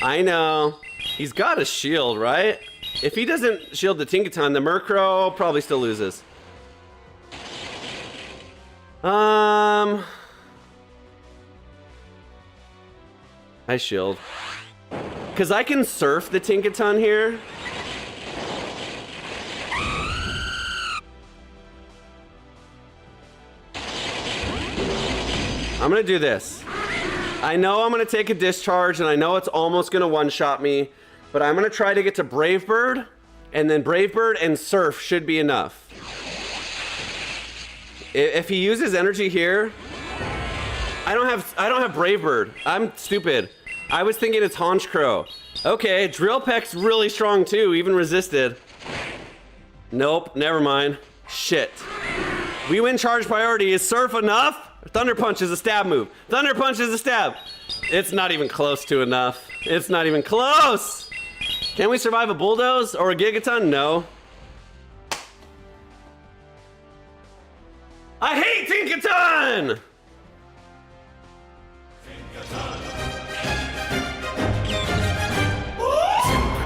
I know. He's got a shield, right? If he doesn't shield the Tinkaton, the Murkrow probably still loses. I shield. Because I can surf the Tinkaton here. I'm gonna do this. I know I'm gonna take a discharge, and I know it's almost gonna one-shot me, but I'm gonna try to get to Brave Bird, and then Brave Bird and Surf should be enough. If he uses energy here, I don't have Brave Bird. I'm stupid. I was thinking it's Honchkrow. Okay, Drill Peck's really strong too, even resisted. Nope, never mind. Shit. We win charge priority. Is Surf enough? Thunder Punch is a stab move. Thunder Punch is a stab. It's not even close to enough. It's not even close. Can we survive a Bulldoze or a Gigaton? No. I hate Tinkaton!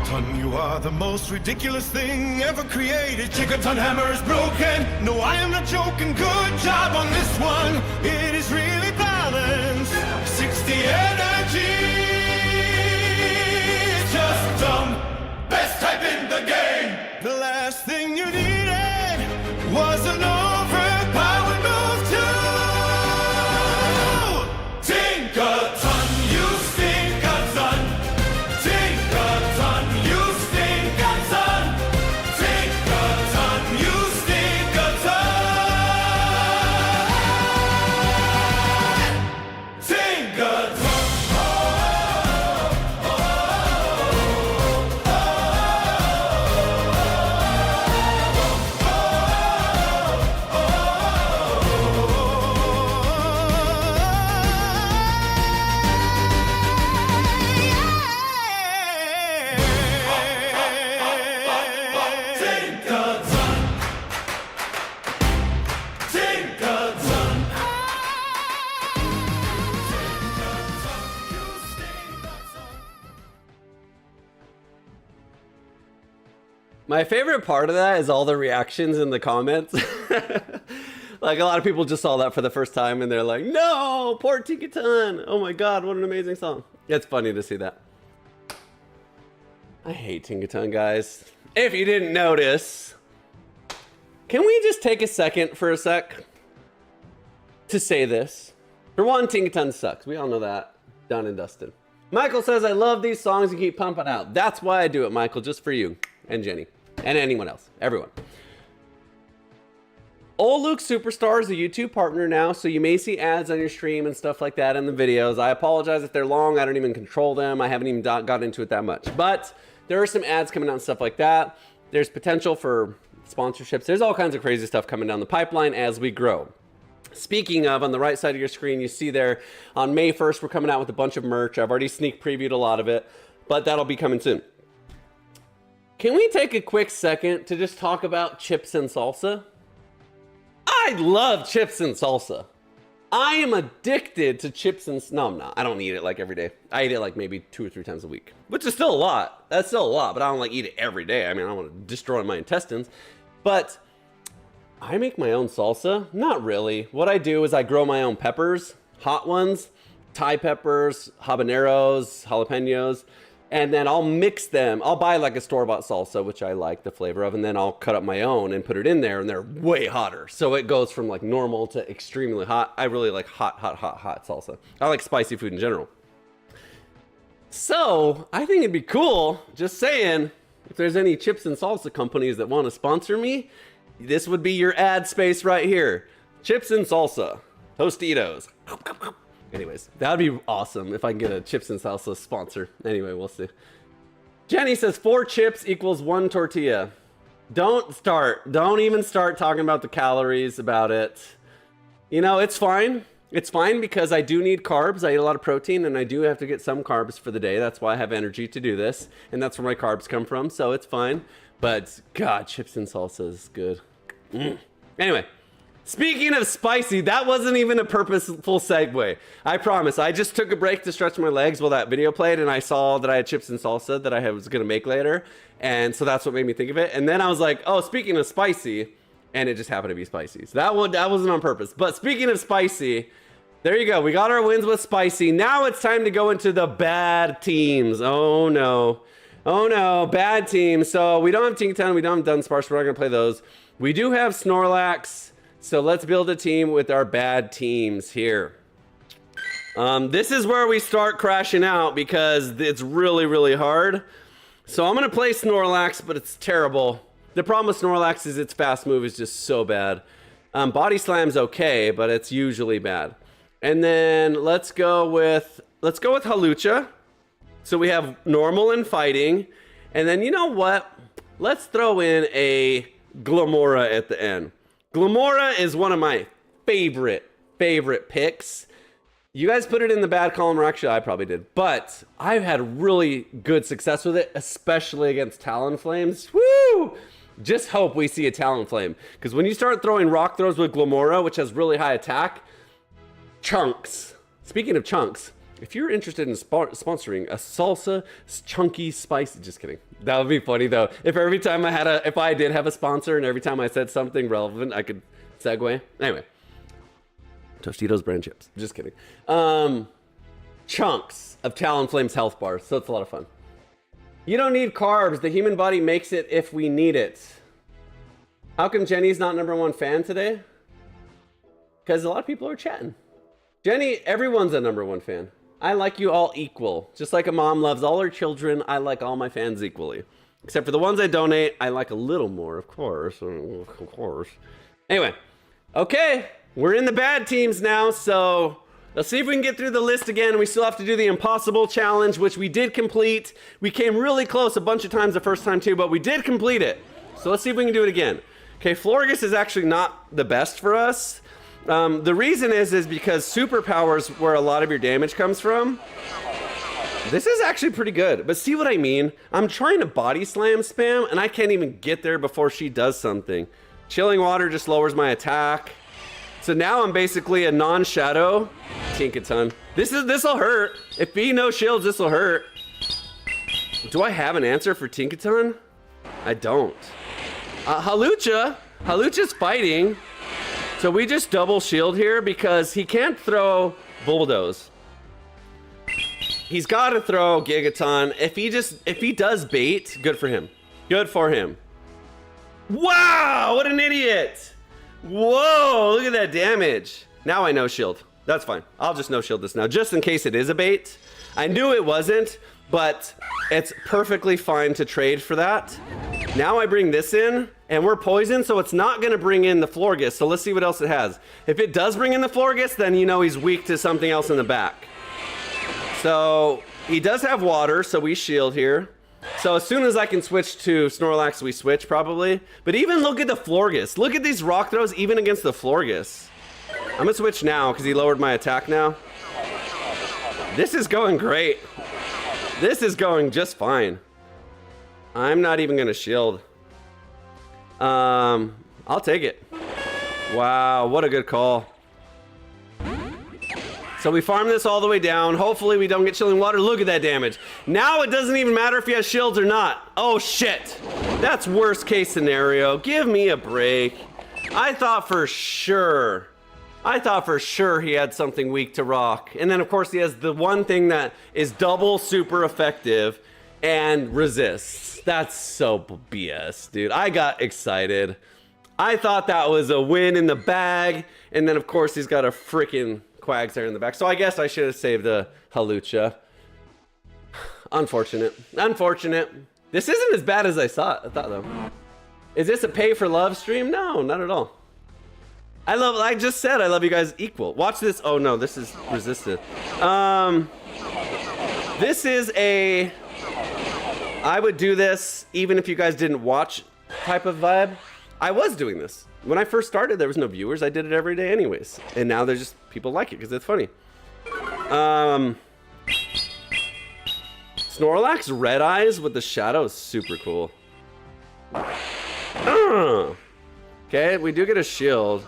Tinkaton, you are the most ridiculous thing ever created. Tinkaton hammer is broken. No, I am not joking. Good job on this one. It is really balanced. 60 energy. Just dumb. Best type in the game. The last thing you needed was an overpowered move too. Tinkaton, you stink a ton. Tinkaton, you stink a ton. Tinkaton, you stink a ton. Tinkaton. My favorite part of that is all the reactions in the comments. Like a lot of people just saw that for the first time and they're like, no, poor Tinkaton. Oh my God, what an amazing song. It's funny to see that. I hate Tinkaton, guys. If you didn't notice, can we just take a second for a sec to say this? For one, Tinkaton sucks. We all know that. Done and dusted. Michael says, I love these songs and keep pumping out. That's why I do it, Michael, just for you and Jenny and anyone else, everyone. Old Luke Superstar is a YouTube partner now, so you may see ads on your stream and stuff like that in the videos. I apologize if they're long. I don't even control them. I haven't even got into it that much. But there are some ads coming out and stuff like that. There's potential for sponsorships. There's all kinds of crazy stuff coming down the pipeline as we grow. Speaking of, on the right side of your screen, you see there on May 1st, we're coming out with a bunch of merch. I've already sneak previewed a lot of it, but that'll be coming soon. Can we take a quick second to just talk about chips and salsa? I love chips and salsa. I am addicted to chips and... No, I'm not. I don't eat it like every day. I eat it like maybe 2 or 3 times a week, which is still a lot. That's still a lot, but I don't like eat it every day. I mean, I don't want to destroy my intestines. But I make my own salsa. Not really. What I do is I grow my own peppers, hot ones, Thai peppers, habaneros, jalapenos, and then I'll mix them. I'll buy like a store-bought salsa, which I like the flavor of, and then I'll cut up my own and put it in there, and they're way hotter. So it goes from like normal to extremely hot. I really like hot salsa. I like spicy food in general. So I think it'd be cool, just saying, if there's any chips and salsa companies that want to sponsor me, this would be your ad space right here. Chips and salsa, Tostitos. Anyways, that would be awesome if I can get a chips and salsa sponsor. Anyway, we'll see. Jenny says 4 chips equals 1 tortilla. Don't even start talking about the calories about it. You know, it's fine. It's fine because I do need carbs. I eat a lot of protein and I do have to get some carbs for the day. That's why I have energy to do this. And that's where my carbs come from. So it's fine. But God, chips and salsa is good. Anyway. Speaking of spicy, that wasn't even a purposeful segue. I promise. I just took a break to stretch my legs while that video played, and I saw that I had chips and salsa that I was going to make later. And so that's what made me think of it. And then I was like, oh, speaking of spicy, and it just happened to be spicy. So that wasn't on purpose. But speaking of spicy, there you go. We got our wins with spicy. Now it's time to go into the bad teams. Oh, no. Oh, no. Bad teams. So we don't have Tinkaton. We don't have Dunsparce. We're not going to play those. We do have Snorlax. So let's build a team with our bad teams here. This is where we start crashing out because it's really, really hard. So I'm going to play Snorlax, but it's terrible. The problem with Snorlax is its fast move is just so bad. Body Slam's okay, but it's usually bad. And then let's go with Hawlucha. So we have normal and fighting. And then you know what? Let's throw in a Glamora at the end. Glamora is one of my favorite picks. You guys put it in the bad column, or actually I probably did. But I've had really good success with it, especially against Talonflames. Woo! Just hope we see a Talonflame. Because when you start throwing rock throws with Glamora, which has really high attack, chunks. Speaking of chunks, if you're interested in sponsoring a salsa chunky spicy, just kidding. That would be funny though. If every time if I did have a sponsor and every time I said something relevant, I could segue. Anyway, Tostitos brand chips. Just kidding. Chunks of Talonflame's health bars. So it's a lot of fun. You don't need carbs. The human body makes it if we need it. How come Jenny's not #1 fan today? Because a lot of people are chatting. Jenny, everyone's a #1 fan. I like you all equal. Just like a mom loves all her children, I like all my fans equally. Except for the ones I donate, I like a little more, of course. Of course. Anyway, okay, we're in the bad teams now, so let's see if we can get through the list again. We still have to do the impossible challenge, which we did complete. We came really close a bunch of times the first time too, but we did complete it. So let's see if we can do it again. Okay, Florges is actually not the best for us. The reason is because superpowers where a lot of your damage comes from. This is actually pretty good, but see what I mean? I'm trying to body slam spam and I can't even get there before she does something. Chilling water just lowers my attack. So now I'm basically a non-shadow Tinkaton. This'll hurt. If B no shields, this'll hurt. Do I have an answer for Tinkaton? I don't. Hawlucha's fighting. So we just double shield here because he can't throw Bulldoze. He's got to throw Gigaton. If he does bait, good for him. Good for him. Wow, what an idiot. Whoa, look at that damage. Now I no shield. That's fine. I'll just no shield this now, just in case it is a bait. I knew it wasn't, but it's perfectly fine to trade for that. Now I bring this in, and we're poisoned, so it's not gonna bring in the Florges. So let's see what else it has. If it does bring in the Florges, then you know he's weak to something else in the back. So he does have water, so we shield here. So as soon as I can switch to Snorlax, we switch probably. But even look at the Florges. Look at these rock throws even against the Florges. I'm gonna switch now because he lowered my attack now. This is going great. This is going just fine. I'm not even gonna shield. I'll take it. Wow, what a good call. So we farm this all the way down. Hopefully we don't get chilling water. Look at that damage. Now it doesn't even matter if he has shields or not. Oh shit. That's worst case scenario. Give me a break. I thought for sure he had something weak to rock. And then of course he has the one thing that is double super effective and resists. That's so BS, dude. I got excited. I thought that was a win in the bag. And then of course he's got a freaking Quagsire in the back. So I guess I should have saved the Halucha. Unfortunate. Unfortunate. This isn't as bad as I thought though. Is this a pay for love stream? No, not at all. I just said I love you guys equal. Watch this. Oh no, this is resisted. This is a I would do this even if you guys didn't watch type of vibe. I was doing this. When I first started, there was no viewers. I did it every day anyways. And now there's just people like it because it's funny. Snorlax Red Eyes with the shadow is super cool. Okay, we do get a shield.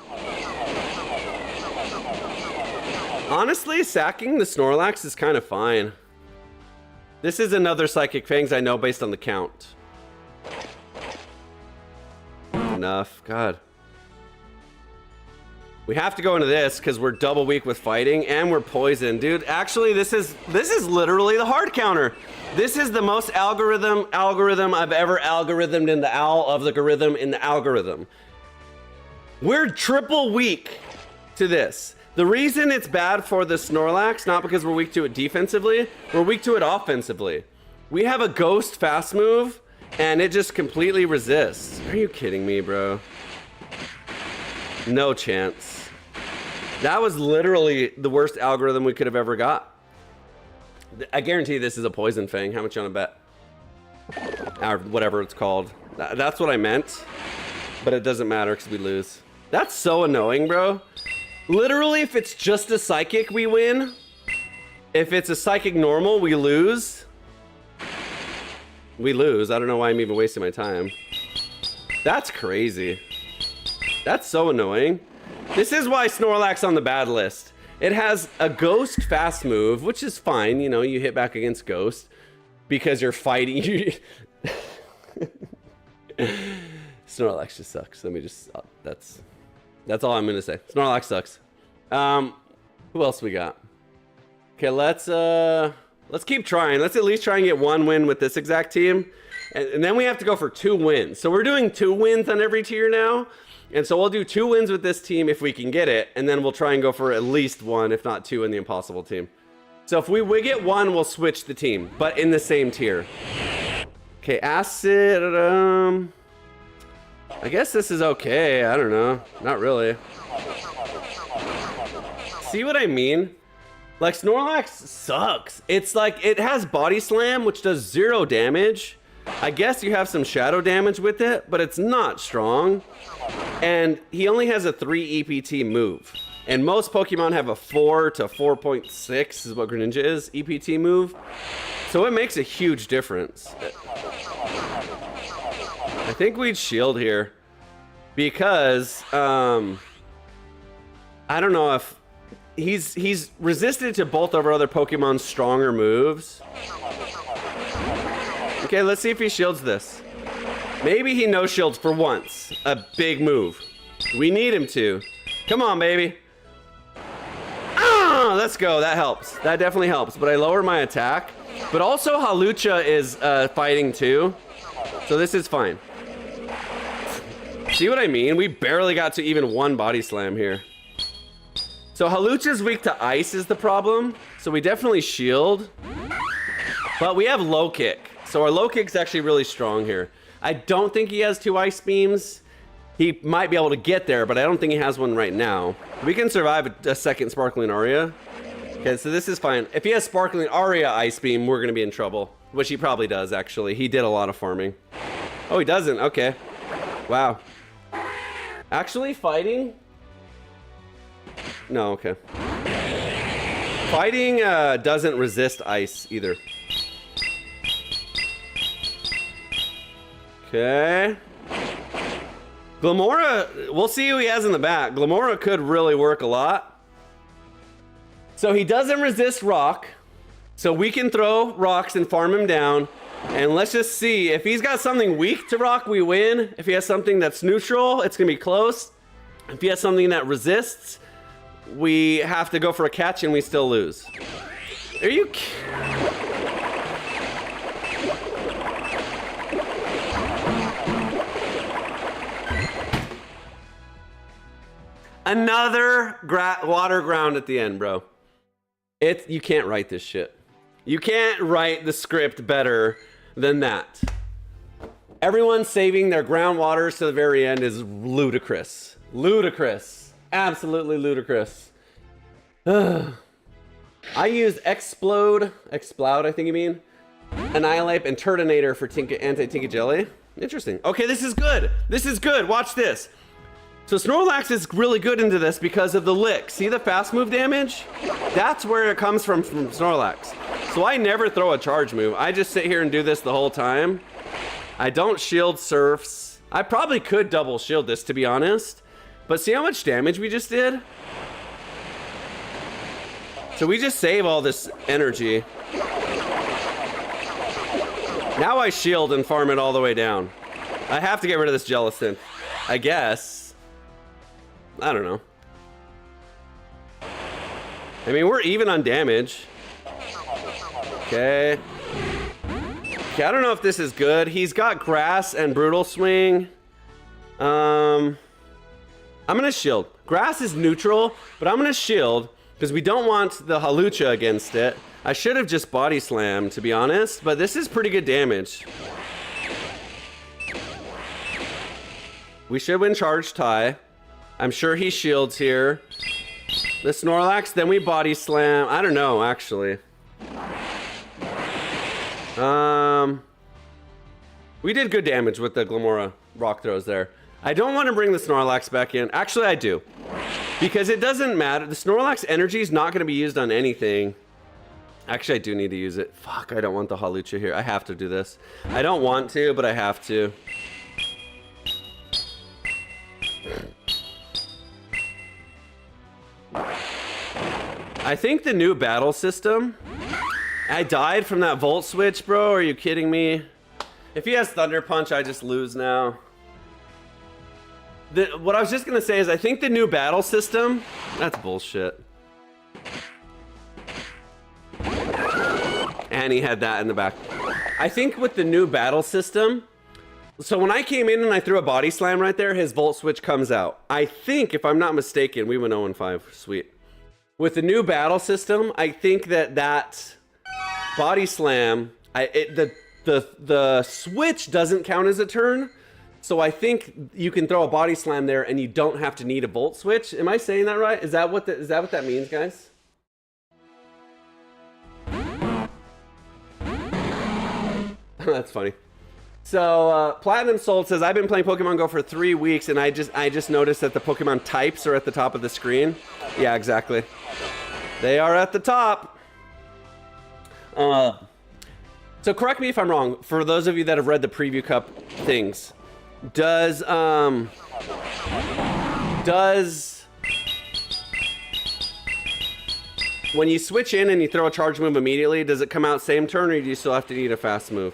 Honestly, sacking the Snorlax is kind of fine. This is another Psychic Fangs I know based on the count. Enough, God. We have to go into this because we're double weak with fighting and we're poisoned. Dude, actually this is literally the hard counter. This is the most algorithm I've ever algorithmed in the algorithm in the algorithm. We're triple weak to this. The reason it's bad for the Snorlax, not because we're weak to it defensively, we're weak to it offensively. We have a ghost fast move and it just completely resists. Are you kidding me, bro? No chance. That was literally the worst algorithm we could have ever got. I guarantee this is a Poison Fang. How much you want to bet? Or whatever it's called. That's what I meant. But it doesn't matter because we lose. That's so annoying, bro. Literally, if it's just a Psychic, we win. If it's a Psychic normal, we lose. We lose. I don't know why I'm even wasting my time. That's crazy. That's so annoying. This is why Snorlax on the bad list. It has a ghost fast move, which is fine. You know, you hit back against ghost because you're fighting. Snorlax just sucks. Let me just, that's all I'm gonna say. Snorlax sucks. Who else we got? Okay, let's keep trying. Let's at least try and get one win with this exact team. And then we have to go for 2 wins. So we're doing 2 wins on every tier now. And so we'll do 2 wins with this team if we can get it. And then we'll try and go for at least 1, if not 2 in the impossible team. So if we get 1, we'll switch the team, but in the same tier. Okay, acid, I guess this is okay. I don't know. Not really. See what I mean? Like, Snorlax sucks. It's like, it has Body Slam, which does 0 damage. I guess you have some shadow damage with it, but it's not strong. And he only has a 3 EPT move. And most Pokemon have a 4 to 4.6 is what Greninja is, EPT move. So it makes a huge difference. I think we'd shield here. Because, I don't know if... He's resisted to both of our other Pokemon's stronger moves. Okay, let's see if he shields this. Maybe he no shields for once. A big move. We need him to. Come on, baby. Ah, let's go. That helps. That definitely helps. But I lower my attack. But also Halucha is fighting too. So this is fine. See what I mean? We barely got to even 1 Body Slam here. So Halucha's weak to ice is the problem. So we definitely shield. But we have low kick. So our low kick's actually really strong here. I don't think he has 2 ice beams. He might be able to get there, but I don't think he has one right now. We can survive a second Sparkling Aria. Okay, so this is fine. If he has Sparkling Aria Ice Beam, we're gonna be in trouble. Which he probably does, actually. He did a lot of farming. Oh, he doesn't, okay. Wow. Actually, fighting? No, okay. Fighting doesn't resist ice either. Okay. Glamora, we'll see who he has in the back. Glamora could really work a lot. So he doesn't resist rock. So we can throw rocks and farm him down. And let's just see. If he's got something weak to rock, we win. If he has something that's neutral, it's going to be close. If he has something that resists, we have to go for a catch and we still lose. Are you Another water ground at the end, bro. You can't write this shit. You can't write the script better than that. Everyone saving their groundwaters to the very end is ludicrous. Ludicrous. Absolutely ludicrous. I used Explode, I think you mean, Annihilate, and Turtonator for anti-Tinky Jelly. Interesting. Okay, this is good. This is good. Watch this. So Snorlax is really good into this because of the lick. See the fast move damage? That's where it comes from Snorlax. So I never throw a charge move. I just sit here and do this the whole time. I don't shield Surfs. I probably could double shield this, to be honest. But see how much damage we just did? So we just save all this energy. Now I shield and farm it all the way down. I have to get rid of this Jellicent, I guess. I don't know. I mean, we're even on damage. Okay. Okay, I don't know if this is good. He's got Grass and Brutal Swing. I'm gonna shield. Grass is neutral, but I'm gonna shield because we don't want the Halucha against it. I should have just Body Slammed, to be honest, but this is pretty good damage. We should win Charge Tie. I'm sure he shields here. The Snorlax, then we Body Slam. I don't know, actually. We did good damage with the Glamora rock throws there. I don't want to bring the Snorlax back in. Actually, I do. Because it doesn't matter. The Snorlax energy is not going to be used on anything. Actually, I do need to use it. Fuck, I don't want the Halucha here. I have to do this. I don't want to, but I have to. I think the new battle system... I died from that Volt Switch, bro. Are you kidding me? If he has Thunder Punch, I just lose now. What I was just going to say is I think the new battle system... That's bullshit. And he had that in the back. I think with the new battle system... So when I came in and I threw a Body Slam right there, his Volt Switch comes out. I think, if I'm not mistaken, we went 0-5. Sweet. With the new battle system, I think that Body Slam, the switch doesn't count as a turn. So I think you can throw a Body Slam there and you don't have to need a Volt Switch. Am I saying that right? Is that what that means, guys? That's funny. So Platinum Soul says, I've been playing Pokemon Go for 3 weeks and I just noticed that the Pokemon types are at the top of the screen. Yeah, exactly. They are at the top. So correct me if I'm wrong. For those of you that have read the Preview Cup things, does when you switch in and you throw a charge move immediately, does it come out same turn or do you still have to need a fast move?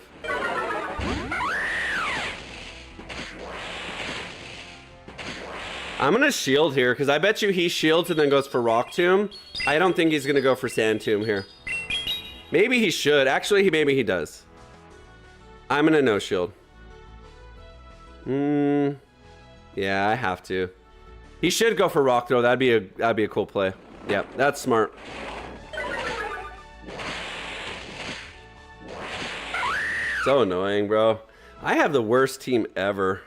I'm gonna shield here because I bet you he shields and then goes for Rock Tomb. I don't think he's gonna go for Sand Tomb here. Maybe he should. Actually, maybe he does. I'm gonna no shield. Yeah, I have to. He should go for Rock Throw. That'd be a cool play. Yeah, that's smart. So annoying, bro. I have the worst team ever.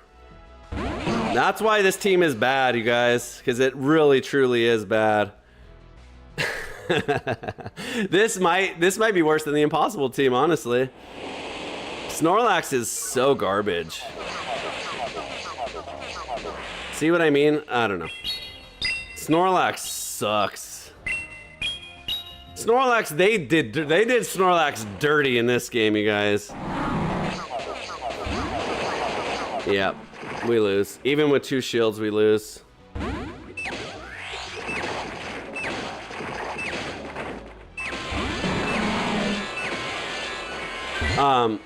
That's why this team is bad, you guys, because it really truly is bad. This might be worse than the Impossible team, honestly. Snorlax is so garbage. See what I mean? I don't know. Snorlax sucks. Snorlax, they did Snorlax dirty in this game, you guys. Yep, we lose. Even with 2 shields, we lose.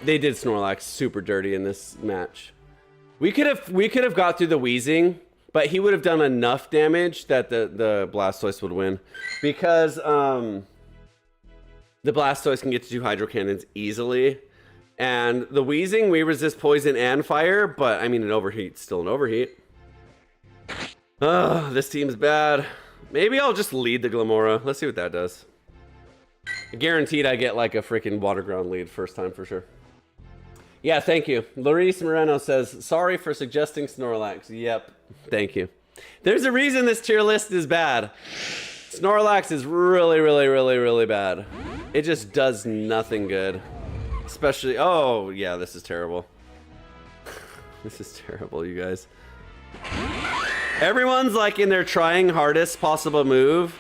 They did Snorlax super dirty in this match. We could have got through the Wheezing, but he would have done enough damage that the Blastoise would win, because the Blastoise can get to 2 Hydro Cannons easily, and the Wheezing, we resist poison and fire, but I mean an overheat's still an overheat. This team's bad. Maybe I'll just lead the Glamora. Let's see what that does. Guaranteed I get like a freaking water ground lead first time for sure. Yeah, thank you. Laurice Moreno says, sorry for suggesting Snorlax. Yep, thank you. There's a reason this tier list is bad. Snorlax is really, really, really, really bad. It just does nothing good. Especially, oh yeah, this is terrible. This is terrible, you guys. Everyone's like in their trying hardest possible mood,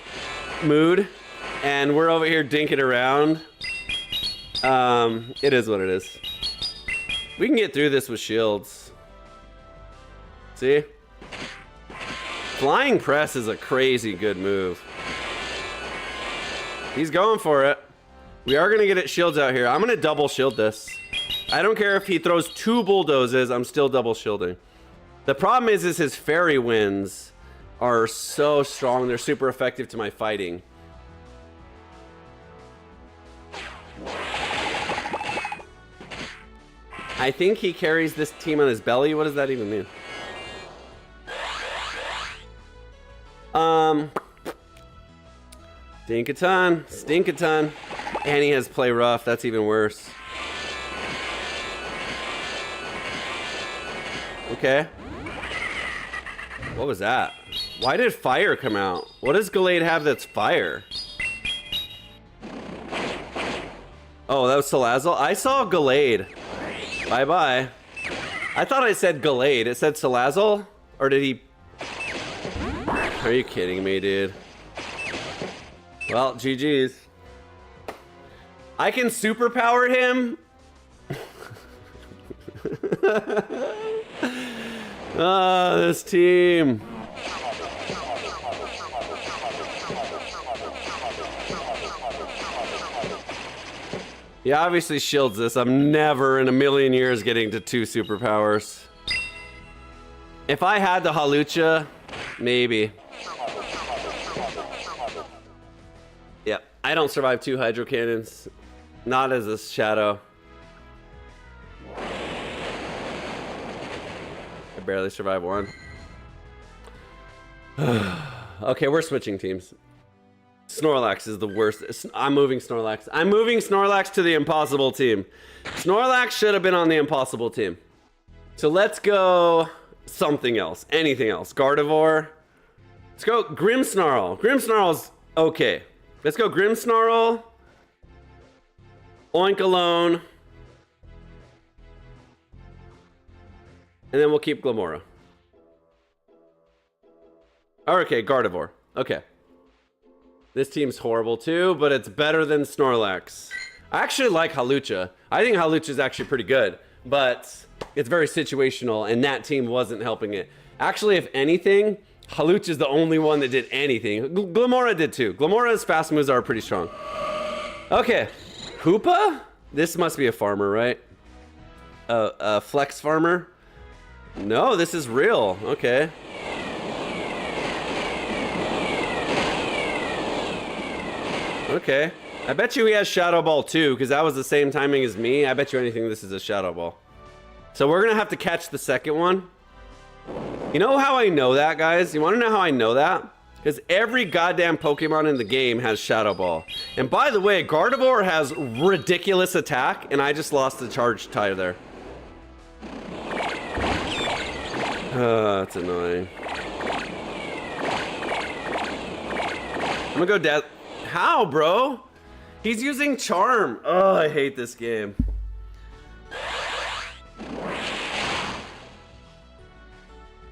and we're over here dinking around. It is what it is. We can get through this with shields. See? Flying Press is a crazy good move. He's going for it. We are going to get it shields out here. I'm going to double shield this. I don't care if he throws 2 bulldozes, I'm still double shielding. The problem is his fairy winds are so strong. They're super effective to my fighting. I think he carries this team on his belly. What does that even mean? Stink-a-ton. And he has play rough. That's even worse. Okay. What was that? Why did fire come out? What does Gallade have that's fire? Oh, that was Salazzle? I saw Gallade. Bye-bye. I thought I said Gallade. It said Salazzle? Or did he... Are you kidding me, dude? Well, GG's. I can superpower him? This team. He obviously shields this. I'm never in a million years getting to 2 superpowers. If I had the Hawlucha, maybe. Yep, I don't survive 2 Hydro Cannons. Not as a Shadow. I barely survive 1. Okay, we're switching teams. Snorlax is the worst. I'm moving Snorlax. I'm moving Snorlax to the impossible team. Snorlax should have been on the impossible team. So let's go something else. Anything else. Gardevoir. Let's go Grimmsnarl. Grimmsnarl's okay. Let's go Grimmsnarl. Oinkalone. And then we'll keep Glamora. Okay, Gardevoir. Okay. This team's horrible too, but it's better than Snorlax. I actually like Hawlucha. I think Hawlucha is actually pretty good, but it's very situational, and that team wasn't helping it. Actually, if anything, Hawlucha is the only one that did anything. Glamora did too. Glamora's fast moves are pretty strong. Okay, Hoopa? This must be a farmer, right? A flex farmer? No, this is real. Okay. Okay. I bet you he has Shadow Ball too, because that was the same timing as me. I bet you anything this is a Shadow Ball. So we're going to have to catch the second one. You know how I know that, guys? You want to know how I know that? Because every goddamn Pokemon in the game has Shadow Ball. And by the way, Gardevoir has ridiculous attack, and I just lost the charge tie there. That's annoying. I'm going to go death. How, bro? He's using Charm. Oh, I hate this game.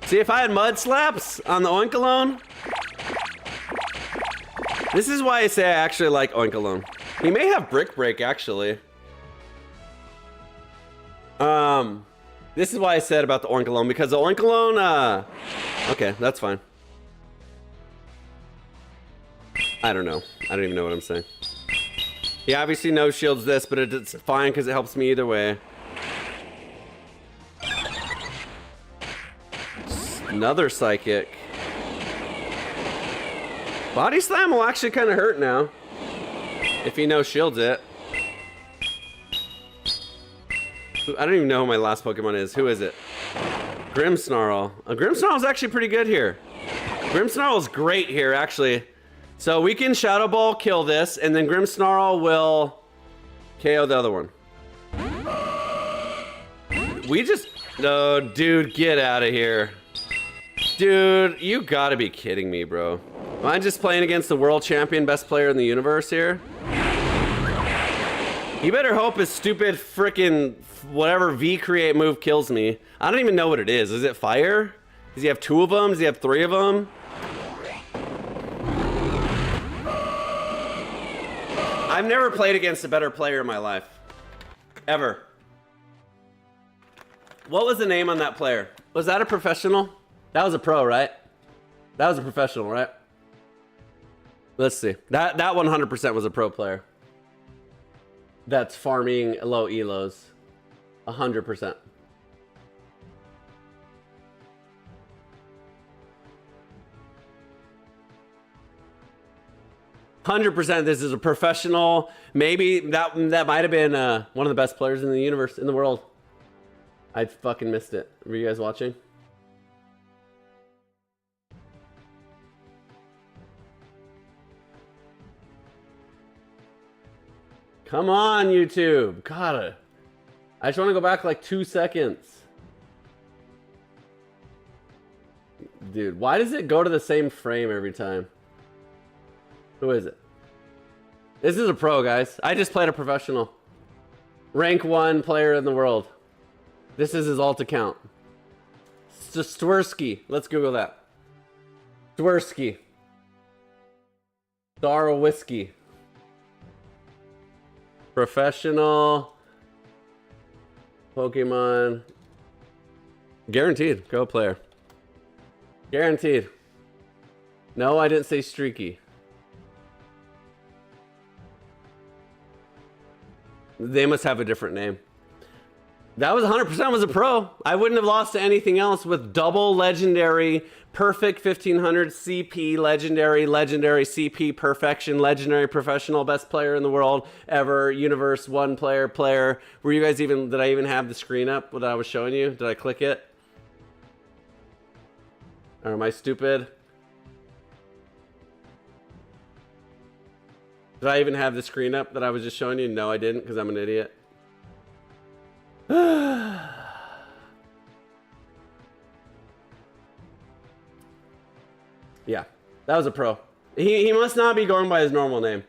See, if I had Mud Slaps on the Oinkalone, This is why I say I actually like Oinkalone. He may have Brick Break, actually. This is why I said about the Oinkalone, because the Oinkalone, okay, that's fine. I don't know. I don't even know what I'm saying. He obviously no shields this, but it's fine because it helps me either way. Another Psychic. Body Slam will actually kind of hurt now. If he no shields it. I don't even know who my last Pokemon is. Who is it? Grimmsnarl. Grimmsnarl is actually pretty good here. Grimmsnarl is great here, actually. So we can Shadow Ball, kill this, and then Grimmsnarl will KO the other one. We just... No, dude, get out of here. Dude, you gotta be kidding me, bro. Am I just playing against the world champion, best player in the universe here? You better hope his stupid frickin' whatever V-create move kills me. I don't even know what it is. Is it fire? Does he have 2 of them? Does he have 3 of them? I've never played against a better player in my life. Ever. What was the name on that player? Was that a professional? That was a pro, right? That was a professional, right? Let's see. That 100% was a pro player. That's farming low elos. 100%. This is a professional. Maybe that might have been one of the best players in the universe, in the world. I fucking missed it. Were you guys watching? Come on, YouTube. God, I just want to go back like 2 seconds. Dude, why does it go to the same frame every time? Who is it? This is a pro, guys. I just played a professional. Rank 1 player in the world. This is his alt account. Stwersky. Let's Google that. Stwersky. Star Whiskey. Professional. Pokemon. Guaranteed. Go player. Guaranteed. No, I didn't say streaky. They must have a different name. That was 100% was a pro. I wouldn't have lost to anything else with double legendary, perfect 1500 CP, legendary CP, perfection, legendary professional, best player in the world ever, universe, 1 player. Were you guys even, did I even have the screen up that I was showing you? Did I click it? Or am I stupid? Did I even have the screen up that I was just showing you? No, I didn't, because I'm an idiot. Yeah, that was a pro. He must not be going by his normal name.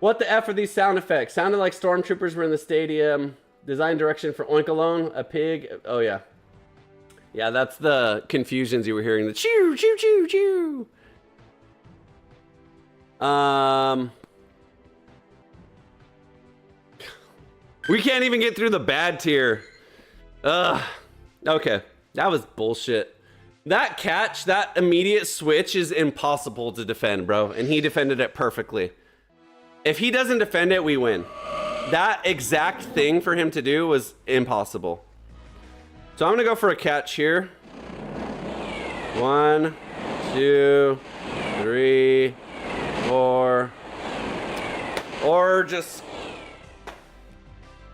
What the F are these sound effects? Sounded like stormtroopers were in the stadium. Design direction for Oinkalone, a pig. Oh, yeah. Yeah, that's the confusions you were hearing. The choo, choo, choo, choo. We can't even get through the bad tier. Ugh. Okay, that was bullshit. That catch, that immediate switch is impossible to defend, bro. And he defended it perfectly. If he doesn't defend it, we win. That exact thing for him to do was impossible. So I'm gonna go for a catch here. 1, 2, 3, 4.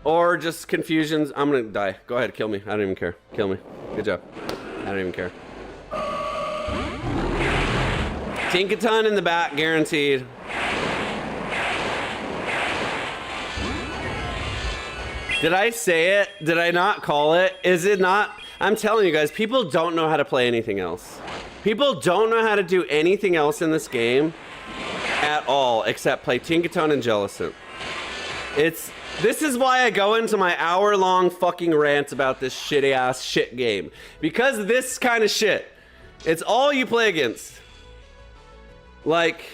Or just confusions. I'm gonna die. Go ahead, kill me. I don't even care. Kill me. Good job. I don't even care. Tinkaton in the back, guaranteed. Did I say it? Did I not call it? Is it not? I'm telling you guys, people don't know how to play anything else. People don't know how to do anything else in this game at all except play Tinkaton and Jellicent. This is why I go into my hour-long fucking rant about this shitty-ass shit game. Because of this kind of shit. It's all you play against. Like,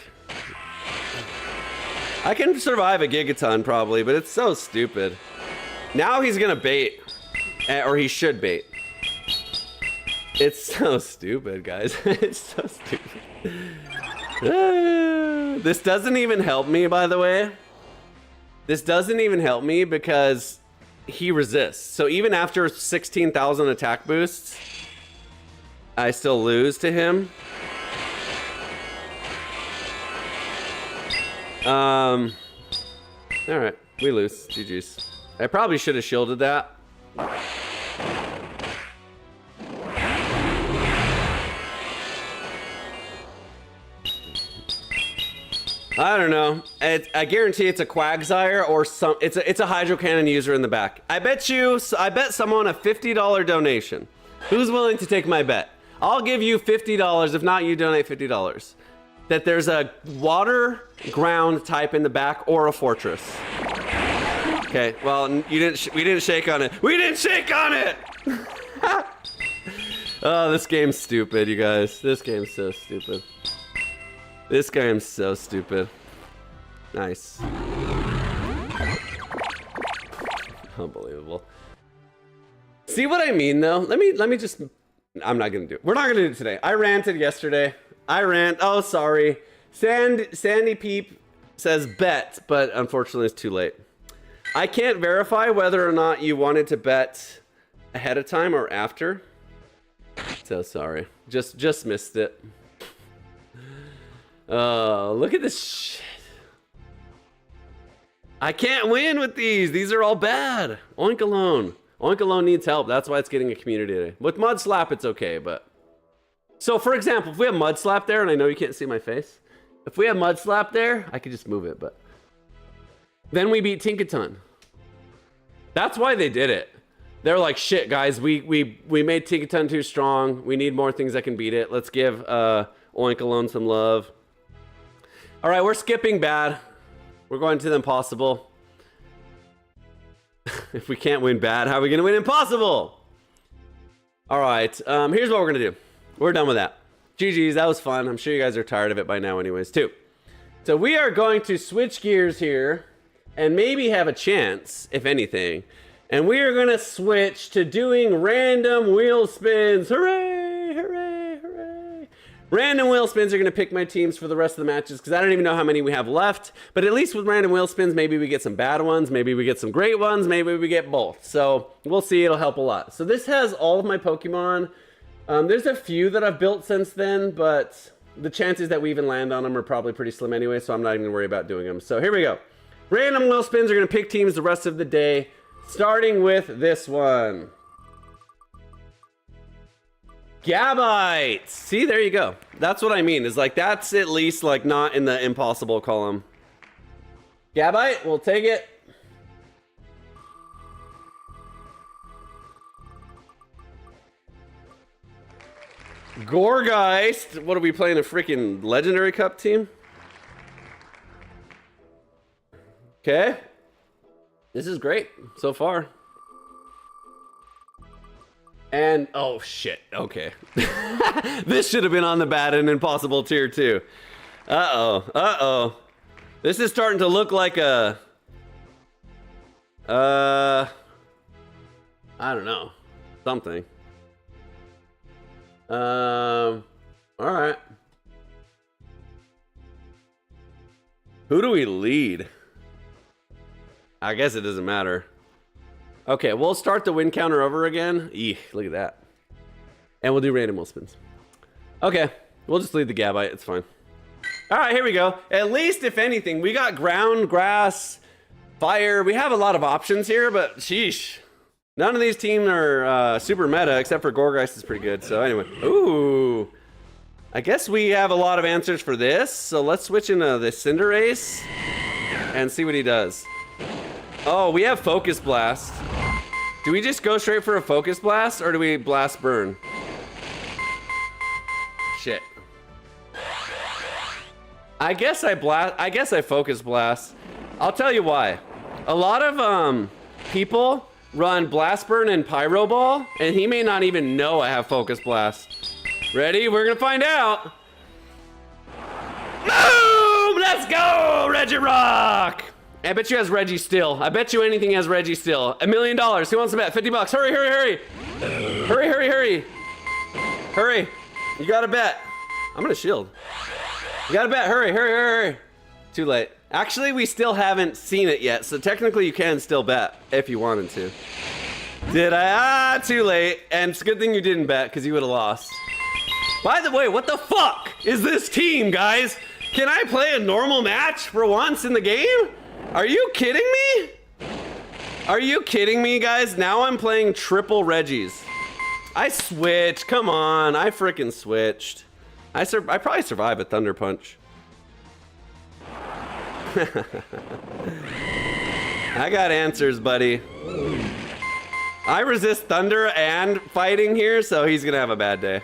I can survive a Gigaton probably, but it's so stupid. Now he's gonna bait. Or he should bait. It's so stupid, guys. It's so stupid. This doesn't even help me, by the way. This doesn't even help me because he resists. So even after 16,000 attack boosts, I still lose to him. All right, we lose. GG's. I probably should have shielded that. I don't know. I guarantee it's a Quagsire or some. It's a Hydro Cannon user in the back. I bet someone a $50 donation. Who's willing to take my bet? I'll give you $50. If not, you donate $50. That there's a water ground type in the back or a fortress. Okay. Well, we didn't shake on it. We didn't shake on it. Oh, this game's stupid, you guys. This game's so stupid. This game's so stupid. Nice. Unbelievable. See what I mean, though? Let me just... I'm not gonna do it. We're not gonna do it today. I ranted yesterday. Oh, sorry. Sandy Peep says bet, but unfortunately it's too late. I can't verify whether or not you wanted to bet ahead of time or after. So sorry. Just missed it. Oh, look at this shit. I can't win with these. These are all bad. Oink Alone. Oink Alone needs help. That's why it's getting a community today. With Mud Slap, it's okay, but... So, for example, if we have Mud Slap there, and I know you can't see my face. If we have Mud Slap there, I could just move it, but... Then we beat Tinkaton. That's why they did it. They're like, shit, guys, we made Tinkaton too strong. We need more things that can beat it. Let's give Oink Alone some love. All right, we're skipping bad. We're going to the impossible. If we can't win bad, how are we going to win impossible? All right, here's what we're going to do. We're done with that. GG's, that was fun. I'm sure you guys are tired of it by now anyways, too. So we are going to switch gears here and maybe have a chance, if anything. And we are going to switch to doing random wheel spins. Hooray, hooray, hooray. Random wheel spins are going to pick my teams for the rest of the matches because I don't even know how many we have left. But at least with random wheel spins, maybe we get some bad ones. Maybe we get some great ones. Maybe we get both. So we'll see. It'll help a lot. So this has all of my Pokemon. There's a few that I've built since then, but the chances that we even land on them are probably pretty slim anyway, so I'm not even going to worry about doing them. So here we go. Random wheel spins are going to pick teams the rest of the day, starting with this one. Gabite! See, there you go. That's what I mean, is like, that's at least like not in the impossible column. Gabite, we'll take it. Gorgeist. What are we playing? A freaking Legendary Cup team? Okay. This is great so far. And oh shit. Okay. This should have been on the bad and impossible tier too. Uh-oh. Uh-oh. This is starting to look like a I don't know. Something. All right. Who do we lead? I guess it doesn't matter. Okay, we'll start the win counter over again. Eek, look at that. And we'll do random wheel spins. Okay, we'll just lead the Gabite. It's fine. All right, here we go. At least, if anything, we got ground, grass, fire. We have a lot of options here, but sheesh. None of these teams are super meta, except for Gorgeist is pretty good. So anyway, ooh. I guess we have a lot of answers for this. So let's switch into the Cinderace and see what he does. Oh, we have Focus Blast. Do we just go straight for a Focus Blast, or do we Blast Burn? Shit. I guess I Focus Blast. I'll tell you why. A lot of people run Blast Burn and Pyro Ball, and he may not even know I have Focus Blast. Ready? We're gonna find out. No! Let's go, Reggie Rock. I bet you has Reggie still. I bet you anything has Reggie still. $1 million. Who wants to bet? 50 bucks. Hurry, hurry, hurry. Hurry, hurry, hurry. Hurry. You got to bet. I'm going to shield. You got to bet. Hurry, hurry, hurry, hurry. Too late. Actually, we still haven't seen it yet, so technically you can still bet if you wanted to. Did I? Ah, too late. And it's a good thing you didn't bet because you would have lost. By the way, what the fuck is this team, guys? Can I play a normal match for once in the game? Are you kidding me? Are you kidding me, guys? Now I'm playing triple Reggies. I switched. Come on. I freaking switched. I probably survive a Thunder Punch. I got answers, buddy. I resist thunder and fighting here, so he's gonna have a bad day.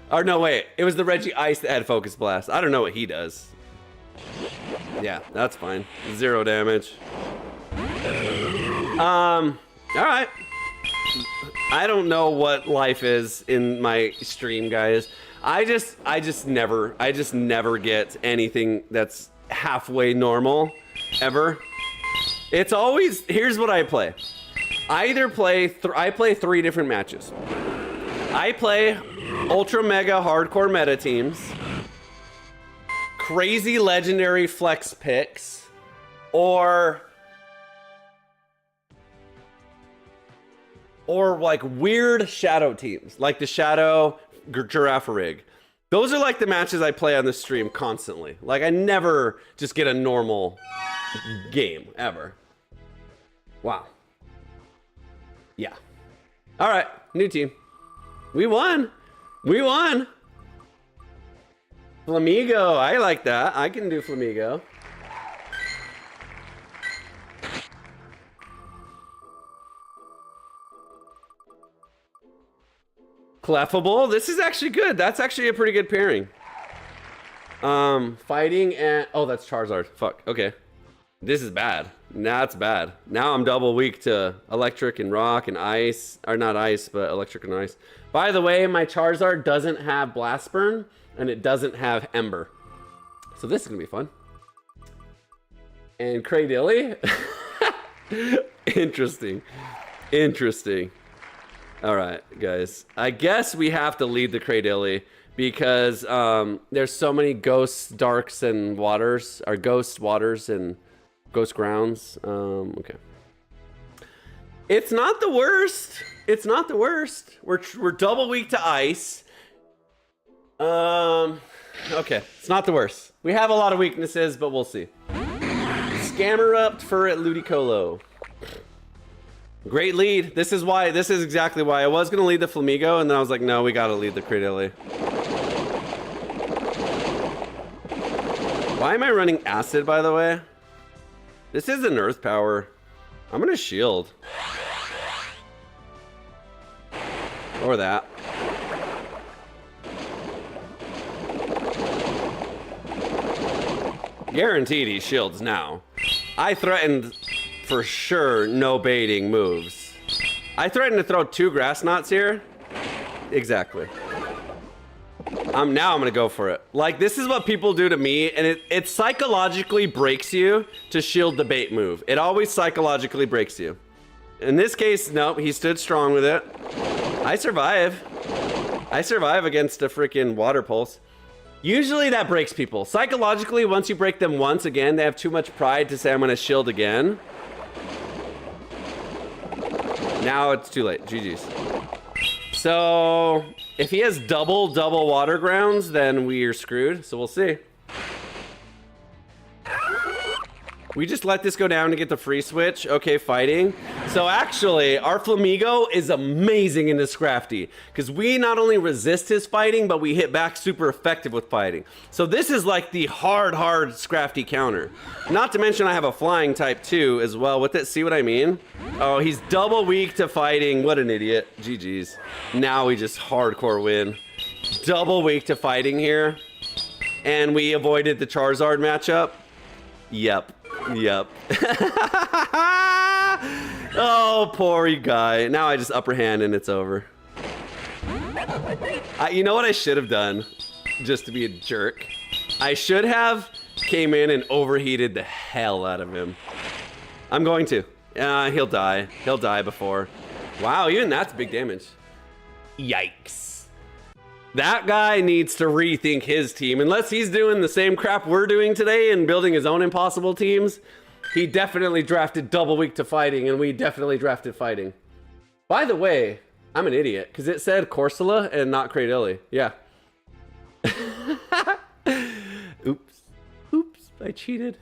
Or no, wait. It was the Reggie Ice that had Focus Blast. I don't know what he does. Yeah, that's fine. 0 damage. Alright. I don't know what life is in my stream, guys. I just never get anything that's halfway normal, ever. It's always, here's what I play. I play 3 different matches. I play ultra mega hardcore meta teams, crazy legendary flex picks, or like weird shadow teams, like the Shadow Giraffe Rig. Those are like the matches I play on the stream constantly. Like I never just get a normal game ever. Wow. Yeah. All right, new team. We won. We won. Flamigo, I like that. I can do Flamigo. Clefable, this is actually good. That's actually a pretty good pairing. Fighting and, oh, that's Charizard. Fuck, okay. This is bad. That's bad. Now I'm double weak to electric and rock and ice. Or not ice, but electric and ice. By the way, my Charizard doesn't have Blast Burn, and it doesn't have Ember. So this is gonna be fun. And Cradilly? Interesting. Interesting. Alright, guys. I guess we have to lead the Cradilly because there's so many ghosts, darks, and waters, or ghost waters and ghost grounds. Okay. It's not the worst. It's not the worst. We're double weak to ice. Okay, it's not the worst. We have a lot of weaknesses, but we'll see. Scammerupt for Ludicolo. Great lead. This is exactly why I was gonna lead the Flamigo, and then I was like, no, we gotta lead the Cradilly. Why am I running acid, by the way? This is an earth power. I'm gonna shield. Or that. Guaranteed he shields now. I threatened for sure no baiting moves. I threatened to throw 2 grass knots here. Exactly. Now I'm gonna go for it. Like, this is what people do to me, and it psychologically breaks you to shield the bait move. It always psychologically breaks you. In this case, nope, he stood strong with it. I survive. I survive against a freaking water pulse. Usually that breaks people. Psychologically, once you break them once again, they have too much pride to say, I'm gonna shield again. Now it's too late. GG's. So, if he has double water grounds, then we are screwed. So we'll see. We just let this go down to get the free switch. Okay, fighting. So actually, our Flamigo is amazing in this Scrafty, because we not only resist his fighting, but we hit back super effective with fighting. So this is like the hard Scrafty counter. Not to mention I have a flying type too as well with it. See what I mean? Oh, he's double weak to fighting. What an idiot. GG's. Now we just hardcore win. Double weak to fighting here. And we avoided the Charizard matchup. Yep. Yep. Oh, poor guy. Now I just upper hand and it's over. You know what I should have done, just to be a jerk? I should have came in and overheated the hell out of him. I'm going to. He'll die. He'll die before. Wow, even that's big damage. Yikes. That guy needs to rethink his team. Unless he's doing the same crap we're doing today and building his own impossible teams, he definitely drafted double weak to fighting, and we definitely drafted fighting. By the way, I'm an idiot, because it said Corsola and not Cradilli. Yeah. Oops. Oops, I cheated.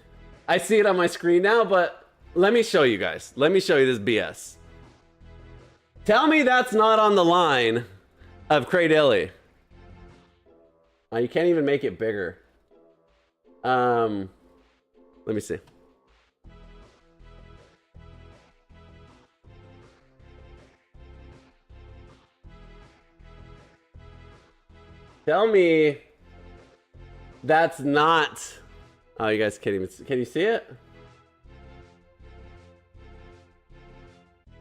I see it on my screen now, but let me show you guys. Let me show you this BS. Tell me that's not on the line of Cradilli. Oh, you can't even make it bigger. Let me see. Tell me that's not... Oh, you guys can't even... Can you see it?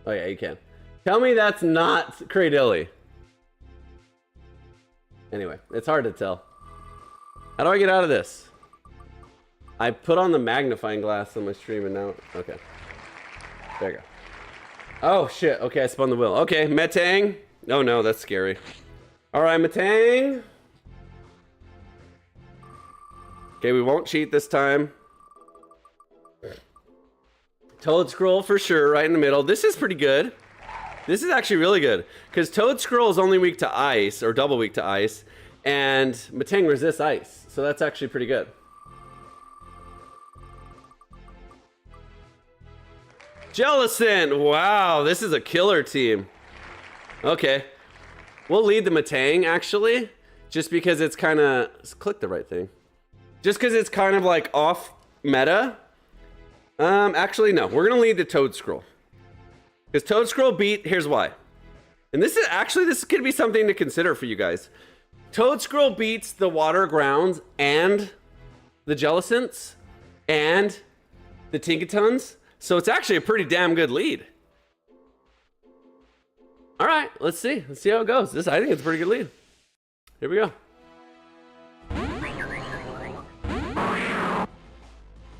Oh, yeah, you can. Tell me that's not Cradilli. Anyway, it's hard to tell. How do I get out of this? I put on the magnifying glass on my stream and now... Okay. There you go. Oh, shit. Okay, I spun the wheel. Okay, Metang. Oh, no, that's scary. All right, Metang. Okay, we won't cheat this time. Toad Scroll for sure, right in the middle. This is pretty good. This is actually really good, because Toad Scroll is only weak to ice, or double weak to ice, and Metang resists ice, so that's actually pretty good. Jellicent! Wow, this is a killer team. Okay. We'll lead the Metang, actually, just because it's kind of... Click the right thing. Just because it's kind of like off meta. Actually, no. We're going to lead the Toad Scroll. Because Toad Scroll beat... Here's why. And this is actually... This could be something to consider for you guys. Toad Scroll beats the Water Grounds and the Jellicents and the Tinkatons. So it's actually a pretty damn good lead. All right, let's see. Let's see how it goes. I think it's a pretty good lead. Here we go.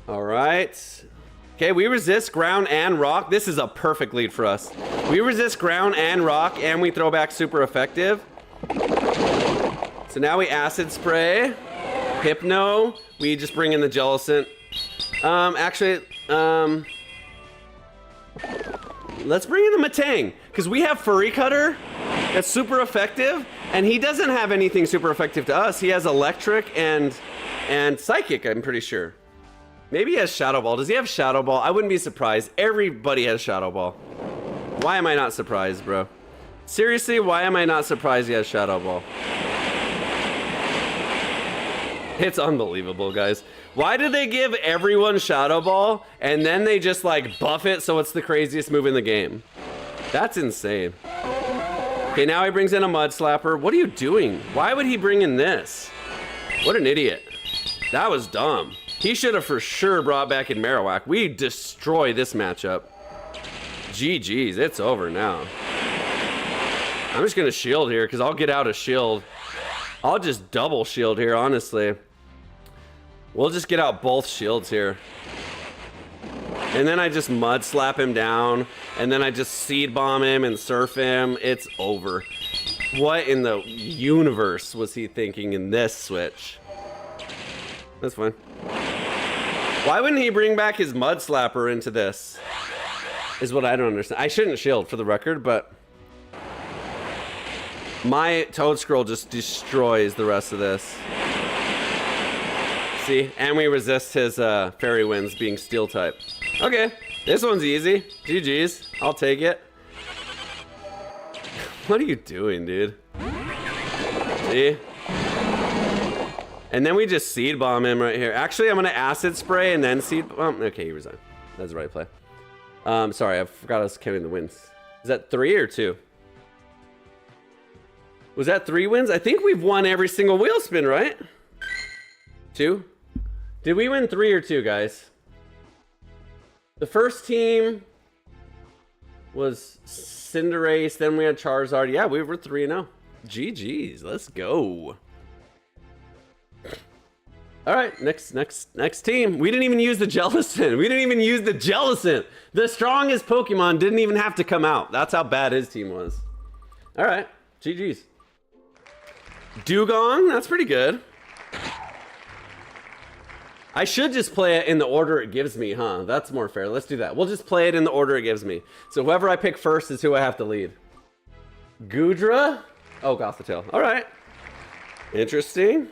All right. Okay, we resist ground and rock. This is a perfect lead for us. We resist ground and rock, and we throw back super effective. So now we acid spray, hypno. We just bring in the Jellicent. Let's bring in the Metang, because we have Furry Cutter that's super effective, and he doesn't have anything super effective to us. He has electric and psychic, I'm pretty sure. Maybe he has Shadow Ball. Does he have Shadow Ball? I wouldn't be surprised. Everybody has Shadow Ball. Why am I not surprised, bro? Seriously, why am I not surprised he has Shadow Ball? It's unbelievable, guys. Why did they give everyone Shadow Ball and then they just like buff it so it's the craziest move in the game? That's insane. Okay, now he brings in a Mud Slapper. What are you doing? Why would he bring in this? What an idiot. That was dumb. He should have for sure brought back in Marowak. We destroy this matchup. GG's, it's over now. I'm just gonna shield here because I'll get out a shield. I'll just double shield here, honestly. We'll just get out both shields here. And then I just Mud Slap him down. And then I just Seed Bomb him and Surf him. It's over. What in the universe was he thinking in this switch? That's fine. Why wouldn't he bring back his Mud Slapper into this? Is what I don't understand. I shouldn't shield for the record, but... my Toad Scroll just destroys the rest of this. See? And we resist his Fairy Winds being Steel type. Okay. This one's easy. GG's. I'll take it. What are you doing, dude? See? And then we just Seed Bomb him right here. Actually, I'm going to Acid Spray and then Seed Bomb. Okay, he resigned. That's the right play. Sorry, I forgot I was counting the wins. Is that 3 or 2? Was that 3 wins? I think we've won every single wheel spin, right? 2? Did we win 3 or 2, guys? The first team was Cinderace, then we had Charizard. Yeah, we were 3-0. GG's. Let's go. All right, next team. We didn't even use the Jellicent. The strongest Pokemon didn't even have to come out. That's how bad his team was. All right, GG's. Dugong, that's pretty good. I should just play it in the order it gives me, huh? That's more fair. Let's do that. We'll just play it in the order it gives me. So whoever I pick first is who I have to lead. Goodra? Oh, Gothitelle. All right. Interesting.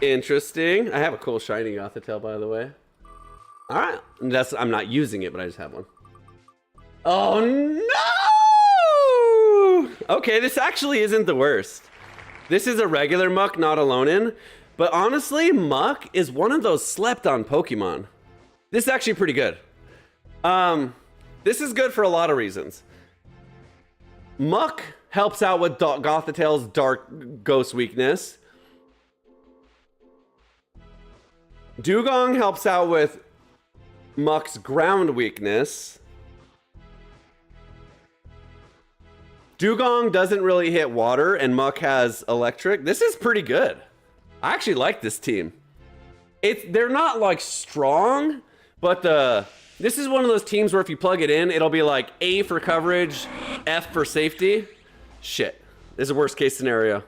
I have a cool shiny Gothitelle, by the way. All right. I'm not using it, but I just have one. Oh, no! Okay, this actually isn't the worst. This is a regular Muck, not a Lonin. But honestly, Muck is one of those slept-on Pokemon. This is actually pretty good. This is good for a lot of reasons. Muck helps out with Gothitelle's Dark Ghost weakness. Dugong helps out with Muck's ground weakness. Dugong doesn't really hit water, and Muck has electric. This is pretty good. I actually like this team. They're not like strong, but this is one of those teams where if you plug it in, it'll be like A for coverage, F for safety. Shit, this is a worst case scenario.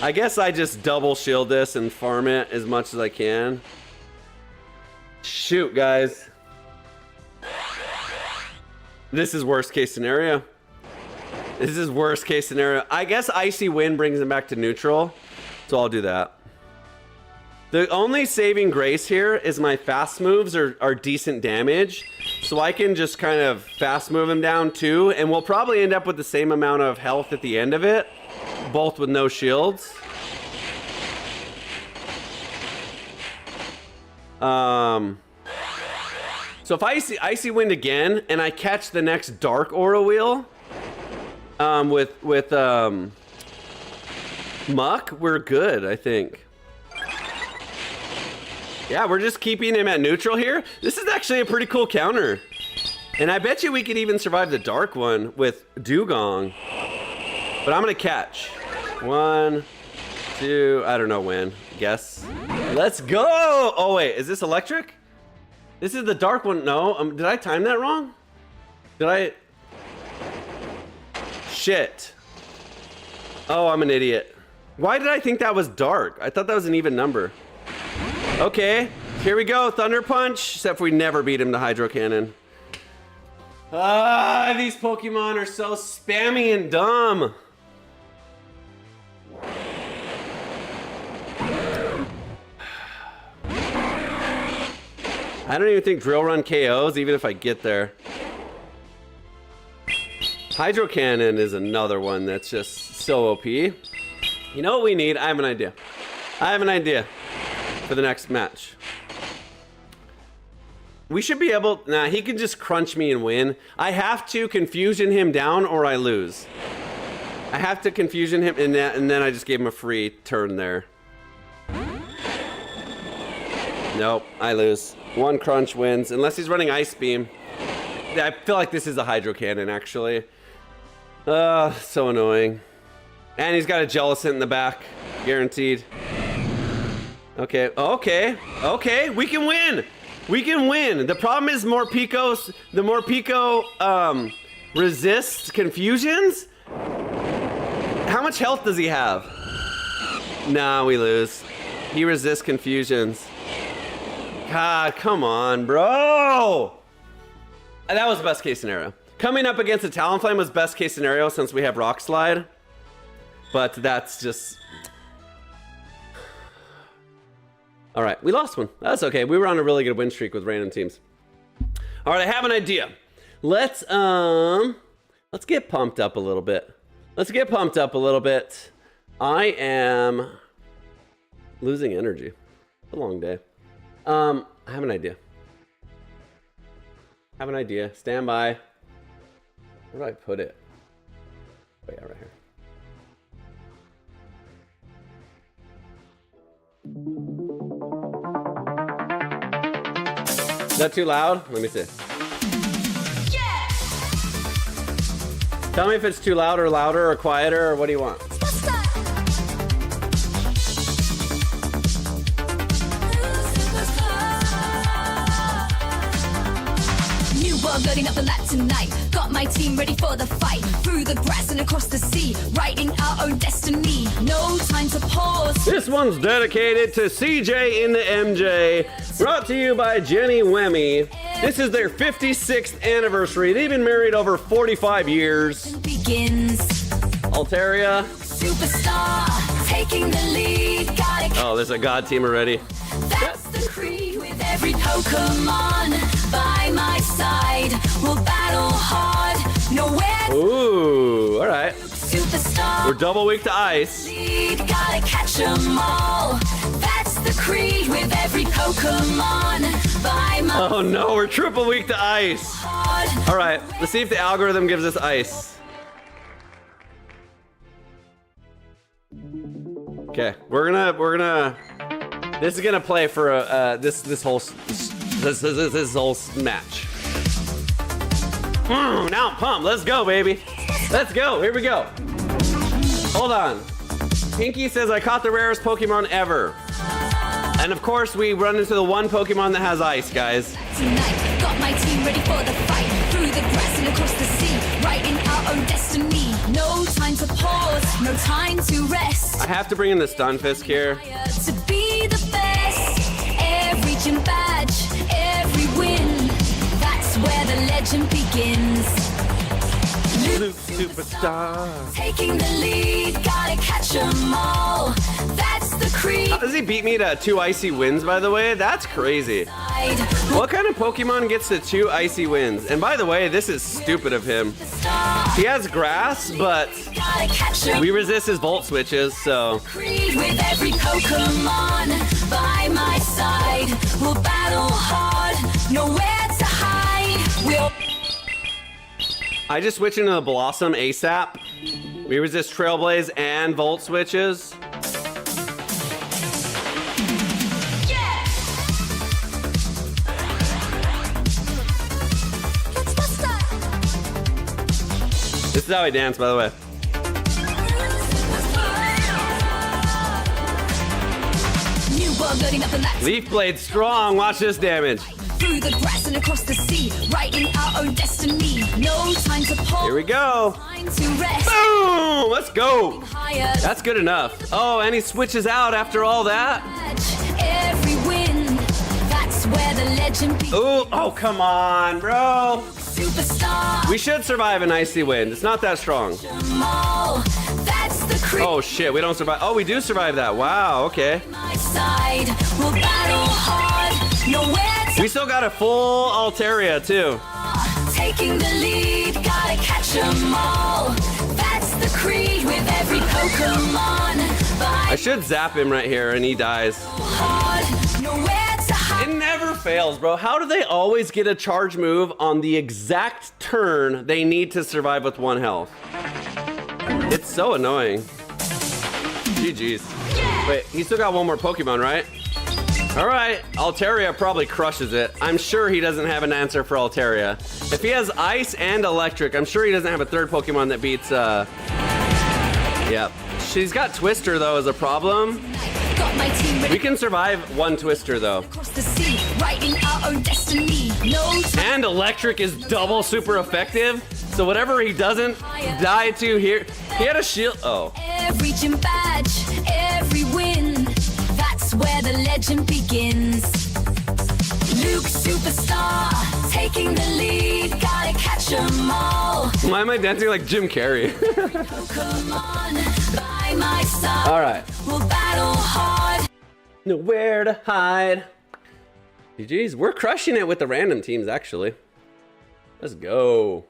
I guess I just double shield this and farm it as much as I can. Shoot, guys. This is worst case scenario. I guess Icy Wind brings him back to neutral, so I'll do that. The only saving grace here is my fast moves are decent damage, so I can just kind of fast move him down too, and we'll probably end up with the same amount of health at the end of it, both with no shields. So if I see Icy Wind again and I catch the next Dark Aura Wheel with Muck, we're good, I think. Yeah, we're just keeping him at neutral here. This is actually a pretty cool counter. And I bet you we could even survive the dark one with Dugong. But I'm gonna catch. 1, 2, I don't know when. Guess. Let's go! Oh wait, is this electric? This is the dark one. No, did I time that wrong? Did I? Shit. Oh, I'm an idiot. Why did I think that was dark? I thought that was an even number. Okay, here we go. Thunder Punch. Except we never beat him to Hydro Cannon. Ah, these Pokemon are so spammy and dumb. I don't even think Drill Run KOs, even if I get there. Hydro Cannon is another one that's just so OP. You know what we need? I have an idea. For the next match. We should be able... Nah, he can just crunch me and win. I have to Confusion him down or I lose. I have to Confusion him and then I just gave him a free turn there. Nope, I lose. One crunch wins, unless he's running Ice Beam. I feel like this is a Hydro Cannon, actually. So annoying. And he's got a Jellicent in the back, guaranteed. Okay, we can win! The problem is the more Pico resists confusions. How much health does he have? Nah, we lose. He resists confusions. God, come on, bro! That was best case scenario. Coming up against a Talonflame was best case scenario since we have Rock Slide. But that's just... Alright, we lost one. That's okay. We were on a really good win streak with random teams. Alright, I have an idea. Let's get pumped up a little bit. I am losing energy. It's a long day. I have an idea. Stand by. Where do I put it? Oh yeah, right here. Is that too loud? Let me see. Tell me if it's too loud or louder or quieter or what do you want? New world loading up the lap tonight. Got my team ready for the fight. Through the grass and across the sea. Writing our own destiny. No time to pause. This one's dedicated to CJ in the MJ. Brought to you by Jenny Wemmy. This is their 56th anniversary. They've been married over 45 years. Begins. Altaria. Superstar. Taking the lead. Gotta Oh, there's a god team already. That's the creed with every Pokemon by my side. We'll battle hard, nowhere Ooh, all right. superstar. We're double weak to ice. Lead, gotta catch 'em all. That's the creed with every Pokemon by my Oh no, we're triple weak to ice. side. All right, let's see if the algorithm gives us ice. Okay, we're gonna. This is gonna play for this whole match. Now I'm pumped. Let's go, baby. Let's go. Here we go. Hold on. Pinky says I caught the rarest Pokemon ever. And of course, we run into the one Pokemon that has ice, guys. Tonight, got my team ready for the fight. Through the grass and across the sea. Writing our own destiny. No time to pause, no time to rest. I have to bring in the Stunfisk here. To be the best, every gym badge, every win. That's where the legend begins. Luke Superstar. taking the lead, gotta catch 'em all. That's the creed. How does he beat me to 2 icy wins, by the way? That's crazy. What kind of Pokemon gets to 2 icy wins? And by the way, this is stupid of him. He has grass, but Gotta catch 'em. we resist his Volt switches, so. Creed with every Pokemon by my side. We'll battle hard, nowhere to hide. We'll I just switched into the Blossom ASAP. We resist Trailblaze and Volt switches. This is how I dance, by the way. New world loading up the lap. Leaf Blade strong. Watch this damage. Through the grass and across the sea, writing our own destiny. No time to pause. Here we go. Time to rest. Boom! Let's go. Higher. That's good enough. Oh, and he switches out after all that. Every win. That's where the legend begins. Ooh, oh, come on, bro. Superstar. We should survive an icy wind. It's not that strong. All. That's the creed. Oh, shit, we don't survive. Oh, we do survive that. Wow, okay. My side. We'll battle hard. Nowhere to We still got a full Altaria, too. taking the lead. Gotta catch 'em all. That's the creed with every Pokemon. I By should zap him right here, and he dies. hard. Nowhere to hide. It never fails, bro. How do they always get a charge move on the exact turn they need to survive with 1 health? It's so annoying. GG's. Wait, he still got 1 more Pokemon, right? All right, Altaria probably crushes it. I'm sure he doesn't have an answer for Altaria. If he has Ice and Electric, I'm sure he doesn't have a 3rd Pokemon that beats, Yep. She's got Twister, though, as a problem. Got my team ready We can survive 1 Twister, though. across the sea, writing our own destiny. No time. And Electric is double super effective. So whatever he doesn't die to here, he had a shield. Oh, Every gym badge, every win. That's where the legend begins. Luke Superstar, taking the lead. Gotta catch 'em all. why am I dancing like Jim Carrey? Pokemon by my side. All right, We'll battle hard. nowhere to hide. GG's, we're crushing it with the random teams, actually. Let's go.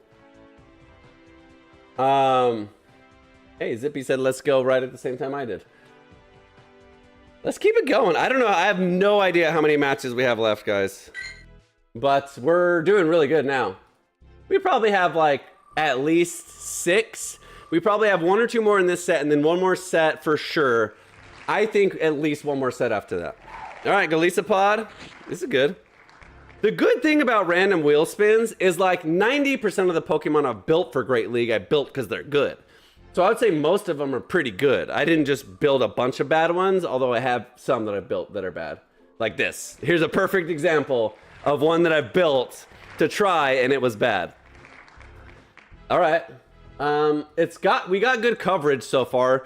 Hey, Zippy said let's go right at the same time I did. Let's keep it going. I don't know. I have no idea how many matches we have left, guys. But we're doing really good now. We probably have like at least 6. We probably have 1 or 2 more in this set and then 1 more set for sure. I think at least 1 more set after that. All right, Golisopod. This is good. The good thing about random wheel spins is like 90% of the Pokemon I've built for Great League, I built because they're good. So I would say most of them are pretty good. I didn't just build a bunch of bad ones, although I have some that I built that are bad. Like this. Here's a perfect example of one that I built to try and it was bad. All right. We got good coverage so far.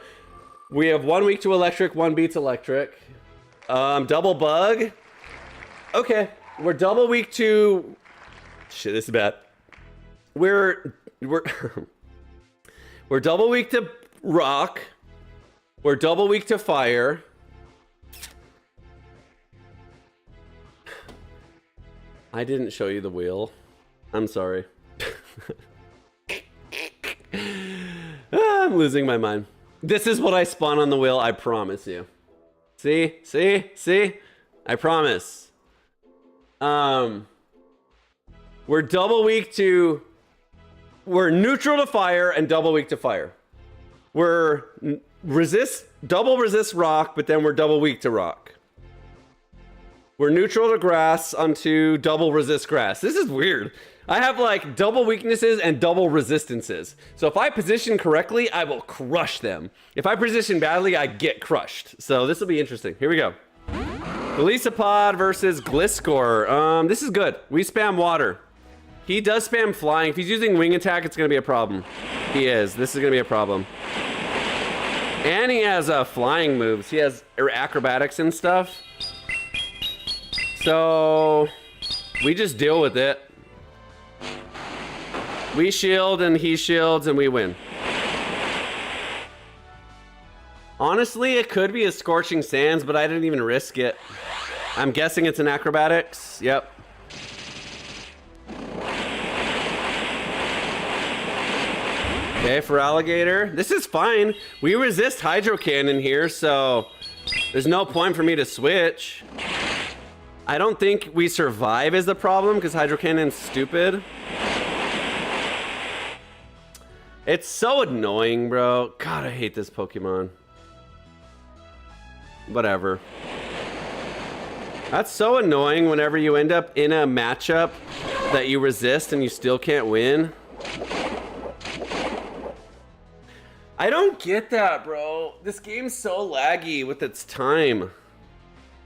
We have 1 week to electric, 1 beats electric. Double bug. Okay. We're double week to... Shit, this is bad. We're double week to rock. We're double week to fire. I didn't show you the wheel. I'm sorry. I'm losing my mind. This is what I spawn on the wheel, I promise you. See? See? See? I promise. We're double week to... We're neutral to fire and double weak to fire. We're double resist rock, but then we're double weak to rock. We're neutral to grass onto double resist grass. This is weird. I have like double weaknesses and double resistances. So if I position correctly, I will crush them. If I position badly, I get crushed. So this will be interesting. Here we go. Golisopod versus Gliscor. This is good. We spam water. He does spam flying. If he's using wing attack, it's going to be a problem. He is. This is going to be a problem. And he has flying moves. He has acrobatics and stuff. So we just deal with it. We shield and he shields and we win. Honestly, it could be a Scorching Sands, but I didn't even risk it. I'm guessing it's an acrobatics. Yep. Okay, for alligator. This is fine. We resist Hydro Cannon here, so there's no point for me to switch. I don't think we survive is the problem because Hydro Cannon's stupid. It's so annoying, bro. God, I hate this Pokemon. Whatever. That's so annoying whenever you end up in a matchup that you resist and you still can't win. I don't get that, bro. This game's so laggy with its time.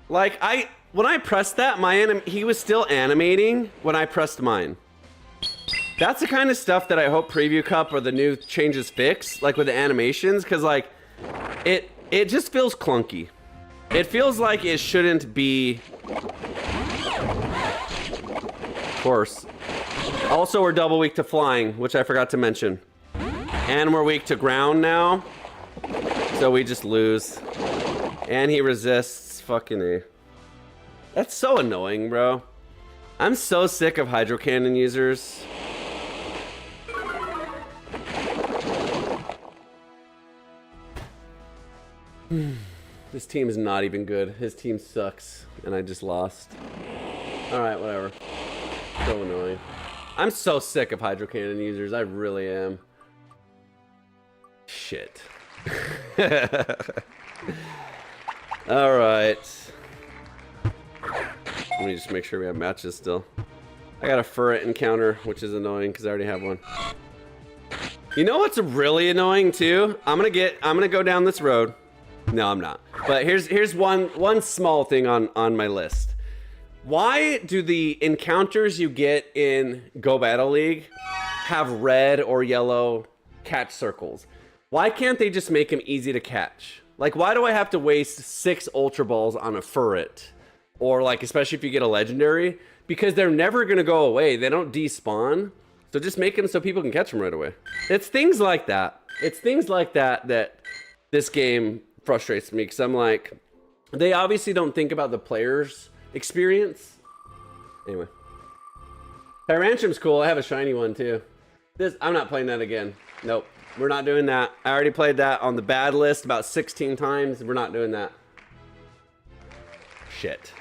Like, when I pressed that, he was still animating when I pressed mine. That's the kind of stuff that I hope Preview Cup or the new changes fix, like with the animations, because like, it just feels clunky. It feels like it shouldn't be. Of course. Also, we're double weak to flying, which I forgot to mention. And we're weak to ground now. So we just lose. And he resists. Fucking A. That's so annoying, bro. I'm so sick of Hydro Cannon users. This team is not even good. His team sucks. And I just lost. Alright, whatever. So annoying. I'm so sick of Hydro Cannon users. I really am. Shit. Alright. Let me just make sure we have matches still. I got a Furret encounter, which is annoying because I already have one. You know what's really annoying too? I'm gonna go down this road. No, I'm not. But here's one small thing on my list. Why do the encounters you get in Go Battle League have red or yellow catch circles? Why can't they just make them easy to catch? Like, why do I have to waste 6 Ultra Balls on a Furret? Or like, especially if you get a legendary, because they're never gonna go away. They don't despawn. So just make them so people can catch them right away. It's things like that. It's things like that that this game frustrates me, because I'm like, they obviously don't think about the player's experience. Anyway. Tyrantrum's cool. I have a shiny one too. I'm not playing that again. Nope. We're not doing that. I already played that on the bad list about 16 times. We're not doing that. Shit.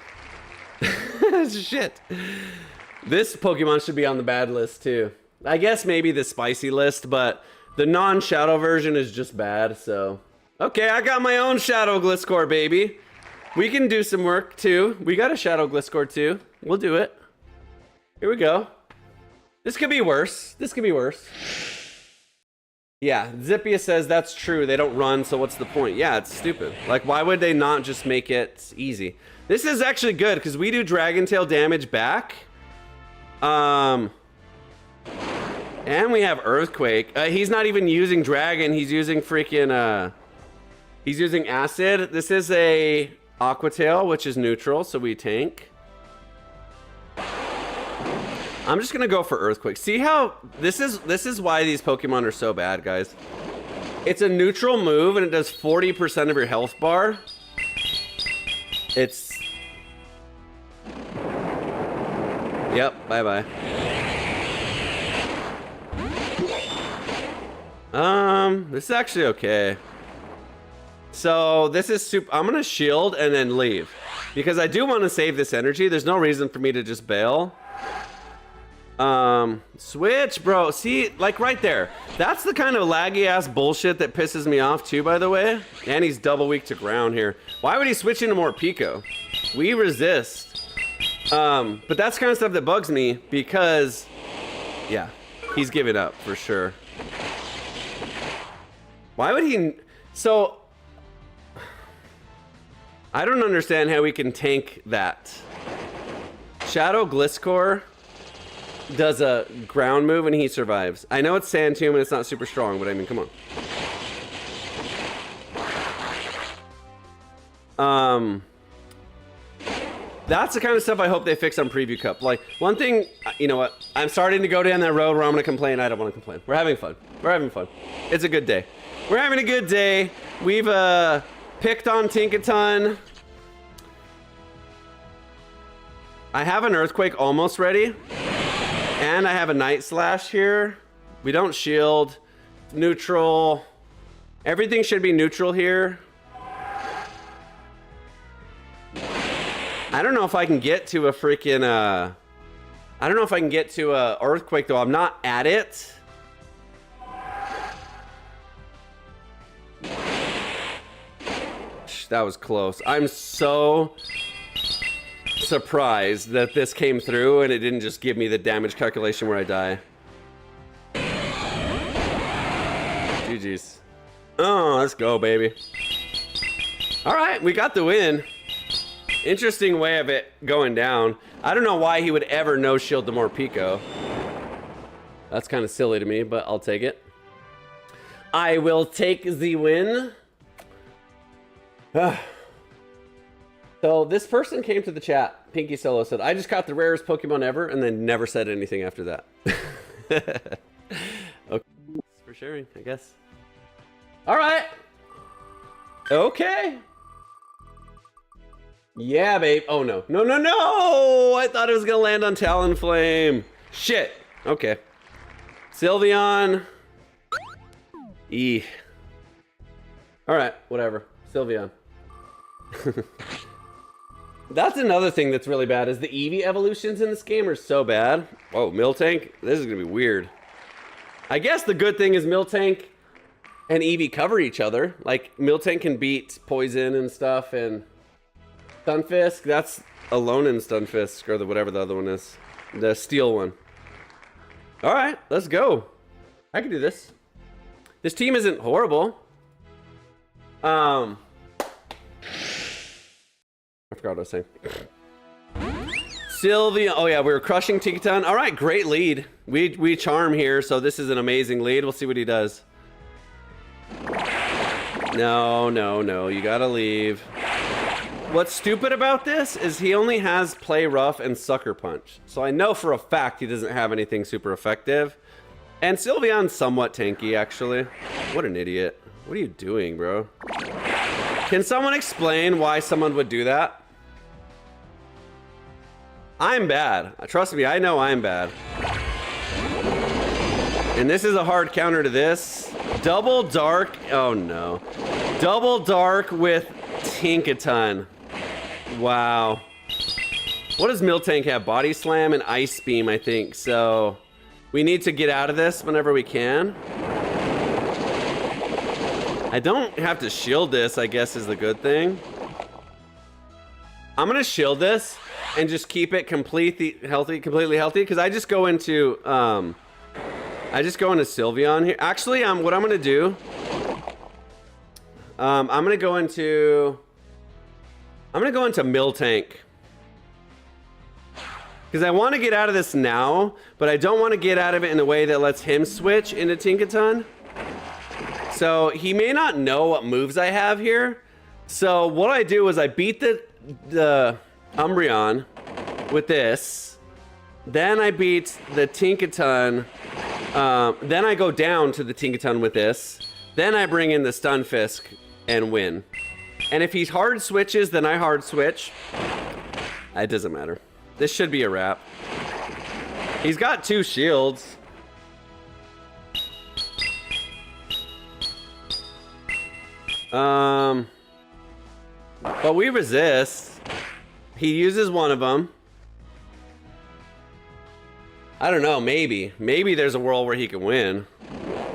Shit. This Pokemon should be on the bad list too. I guess maybe the spicy list, but the non-shadow version is just bad, so. Okay, I got my own Shadow Gliscor, baby. We can do some work too. We got a Shadow Gliscor too. We'll do it. Here we go. This could be worse. This could be worse. Yeah, Zippia says that's true. They don't run, so what's the point? Yeah, it's stupid. Like, why would they not just make it easy? This is actually good, because we do Dragon Tail damage back. And we have Earthquake. He's not even using Dragon. He's using freaking, he's using Acid. This is a Aqua Tail, which is neutral, so we tank. I'm just gonna go for Earthquake. See how this is why these Pokemon are so bad, guys. It's a neutral move and it does 40% of your health bar. It's yep, bye-bye. This is actually okay. So this is super. I'm gonna shield and then leave because I do want to save this energy. There's no reason for me to just bail. Switch, bro. See, like right there. That's the kind of laggy ass bullshit that pisses me off too, by the way. And he's double weak to ground here. Why would he switch into more Pico? We resist. But that's kind of stuff that bugs me because, yeah, he's giving up for sure. Why would he? So, I don't understand how we can tank that. Shadow Gliscor does a ground move and he survives. I know it's Sand Tomb and it's not super strong, but I mean, come on. That's the kind of stuff I hope they fix on Preview Cup. Like, one thing, you know what? I'm starting to go down that road where I'm going to complain. I don't want to complain. We're having fun. We're having fun. It's a good day. We're having a good day. We've picked on Tinkaton. I have an Earthquake almost ready. And I have a Night Slash here. We don't shield. Neutral. Everything should be neutral here. I don't know if I can get to a freaking, I don't know if I can get to a Earthquake though. I'm not at it. That was close. I'm so surprised that this came through and it didn't just give me the damage calculation where I die. GG's. Oh, let's go, baby. All right, we got the win. Interesting way of it going down. I don't know why he would ever no shield the more Pico. That's kind of silly to me, but I'll take it. I will take the win. So this person came to the chat. Pinky Solo said, I just caught the rarest Pokemon ever, and then never said anything after that. Okay, thanks for sharing, I guess. All right. Okay. Yeah, babe. Oh, no. No, no, no! I thought it was going to land on Talonflame. Shit. Okay. Sylveon. E. All right, whatever. Sylveon. That's another thing that's really bad is the Eevee evolutions in this game are so bad. Whoa, Miltank? This is gonna be weird. I guess the good thing is Miltank and Eevee cover each other. Like, Miltank can beat Poison and stuff, and Stunfisk, that's alone in Stunfisk, or whatever the other one is. The steel one. Alright, let's go. I can do this. This team isn't horrible. I forgot what I was saying. Sylvia. Oh yeah, we were crushing Tinkaton. All right, great lead. We charm here, so this is an amazing lead. We'll see what he does. No, no, no. You gotta leave. What's stupid about this is he only has Play Rough and Sucker Punch. So I know for a fact he doesn't have anything super effective. And Sylveon's somewhat tanky, actually. What an idiot. What are you doing, bro? Can someone explain why someone would do that? I'm bad. Trust me, I know I'm bad. And this is a hard counter to this. Double Dark. Oh no. Double Dark with Tinkaton. Wow. What does Miltank have? Body Slam and Ice Beam, I think. So we need to get out of this whenever we can. I don't have to shield this, I guess, is the good thing. I'm gonna shield this and just keep it completely healthy. Because I just go into Sylveon here. Actually, what I'm gonna do, I'm gonna go into Miltank. Because I want to get out of this now, but I don't want to get out of it in a way that lets him switch into Tinkaton. So he may not know what moves I have here. So what I do is I beat the Umbreon with this. Then I beat the Tinkaton. Then I go down to the Tinkaton with this. Then I bring in the Stunfisk and win. And if he hard switches, then I hard switch. It doesn't matter. This should be a wrap. He's got 2 shields. But we resist. He uses one of them. I don't know, maybe. Maybe there's a world where he can win.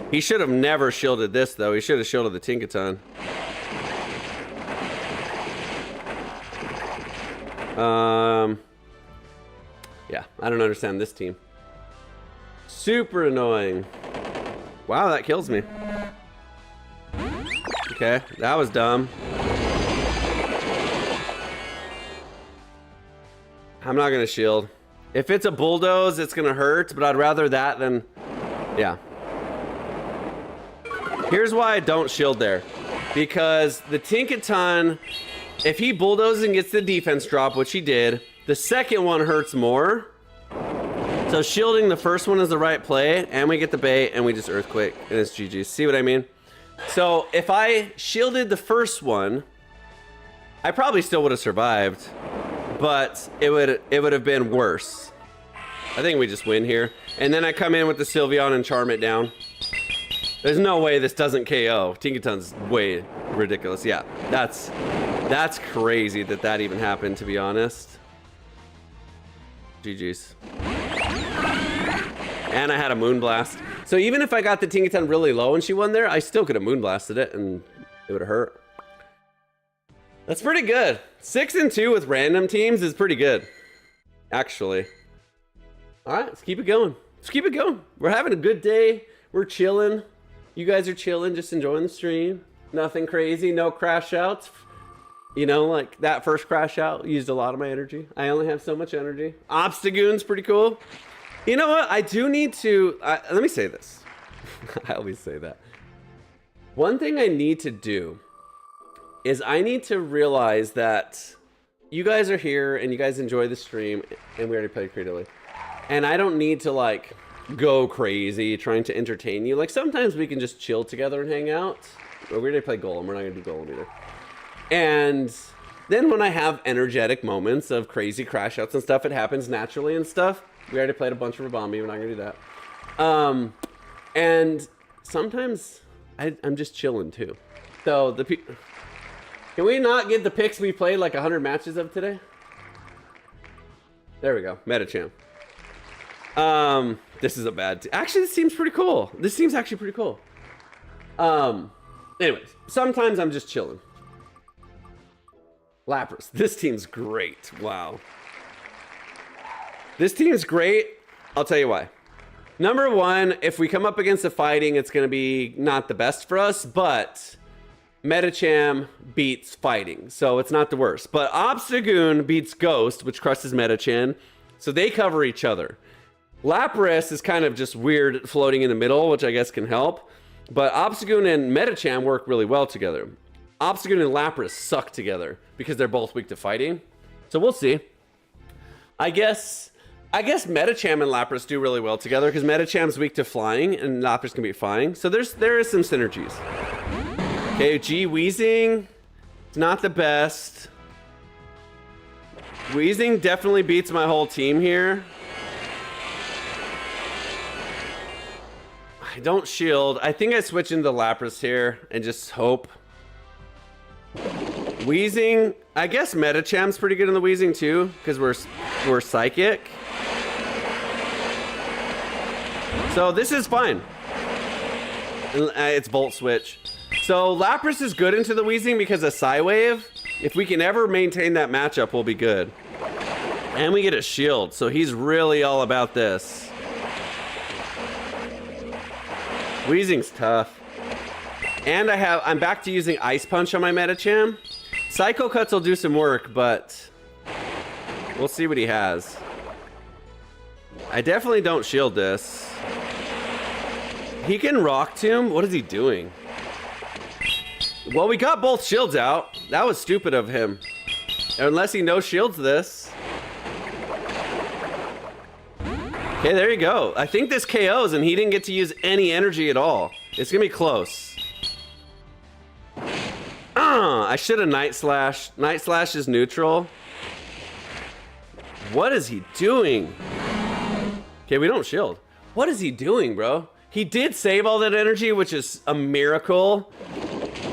He should have never shielded this, though. He should have shielded the Tinkaton. Yeah, I don't understand this team. Super annoying. Wow, that kills me. Okay, that was dumb. I'm not gonna shield. If it's a bulldoze, it's gonna hurt, but I'd rather that than... Yeah. Here's why I don't shield there. Because the Tinkaton, if he bulldozes and gets the defense drop, which he did, the second one hurts more. So shielding the first one is the right play, and we get the bait, and we just Earthquake, and it's GG. See what I mean? So if I shielded the first one, I probably still would have survived, but it would have been worse. I think we just win here. And then I come in with the Sylveon and charm it down. There's no way this doesn't KO. Tinkaton's way ridiculous. Yeah, that's crazy that even happened, to be honest. GG's. And I had a Moonblast. So even if I got the Tinkaton really low and she won there, I still could have Moonblasted it and it would have hurt. That's pretty good. 6-2 with random teams is pretty good, actually. All right, let's keep it going. Let's keep it going. We're having a good day. We're chilling. You guys are chilling, just enjoying the stream. Nothing crazy, no crash outs. You know, like that first crash out used a lot of my energy. I only have so much energy. Obstagoon's pretty cool. You know what? I do need to... let me say this. I always say that. One thing I need to do is I need to realize that you guys are here and you guys enjoy the stream, and we already played creatively. And I don't need to, like, go crazy trying to entertain you. Like, sometimes we can just chill together and hang out. We already played Golem. We're not going to do Golem either. And then when I have energetic moments of crazy crash outs and stuff, it happens naturally and stuff. We already played a bunch of Rabambi. We're not going to do that. And sometimes I'm just chilling too. So can we not get the picks we played like 100 matches of today? There we go. Metacham. This is a bad... Actually, this seems pretty cool. This seems actually pretty cool. Anyways, sometimes I'm just chilling. Lapras. This team's great. Wow. This team's great. I'll tell you why. Number one, if we come up against the fighting, it's going to be not the best for us, but Metacham beats fighting, so it's not the worst. But Obstagoon beats Ghost, which crushes Metachan, so they cover each other. Lapras is kind of just weird floating in the middle, which I guess can help. But Obstagoon and Metacham work really well together. Obstagoon and Lapras suck together because they're both weak to fighting. So we'll see. I guess Metacham and Lapras do really well together because Metacham's weak to flying and Lapras can beat flying. So there is some synergies. Okay, Weezing, it's not the best. Weezing definitely beats my whole team here. I don't shield. I think I switch into Lapras here and just hope. Weezing, I guess Metacham's pretty good in the Weezing too, because we're psychic. So this is fine. It's Volt Switch. So Lapras is good into the Weezing because of Psywave. If we can ever maintain that matchup, we'll be good. And we get a shield, so he's really all about this. Weezing's tough. And I'm back to using Ice Punch on my Metacham. Psycho Cuts will do some work, but we'll see what he has. I definitely don't shield this. He can Rock Tomb? What is he doing? Well, we got both shields out. That was stupid of him. Unless he no-shields this. Okay, there you go. I think this KOs and he didn't get to use any energy at all. It's gonna be close. I should have Night Slash. Night Slash is neutral. What is he doing? Okay, we don't shield. What is he doing, bro? He did save all that energy, which is a miracle.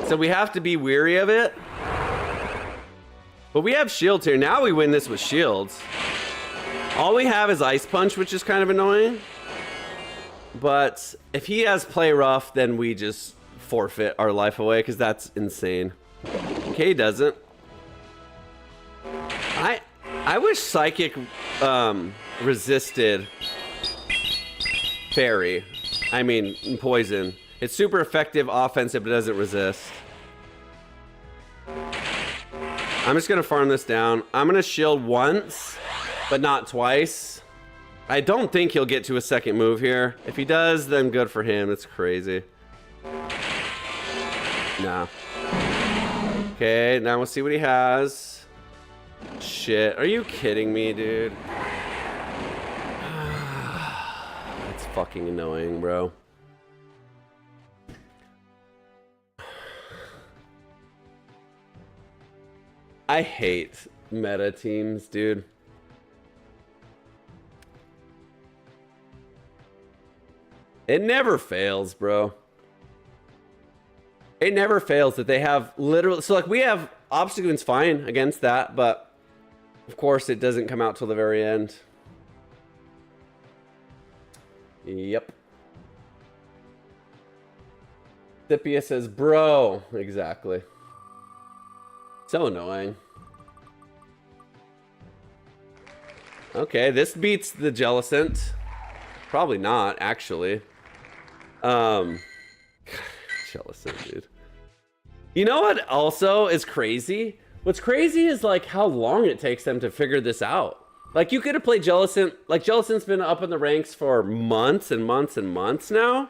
So we have to be weary of it. But we have shields here. Now we win this with shields. All we have is Ice Punch, which is kind of annoying. But if he has Play Rough, then we just forfeit our life away, because that's insane. Okay, he doesn't. I wish Psychic resisted Fairy. I mean, Poison. It's super effective offensive, but doesn't resist. I'm just gonna farm this down. I'm gonna shield once, but not twice. I don't think he'll get to a second move here. If he does, then good for him. It's crazy. Nah. Okay, now we'll see what he has. Shit, are you kidding me, dude? That's fucking annoying, bro. I hate meta teams, dude. It never fails, bro. It never fails that they have literally... So, like, we have Obstagoon's fine against that, but of course it doesn't come out till the very end. Yep. Thipia says, bro. Exactly. So annoying. Okay, this beats the Jellicent. Probably not, actually. Jellicent, dude. You know what also is crazy? What's crazy is like how long it takes them to figure this out. Like you could have played Jellicent, like Jellicent's been up in the ranks for months and months and months now.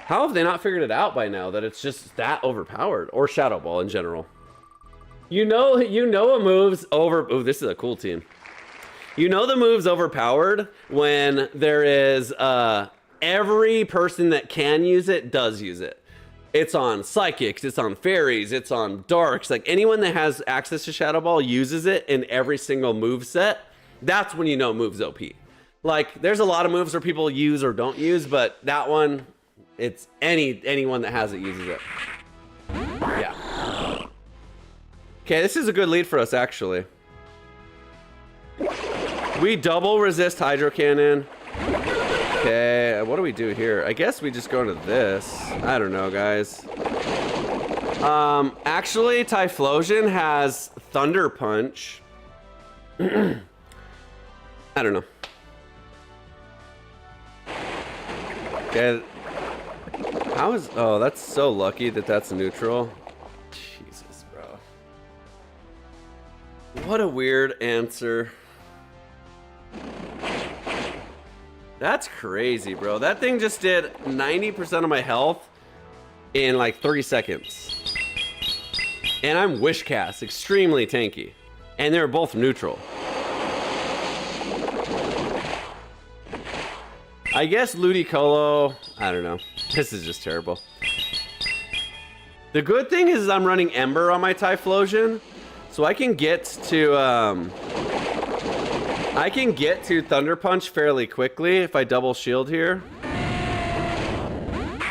How have they not figured it out by now that it's just that overpowered? Or Shadow Ball in general. You know a move's over... Ooh, this is a cool team. You know the move's overpowered when there is... every person that can use it does use it. It's on Psychics, it's on Fairies, it's on Darks. Like anyone that has access to Shadow Ball uses it in every single move set. That's when you know move's OP. Like there's a lot of moves where people use or don't use, but that one, it's anyone that has it uses it. Yeah. Okay, this is a good lead for us actually. We double resist Hydro Cannon. Okay, what do we do here? I guess we just go to this. I don't know, guys. Actually, Typhlosion has Thunder Punch. I don't know. Okay. How is... Oh, that's so lucky that that's neutral. Jesus, bro. What a weird answer. That's crazy, bro. That thing just did 90% of my health in like 30 seconds. And I'm Wish Cast, extremely tanky. And they're both neutral. I guess Ludicolo, I don't know. This is just terrible. The good thing is I'm running Ember on my Typhlosion, so I can get to Thunder Punch fairly quickly if I double shield here.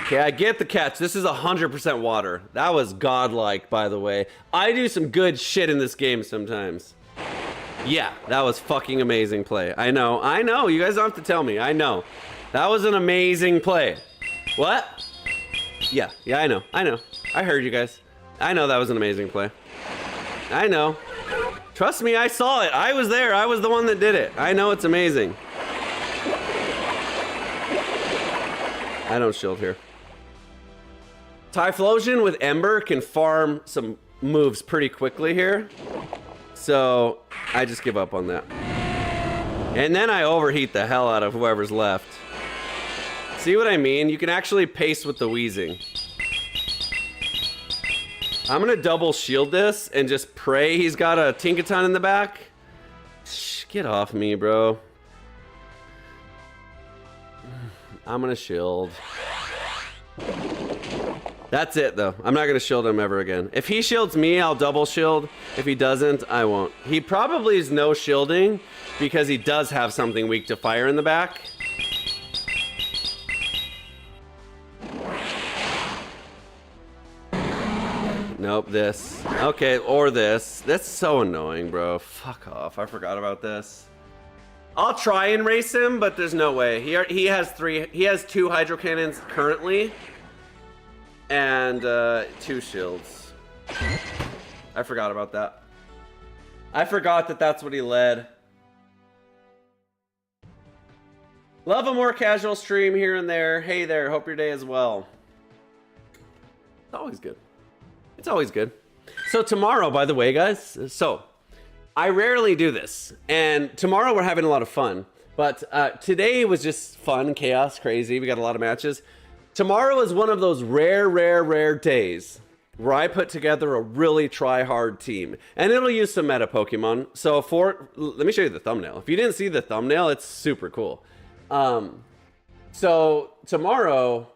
Okay, I get the catch. This is 100% water. That was godlike, by the way. I do some good shit in this game sometimes. Yeah, that was fucking amazing play. I know. You guys don't have to tell me. I know. That was an amazing play. What? Yeah, I know. I heard you guys. I know that was an amazing play. I know. Trust me, I saw it. I was there. I was the one that did it. I know it's amazing. I don't shield here. Typhlosion with Ember can farm some moves pretty quickly here. So I just give up on that. And then I overheat the hell out of whoever's left. See what I mean? You can actually pace with the wheezing. I'm gonna double shield this and just pray he's got a Tinkaton in the back. Shh, get off me, bro. I'm gonna shield. That's it, though. I'm not gonna shield him ever again. If he shields me, I'll double shield. If he doesn't, I won't. He probably is no shielding because he does have something weak to fire in the back. Nope, this. Okay, or this. That's so annoying, bro. Fuck off. I forgot about this. I'll try and race him, but there's no way. He has 2 hydro cannons currently. And 2 shields. I forgot about that. I forgot that that's what he led. Love a more casual stream here and there. Hey there, hope your day is well. It's always good. It's always good. So tomorrow, by the way, guys, so I rarely do this. And tomorrow we're having a lot of fun. But today was just fun, chaos, crazy. We got a lot of matches. Tomorrow is one of those rare days where I put together a really try-hard team. And it'll use some meta Pokemon. So let me show you the thumbnail. If you didn't see the thumbnail, it's super cool. So tomorrow,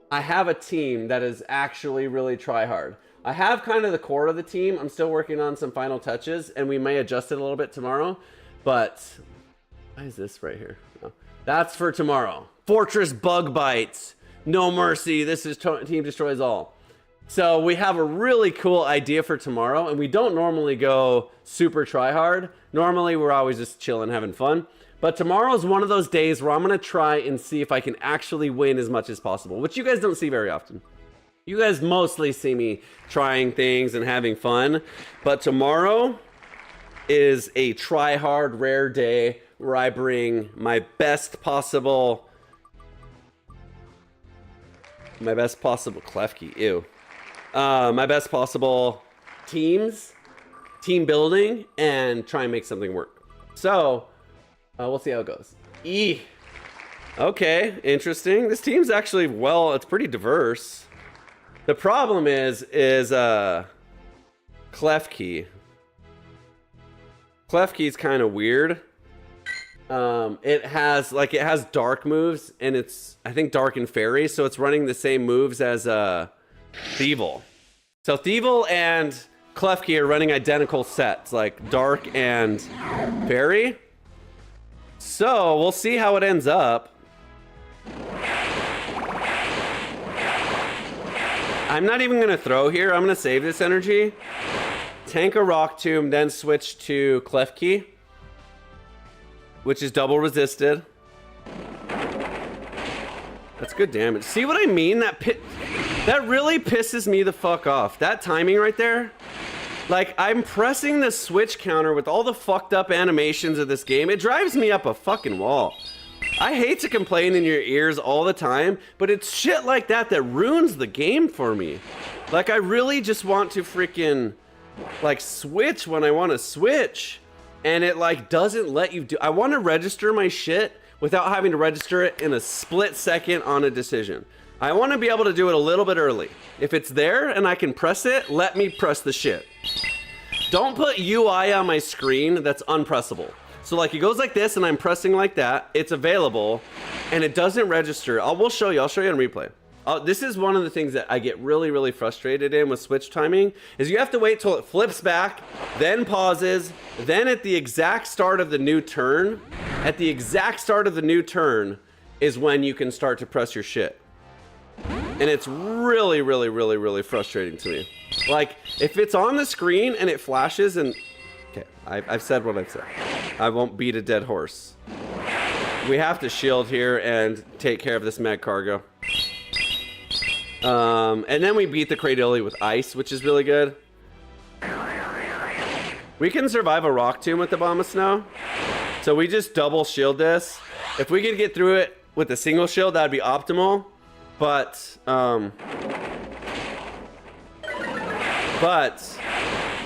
I have a team that is actually really try-hard. I have kind of the core of the team. I'm still working on some final touches, and we may adjust it a little bit tomorrow. But, why is this right here? Oh, that's for tomorrow. Fortress Bug Bites. No mercy, this is Team Destroys All. So we have a really cool idea for tomorrow, and we don't normally go super try hard. Normally we're always just chilling, having fun. But tomorrow is one of those days where I'm gonna try and see if I can actually win as much as possible, which you guys don't see very often. You guys mostly see me trying things and having fun, but tomorrow is a try hard rare day where I bring my best possible Klefki, ew. My best possible team building, and try and make something work. So, we'll see how it goes. Okay, interesting. This team's actually, well, it's pretty diverse. The problem is Klefki. Klefki's kind of weird. It has dark moves, and it's, I think, dark and fairy, so it's running the same moves as Thievul. So Thievul and Klefki are running identical sets, like dark and fairy. So we'll see how it ends up. I'm not even gonna throw here. I'm gonna save this energy, tank a Rock Tomb, then switch to Klefki, which is double resisted. That's good damage. See what I mean? That really pisses me the fuck off. That timing right there. Like, I'm pressing the switch counter with all the fucked up animations of this game. It drives me up a fucking wall. I hate to complain in your ears all the time, but it's shit like that that ruins the game for me. Like, I really just want to freaking, like, switch when I want to switch. And it, like, doesn't let you do... I want to register my shit without having to register it in a split second on a decision. I want to be able to do it a little bit early. If it's there and I can press it, let me press the shit. Don't put UI on my screen that's unpressable. So, like, it goes like this, and I'm pressing like that. It's available, and it doesn't register. We'll show you. I'll show you on replay. This is one of the things that I get really, really frustrated in with switch timing, is you have to wait till it flips back, then pauses, then at the exact start of the new turn, is when you can start to press your shit. And it's really, really, really, really frustrating to me. Like, if it's on the screen and it flashes and... Okay, I've said what I've said. I won't beat a dead horse. We have to shield here and take care of this mag cargo. And then we beat the Cradilly with ice, which is really good. We can survive a rock tomb with the bomb of snow. So we just double shield this. If we could get through it with a single shield, that'd be optimal. But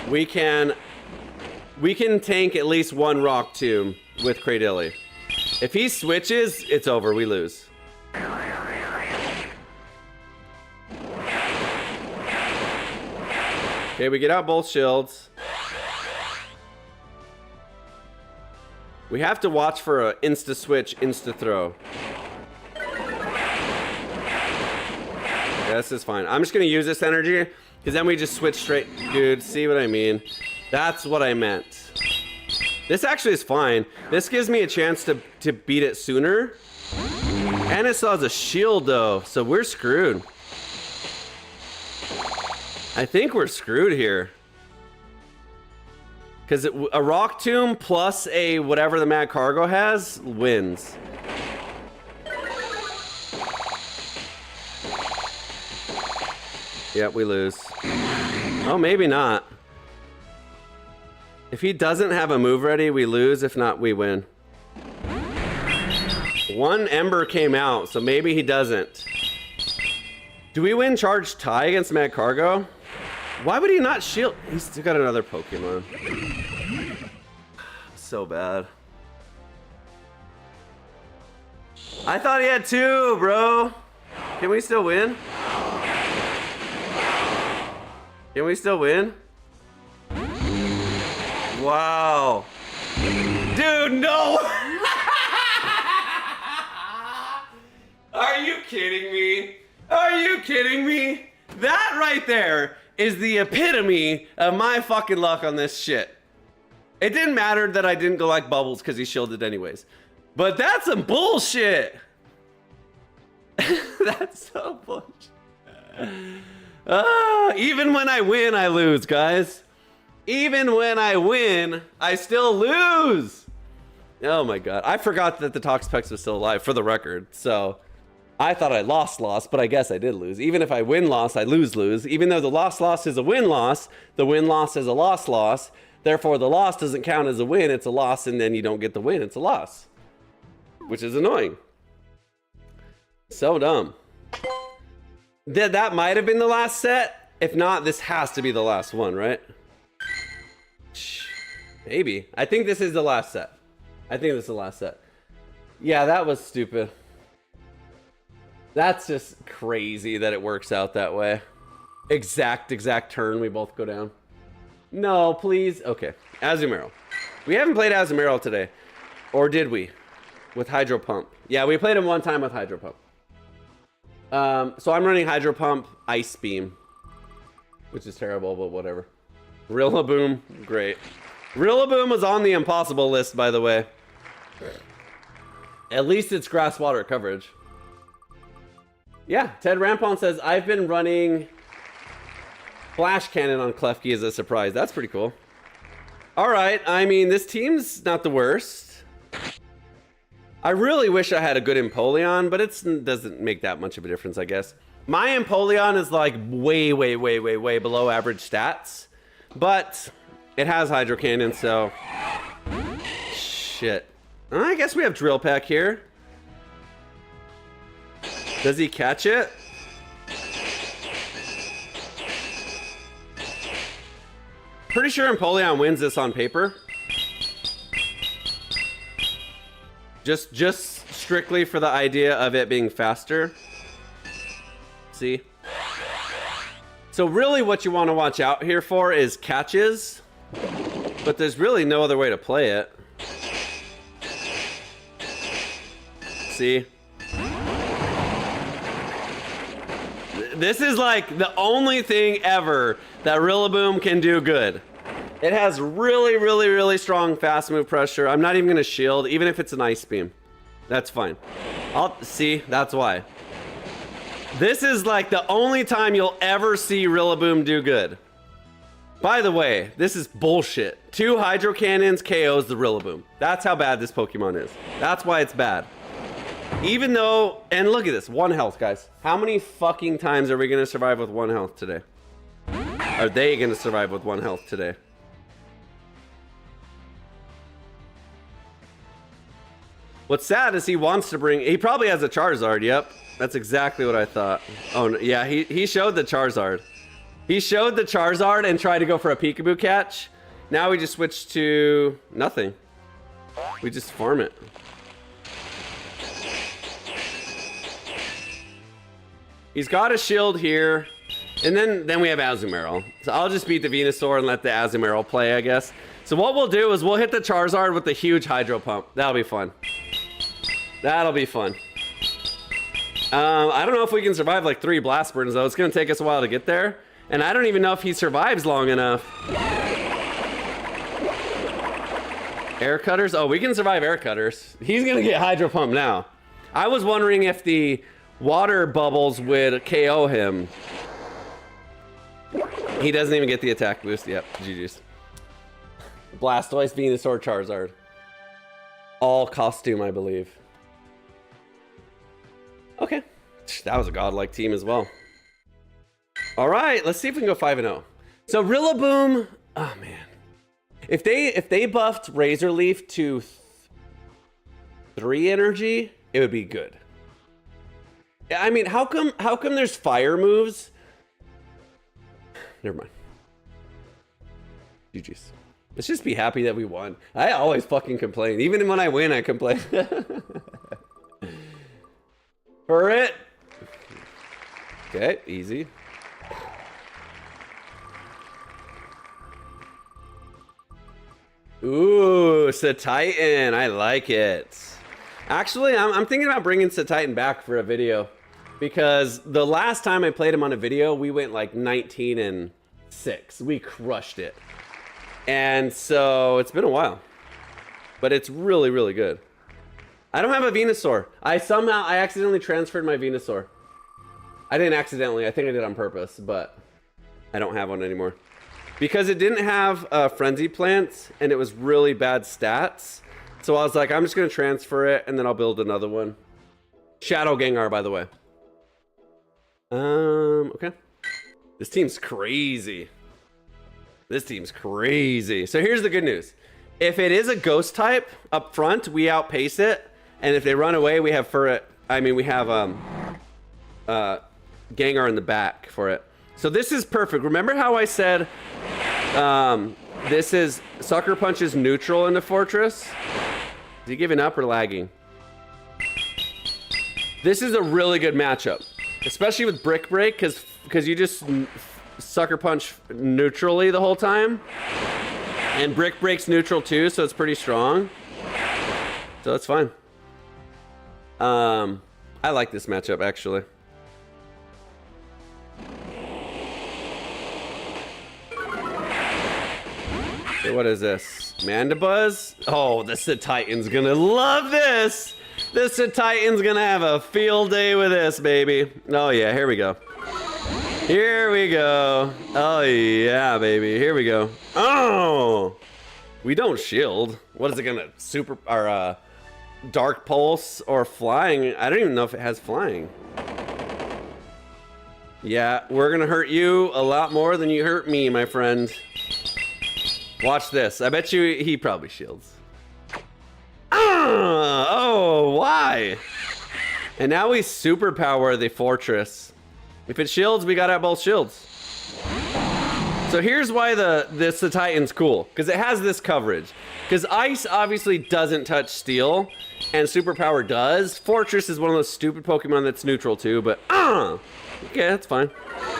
we can tank at least one rock tomb with Cradilly. If he switches, it's over. We lose. Okay, we get out both shields. We have to watch for a insta switch, insta throw. Yeah, this is fine. I'm just gonna use this energy because then we just switch straight. Dude, see what I mean? That's what I meant. This actually is fine. This gives me a chance to beat it sooner. And it still has a shield though, so we're screwed. I think we're screwed here. Because a rock tomb plus a whatever the mad cargo has wins. Yep, we lose. Oh, maybe not. If he doesn't have a move ready, we lose. If not, we win. One Ember came out, so maybe he doesn't. Do we win charge tie against mad cargo? Why would he not shield? He's still got another Pokemon. So bad. I thought he had two, bro. Can we still win? Can we still win? Wow. Dude, no. Are you kidding me? Are you kidding me? That right there is the epitome of my fucking luck on this shit. It didn't matter that I didn't go like Bubbles because he shielded anyways. But that's some bullshit. That's so bullshit. Even when I win, I lose, guys. Even when I win, I still lose. Oh my god. I forgot that the Toxapex was still alive, for the record. So I thought I lost, but I guess I did lose. Even if I win-loss, I lose. Even though the loss is a win-loss, the win-loss is a loss. Therefore, the loss doesn't count as a win. It's a loss, and then you don't get the win. It's a loss. Which is annoying. So dumb. That might have been the last set. If not, this has to be the last one, right? Maybe. I think this is the last set. Yeah, that was stupid. That's just crazy that it works out that way. Exact turn, we both go down. No, please. Okay, Azumarill. We haven't played Azumarill today. Or did we? With Hydro Pump. Yeah, we played him one time with Hydro Pump. So I'm running Hydro Pump, Ice Beam. Which is terrible, but whatever. Rillaboom, great. Rillaboom was on the impossible list, by the way. At least it's grass water coverage. Yeah, Ted Rampon says, I've been running Flash Cannon on Klefki as a surprise. That's pretty cool. All right, I mean, this team's not the worst. I really wish I had a good Empoleon, but it doesn't make that much of a difference, I guess. My Empoleon is like way below average stats, but it has Hydro Cannon, so... Shit. I guess we have Drill Peck here. Does he catch it? Pretty sure Empoleon wins this on paper. Just strictly for the idea of it being faster. See? So really what you want to watch out here for is catches. But there's really no other way to play it. See? This is like the only thing ever that Rillaboom can do good. It has really strong fast move pressure. I'm not even gonna shield, even if it's an Ice Beam. That's fine. See, that's why. This is like the only time you'll ever see Rillaboom do good. By the way, this is bullshit. 2 Hydro Cannons KOs the Rillaboom. That's how bad this Pokemon is. That's why it's bad. Even though, and look at this, 1 health, guys. How many fucking times are we gonna survive with 1 health today? Are they gonna survive with 1 health today? What's sad is he wants to bring... He probably has a Charizard, yep. That's exactly what I thought. Oh, no, yeah, he showed the Charizard. He showed the Charizard and tried to go for a Peekaboo catch. Now we just switch to nothing. We just farm it. He's got a shield here. And then we have Azumarill. So I'll just beat the Venusaur and let the Azumarill play, I guess. So what we'll do is we'll hit the Charizard with the huge Hydro Pump. That'll be fun. That'll be fun. I don't know if we can survive like 3 Blast Burns, though. It's going to take us a while to get there. And I don't even know if he survives long enough. Air Cutters? Oh, we can survive Air Cutters. He's going to get Hydro Pump now. I was wondering if the water bubbles would KO him. He doesn't even get the attack boost. Yep, GG's. Blastoise, Venusaur, Charizard. All costume, I believe. Okay. That was a godlike team as well. All right, let's see if we can go 5-0. So Rillaboom, oh man. If they buffed Razor Leaf to 3 energy, it would be good. I mean, how come there's fire moves? Never mind. GG's. Let's just be happy that we won. I always fucking complain. Even when I win, I complain. For it. Okay, easy. Ooh, Satitan. I like it. Actually, I'm thinking about bringing Satitan back for a video. Because the last time I played him on a video, we went like 19-6. We crushed it. And so it's been a while. But it's really, really good. I don't have a Venusaur. I accidentally transferred my Venusaur. I didn't accidentally. I think I did on purpose, but I don't have one anymore. Because it didn't have Frenzy Plants, and it was really bad stats. So I was like, I'm just going to transfer it, and then I'll build another one. Shadow Gengar, by the way. Okay. This team's crazy. This team's crazy. So here's the good news. If it is a ghost type up front, we outpace it. And if they run away, we have we have Gengar in the back for it. So this is perfect. Remember how I said this is Sucker Punch is neutral in the Fortress? Is he giving up or lagging? This is a really good matchup. Especially with Brick Break, because you just Sucker Punch neutrally the whole time. And Brick Break's neutral too, so it's pretty strong. So it's fine. I like this matchup, actually. Okay, what is this? Mandibuzz? Oh, the Satitan's gonna love this! The Satitan's gonna have a field day with this, baby. Oh yeah, here we go. Here we go. Oh yeah, baby. Here we go. Oh! We don't shield. What is it gonna Dark Pulse or flying? I don't even know if it has flying. Yeah, we're gonna hurt you a lot more than you hurt me, my friend. Watch this. I bet you he probably shields. Oh, why? And now we superpower the Fortress. If it shields, we gotta have both shields. So here's why the Titan's cool, because it has this coverage. Because Ice obviously doesn't touch Steel, and Superpower does. Fortress is one of those stupid Pokemon that's neutral too, but okay, that's fine.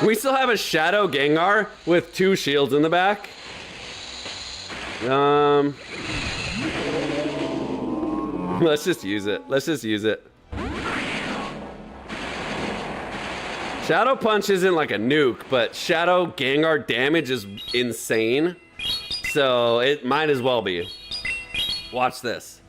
We still have a Shadow Gengar with 2 shields in the back. Let's just use it. Let's just use it. Shadow Punch isn't like a nuke, but Shadow Gengar damage is insane. So it might as well be. Watch this.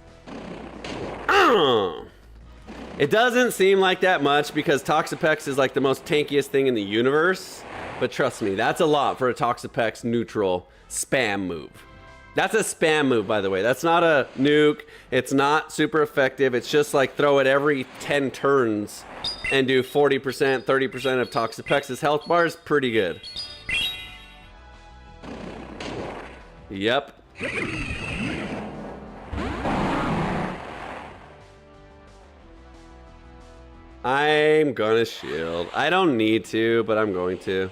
It doesn't seem like that much because Toxapex is like the most tankiest thing in the universe. But trust me, that's a lot for a Toxapex neutral spam move. That's a spam move, by the way. That's not a nuke. It's not super effective. It's just like throw it every 10 turns and do 40%, 30% of Toxapex's health bars. Pretty good. Yep. I'm gonna shield. I don't need to, but I'm going to.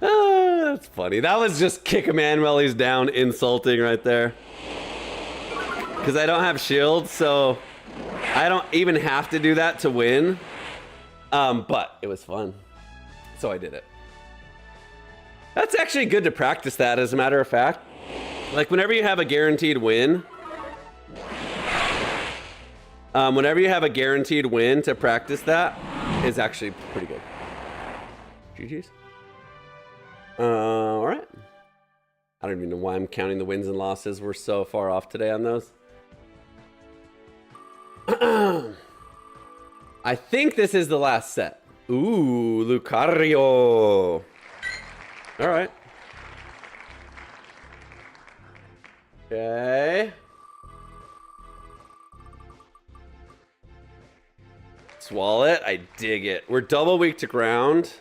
Oh, that's funny. That was just kick a man while he's down insulting right there. Because I don't have shield, so I don't even have to do that to win. But it was fun. So I did it. That's actually good to practice that, as a matter of fact. Like, whenever you have a guaranteed win, to practice that is actually pretty good. GG's. All right. I don't even know why I'm counting the wins and losses. We're so far off today on those. I think this is the last set. Ooh, Lucario. All right. Okay. Swallow. I dig it. We're double weak to ground.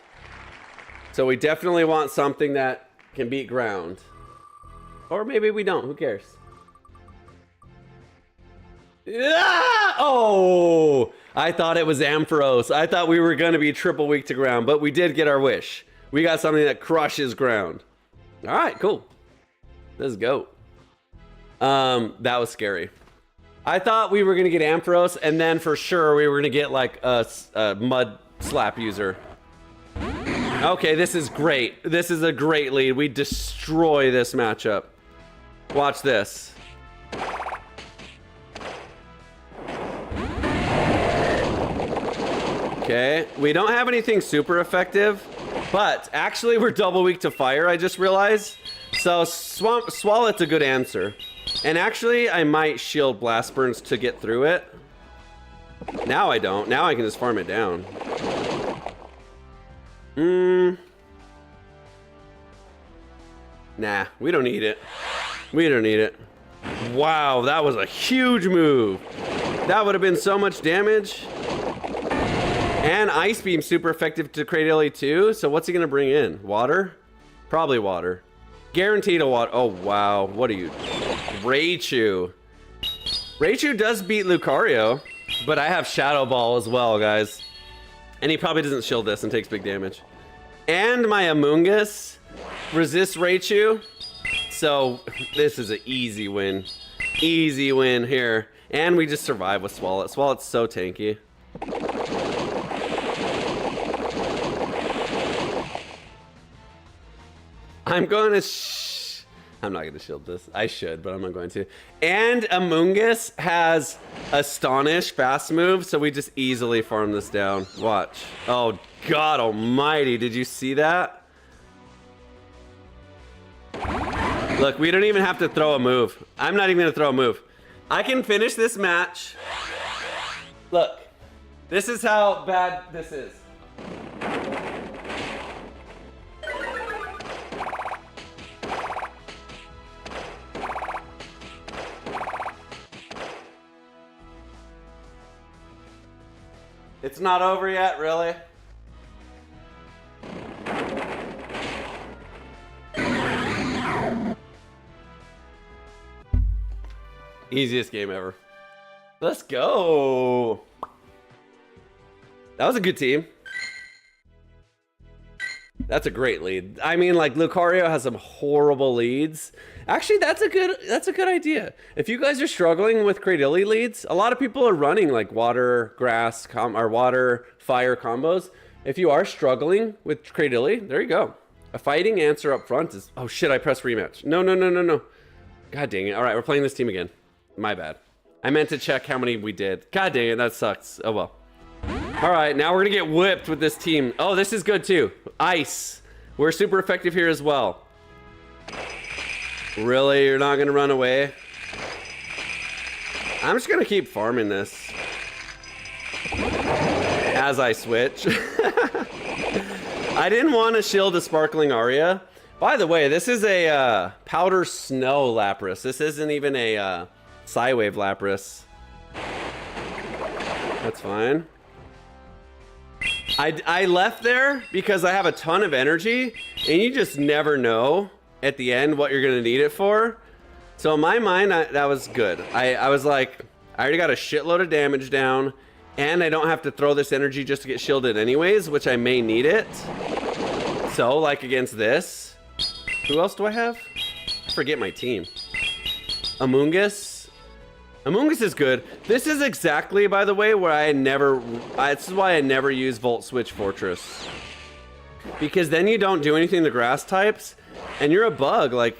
So we definitely want something that can beat ground. Or maybe we don't. Who cares? Ah! Oh! I thought it was Ampharos. I thought we were going to be triple weak to ground, but we did get our wish. We got something that crushes ground. All right, cool. Let's go. That was scary. I thought we were going to get Ampharos, and then for sure we were going to get like a mud slap user. Okay, this is great. This is a great lead. We destroy this matchup. Watch this. Okay, we don't have anything super effective, but actually we're double weak to fire, I just realized. So Swallow's a good answer. And actually, I might shield Blast Burns to get through it. Now I don't. Now I can just farm it down. Nah, we don't need it. We don't need it. Wow, that was a huge move. That would have been so much damage. And Ice Beam super effective to Cradily too. So what's he gonna bring in? Water? Probably water. Guaranteed a water. Oh wow, what are you? Raichu. Raichu does beat Lucario, but I have Shadow Ball as well, guys. And he probably doesn't shield this and takes big damage. And my Amoonguss resists Raichu. So this is an easy win. Easy win here. And we just survive with Swallow. Swallow's so tanky. I'm going to I'm not going to shield this. I should, but I'm not going to. And Amoonguss has Astonish fast move, so we just easily farm this down. Watch. Oh, God almighty. Did you see that? Look, we don't even have to throw a move. I'm not even going to throw a move. I can finish this match. Look. This is how bad this is. It's not over yet, really? Easiest game ever. Let's go. That was a good team. That's a great lead. I mean, like, Lucario has some horrible leads. Actually, that's a good idea. If you guys are struggling with Cradily leads, a lot of people are running like water, grass, or water, fire combos. If you are struggling with Cradily, there you go. A fighting answer up front is... Oh shit, I pressed rematch. No. God dang it. All right, we're playing this team again. My bad. I meant to check how many we did. God dang it, that sucks. Oh well. All right, now we're gonna get whipped with this team. Oh, this is good too. Ice. We're super effective here as well. Really? You're not gonna run away? I'm just gonna keep farming this as I switch. I didn't want to shield a Sparkling Aria. By the way, this is a Powder Snow Lapras. This isn't even a Psywave Lapras. That's fine. I left there because I have a ton of energy, and you just never know at the end what you're gonna need it for. So in my mind, that was good. I was like, I already got a shitload of damage down, and I don't have to throw this energy just to get shielded anyways, which I may need it. So, like against this, who else do I have? I forget my team. Amoongus. Amoongus is good. This is exactly, by the way, where this is why I never use Volt Switch Fortress. Because then you don't do anything to grass types, and you're a bug. Like,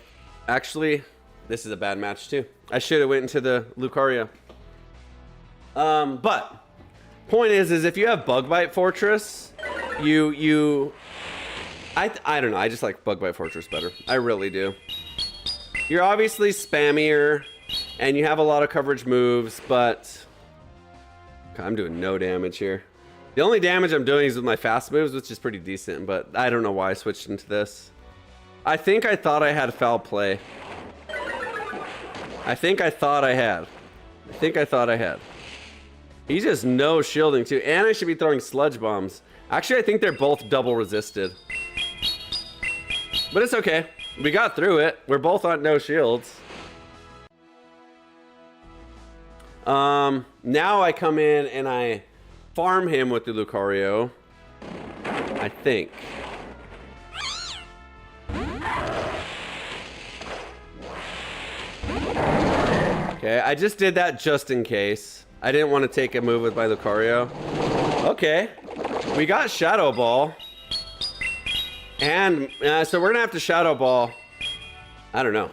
actually, this is a bad match too. I should have went into the Lucario. But point is if you have Bug Bite Fortress, I don't know. I just like Bug Bite Fortress better. I really do. You're obviously spammier, and you have a lot of coverage moves, but I'm doing no damage here. The only damage I'm doing is with my fast moves, which is pretty decent, but I don't know why I switched into this. I think I thought I had foul play. I think I thought I had. He's just no shielding too, and I should be throwing sludge bombs. Actually, I think they're both double resisted. But it's okay. We got through it. We're both on no shields. Now I come in and I farm him with the Lucario. I think. Okay, I just did that just in case. I didn't want to take a move with my Lucario. Okay, we got Shadow Ball. And so we're gonna have to Shadow Ball. I don't know.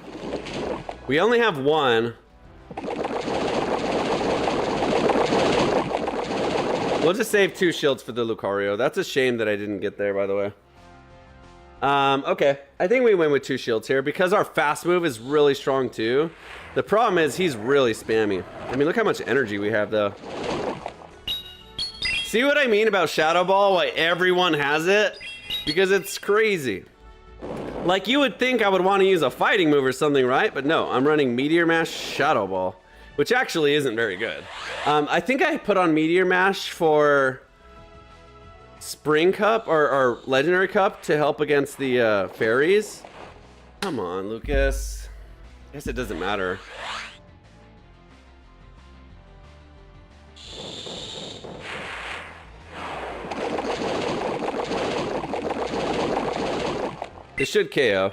We only have one. We'll just save 2 shields for the Lucario. That's a shame that I didn't get there, by the way. Okay. I think we win with 2 shields here because our fast move is really strong too. The problem is he's really spammy. I mean, look how much energy we have though. See what I mean about Shadow Ball? Why everyone has it? Because it's crazy. Like you would think I would want to use a fighting move or something, right? But no, I'm running Meteor Mash Shadow Ball, which actually isn't very good. I think I put on Meteor Mash for Spring Cup or Legendary Cup to help against the fairies. Come on, Lucas. I guess it doesn't matter. It should KO.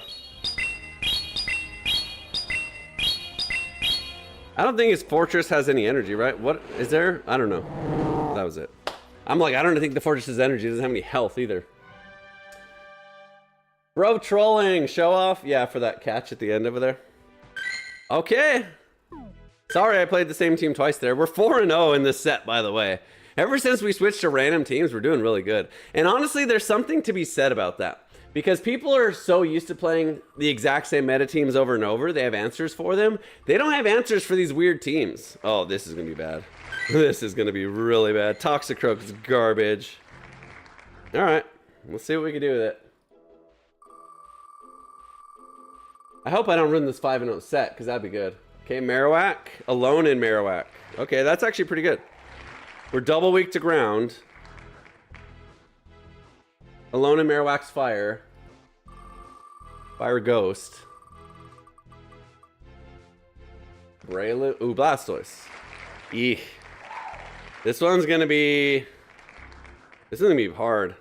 I don't think his Fortress has any energy, right? What is there? I don't know. That was it. I'm like, I don't think the Fortress has energy. It doesn't have any health either. Bro trolling. Show off. Yeah, for that catch at the end over there. Okay. Sorry I played the same team twice there. We're 4-0 in this set, by the way. Ever since we switched to random teams, we're doing really good. And honestly, there's something to be said about that. Because people are so used to playing the exact same meta teams over and over, they have answers for them. They don't have answers for these weird teams. Oh, this is going to be bad. This is going to be really bad. Toxicroak is garbage. All right, let's see what we can do with it. I hope I don't ruin this 5-0 set, because that'd be good. Okay, Marowak, alone in Marowak. Okay, that's actually pretty good. We're double weak to ground. Alone in Marowak's Fire. Fire Ghost. Braylon. Ooh, Blastoise. Eek. This one's gonna be... This is gonna be hard.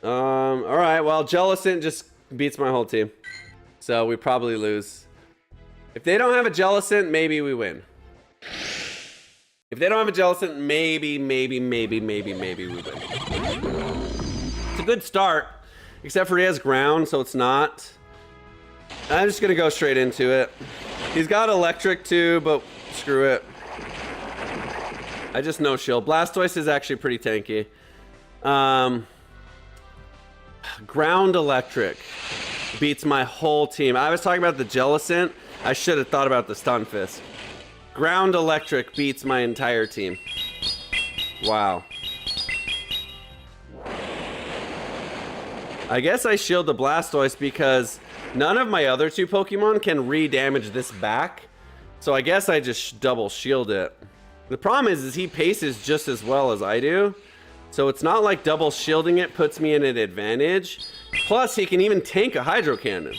Alright, well, Jellicent just beats my whole team. So we probably lose. If they don't have a Jellicent, maybe we win. If they don't have a Jellicent, maybe we win. It's a good start, except for he has ground, so it's not. I'm just gonna go straight into it. He's got electric too, but screw it. I just no shield. Blastoise is actually pretty tanky. Ground electric beats my whole team. I was talking about the Jellicent. I should have thought about the Stunfisk. Ground electric beats my entire team. Wow. I guess I shield the Blastoise because none of my other 2 Pokemon can re-damage this back. So I guess I just double shield it. The problem is he paces just as well as I do. So it's not like double shielding it puts me in an advantage. Plus he can even tank a Hydro Cannon.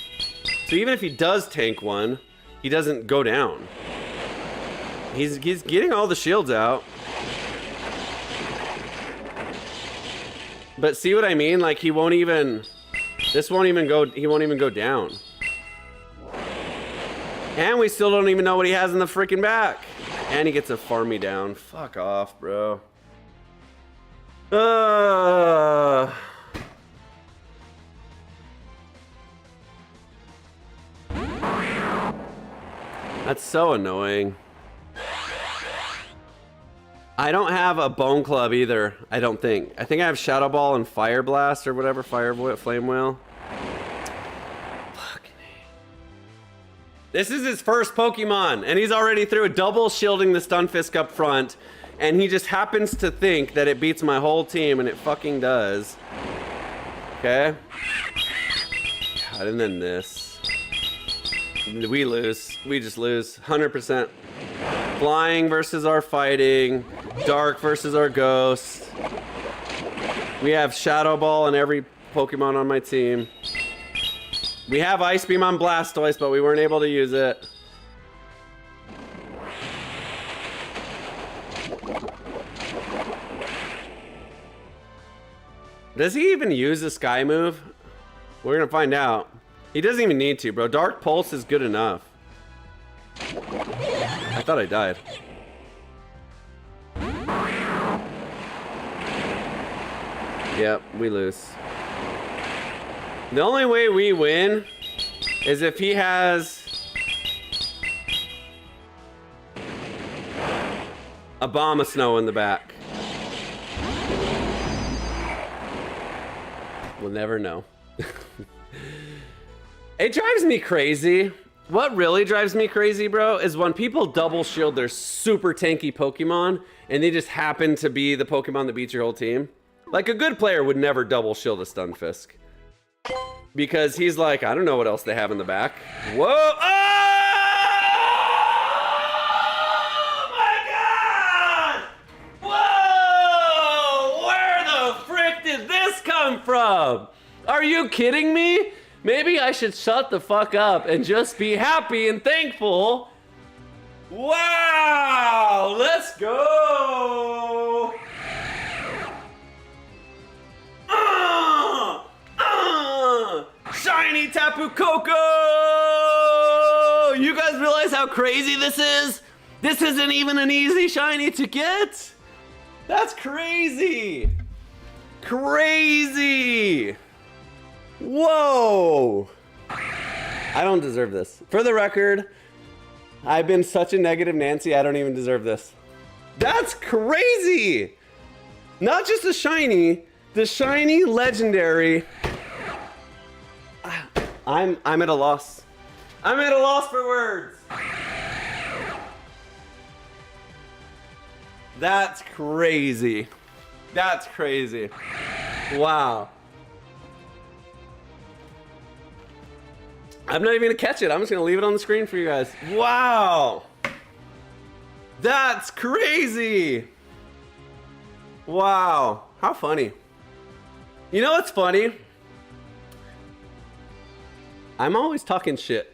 So even if he does tank one, he doesn't go down. He's getting all the shields out. But see what I mean? Like he won't even, this won't even go, he won't even go down. And we still don't even know what he has in the freaking back. And he gets a farm me down. Fuck off, bro. That's so annoying. I don't have a bone club either, I don't think. I think I have Shadow Ball and Fire Blast or whatever, Flame Wheel. Fuck. This is his first Pokemon, and he's already through a double shielding the Stunfisk up front, and he just happens to think that it beats my whole team, and it fucking does. Okay? God, and then this. We lose. We just lose. 100%. Flying versus our fighting. Dark versus our ghost. We have Shadow Ball on every Pokemon on my team. We have Ice Beam on Blastoise, but we weren't able to use it. Does he even use the Sky move? We're gonna find out. He doesn't even need to, bro. Dark Pulse is good enough. I thought I died. Yep, we lose. The only way we win is if he has a bomb of snow in the back. We'll never know. It drives me crazy. What really drives me crazy, bro, is when people double shield their super tanky Pokemon and they just happen to be the Pokemon that beats your whole team. Like a good player would never double shield a Stunfisk. Because he's like, I don't know what else they have in the back. Whoa! Oh my God! Whoa! Where the frick did this come from? Are you kidding me? Maybe I should shut the fuck up and just be happy and thankful. Wow! Let's go! Shiny Tapu Koko! You guys realize how crazy this is? This isn't even an easy shiny to get. That's crazy. Crazy. Whoa. I don't deserve this. For the record, I've been such a negative Nancy, I don't even deserve this. That's crazy. Not just a shiny, the shiny legendary. I'm at a loss. I'm at a loss for words. That's crazy. That's crazy. Wow. I'm not even gonna catch it. I'm just gonna leave it on the screen for you guys. Wow. That's crazy. Wow. How funny. You know what's funny? I'm always talking shit.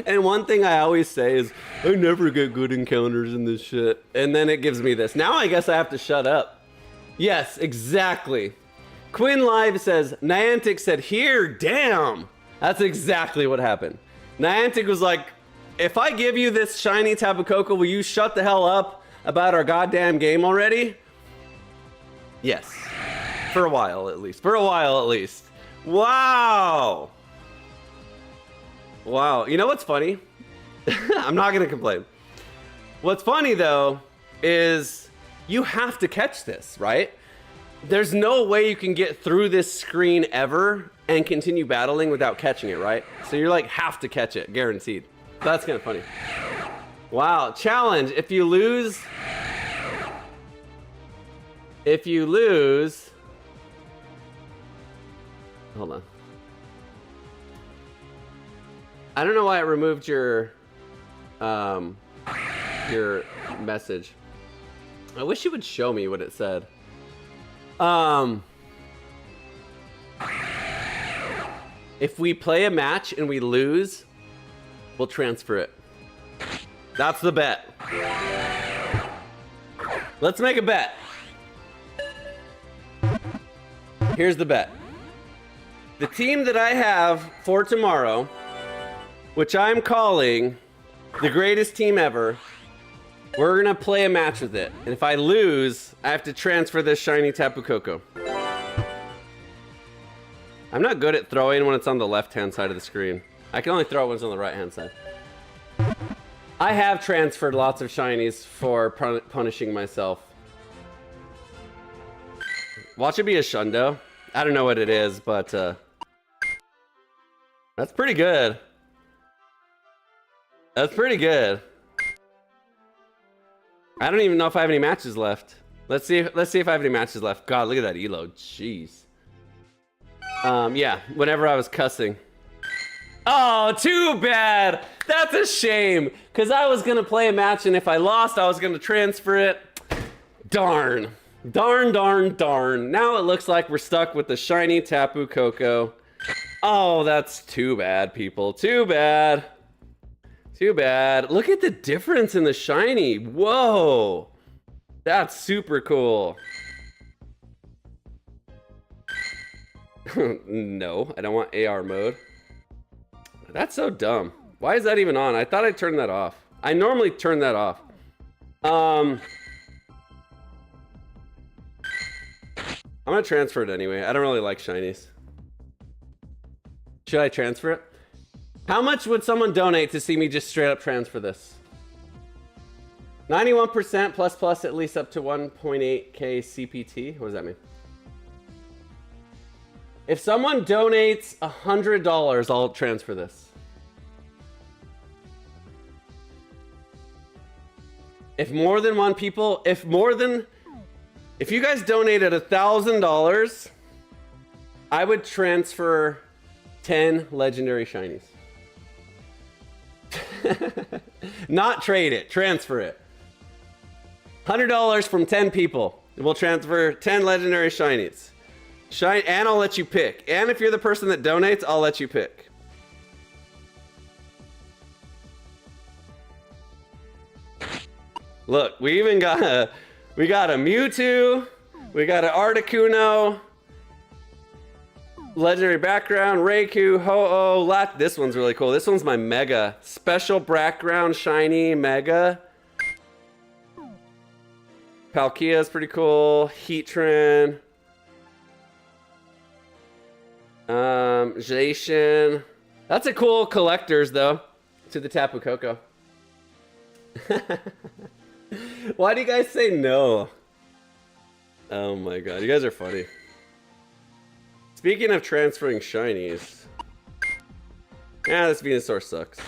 And one thing I always say is, I never get good encounters in this shit. And then it gives me this. Now I guess I have to shut up. Yes, exactly. Quinn Live says, Niantic said, here, damn. That's exactly what happened. Niantic was like, if I give you this shiny Tapu Koko, will you shut the hell up about our goddamn game already? Yes. For a while, at least. For a while, at least. Wow. Wow. You know what's funny? I'm not going to complain. What's funny, though, is you have to catch this, right? There's no way you can get through this screen ever and continue battling without catching it, right? So you're like, have to catch it, guaranteed. That's kind of funny. Wow. Challenge. If you lose... Hold on. I don't know why it removed your message. I wish you would show me what it said. if we play a match and we lose, we'll transfer it. That's the bet. Let's make a bet. Here's the bet. The team that I have for tomorrow, which I'm calling the greatest team ever, we're gonna play a match with it. And if I lose, I have to transfer this shiny Tapu Koko. I'm not good at throwing when it's on the left-hand side of the screen. I can only throw it when it's on the right-hand side. I have transferred lots of shinies for punishing myself. Watch it be a Shundo. I don't know what it is, but that's pretty good. That's pretty good. I don't even know if I have any matches left. Let's see if I have any matches left. God, look at that elo. Jeez. Yeah, whenever I was cussing. Oh, too bad. That's a shame. Because I was going to play a match, and if I lost, I was going to transfer it. Darn. Darn, darn, darn. Now it looks like we're stuck with the shiny Tapu Koko. Oh, that's too bad, people. Too bad. Too bad. Look at the difference in the shiny. Whoa. That's super cool. No, I don't want AR mode. That's so dumb. Why is that even on? I thought I turned that off. I normally turn that off. I'm gonna transfer it anyway. I don't really like shinies. Should I transfer it? How much would someone donate to see me just straight up transfer this? 91% plus plus at least up to 1.8k CPT. What does that mean? If someone donates $100, I'll transfer this. If more than one people, if you guys donated $1,000, I would transfer 10 legendary shinies. Not trade it, transfer it. $100 from 10 people. We'll transfer 10 legendary shinies. And I'll let you pick. And if you're the person that donates, I'll let you pick. Look, we even got a Mewtwo, we got an Articuno, legendary background, Raikou, Ho-Oh, this one's really cool. This one's my Mega. Special background, shiny, Mega. Palkia's pretty cool. Heatran. Jason. That's a cool collector's though. To the Tapu Koko. Why do you guys say no? Oh my god, you guys are funny. Speaking of transferring shinies. Yeah, this Venusaur sucks.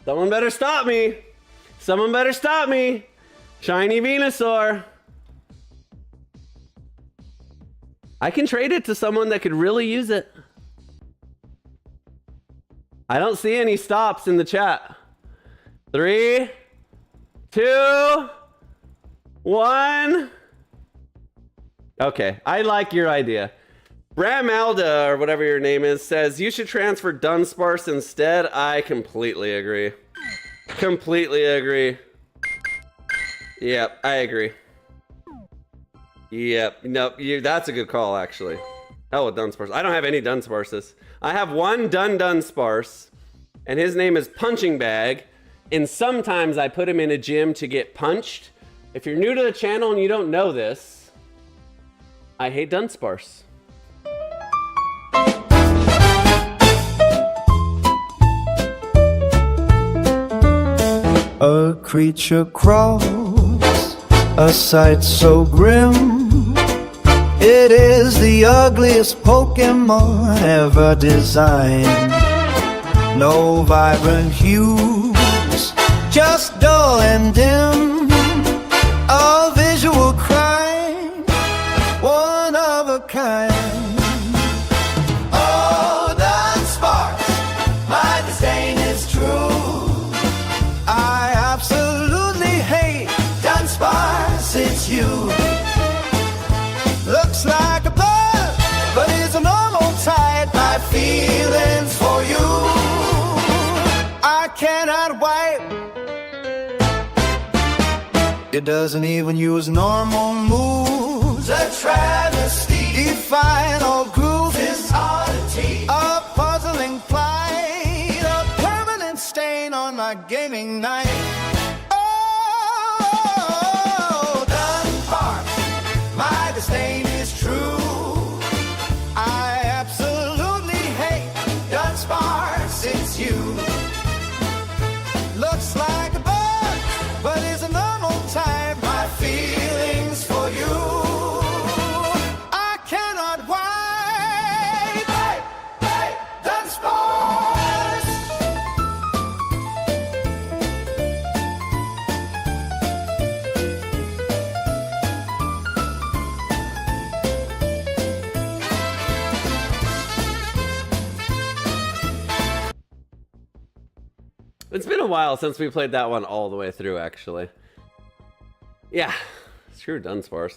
Someone better stop me! Someone better stop me! Shiny Venusaur! I can trade it to someone that could really use it. I don't see any stops in the chat. 3, 2, 1. Okay, I like your idea. Bramalda, or whatever your name is, says you should transfer Dunsparce instead. I completely agree. Completely agree. Yep, I agree. Yep, nope, that's a good call, actually. Hell with Dunsparce. I don't have any Dunsparces. I have one Dunsparce, and his name is Punching Bag, and sometimes I put him in a gym to get punched. If you're new to the channel and you don't know this, I hate Dunsparce. A creature crawls, a sight so grim. It is the ugliest Pokémon ever designed. No vibrant hues, just dull and dim. A visual crime, one of a kind. Oh, Dunsparce, my disdain is true. I absolutely hate Dunsparce, it's you. doesn't even use normal moves. A travesty, Defying all grooves. this oddity. A puzzling plight, a permanent stain on my gaming night. Oh, Dunbar, my disdain is true. I absolutely hate Dunsparce, it's you. looks like a bug, but is a normal type. My feelings for you. I cannot wait. Hey, hey, Dunsparce. It's been a while since we played that one all the way through, actually. Yeah, screw Dunsparce.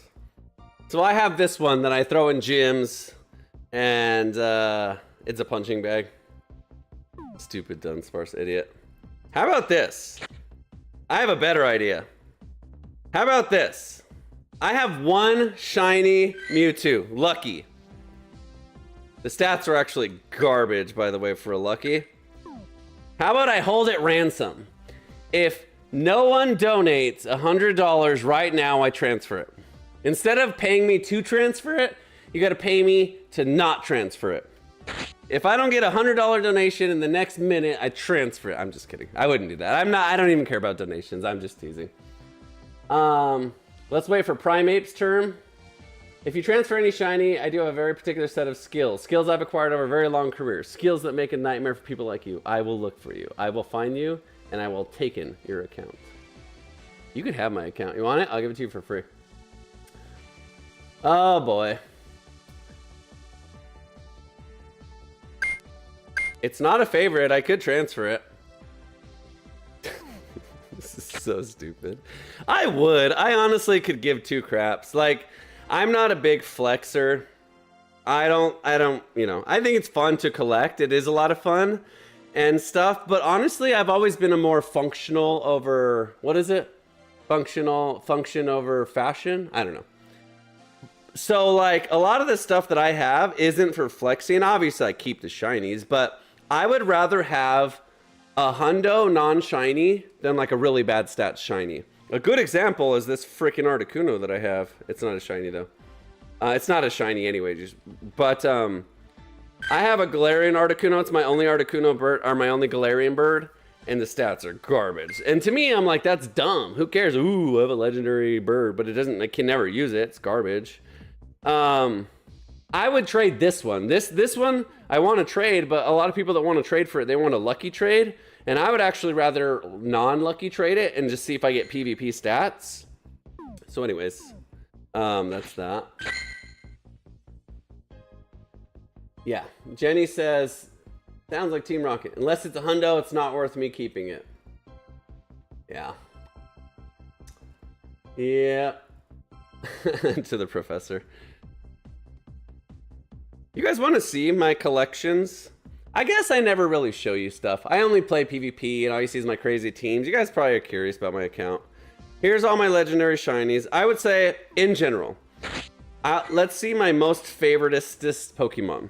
So I have this one that I throw in gyms, and it's a punching bag. Stupid Dunsparce idiot. How about this? I have a better idea. How about this? I have one shiny Mewtwo, Lucky. The stats are actually garbage, by the way, for a Lucky. How about I hold it ransom? If no one donates $100 right now, I transfer it. Instead of paying me to transfer it, you gotta pay me to not transfer it. If I don't get a $100 donation in the next minute, I transfer it. I'm just kidding. I wouldn't do that. I don't even care about donations. I'm just teasing. Let's wait for Primape's turn. If you transfer any shiny, I do have a very particular set of skills. Skills I've acquired over a very long career. Skills that make a nightmare for people like you. I will look for you. I will find you, and I will take in your account. You can have my account. You want it? I'll give it to you for free. Oh, boy. It's not a favorite. I could transfer it. This is so stupid. I would. I honestly could give two craps. Like, I'm not a big flexer. I don't, you know, I think it's fun to collect. It is a lot of fun and stuff. But honestly, I've always been a more functional over, what is it? Function over fashion? I don't know. So like a lot of the stuff that I have isn't for flexing. Obviously I keep the shinies, but I would rather have a hundo non-shiny than like a really bad stats shiny. A good example is this freaking Articuno that I have. It's not a shiny though. It's not a shiny anyway, but I have a Galarian Articuno. It's my only Articuno bird, or my only Galarian bird, and the stats are garbage. And to me, I'm like, that's dumb. Who cares? Ooh, I have a legendary bird, but it doesn't. I can never use it. It's garbage. I would trade this one. This one I want to trade, but a lot of people that want to trade for it, they want a lucky trade. And I would actually rather non-lucky trade it and just see if I get PvP stats. So anyways, that's that. Yeah, Jenny says, sounds like Team Rocket. Unless it's a hundo, it's not worth me keeping it. Yeah. Yeah. To the professor. You guys want to see my collections? I guess I never really show you stuff. I only play PvP and all you see is my crazy teams. You guys probably are curious about my account. Here's all my legendary shinies. I would say, in general, let's see my most favoritist Pokemon.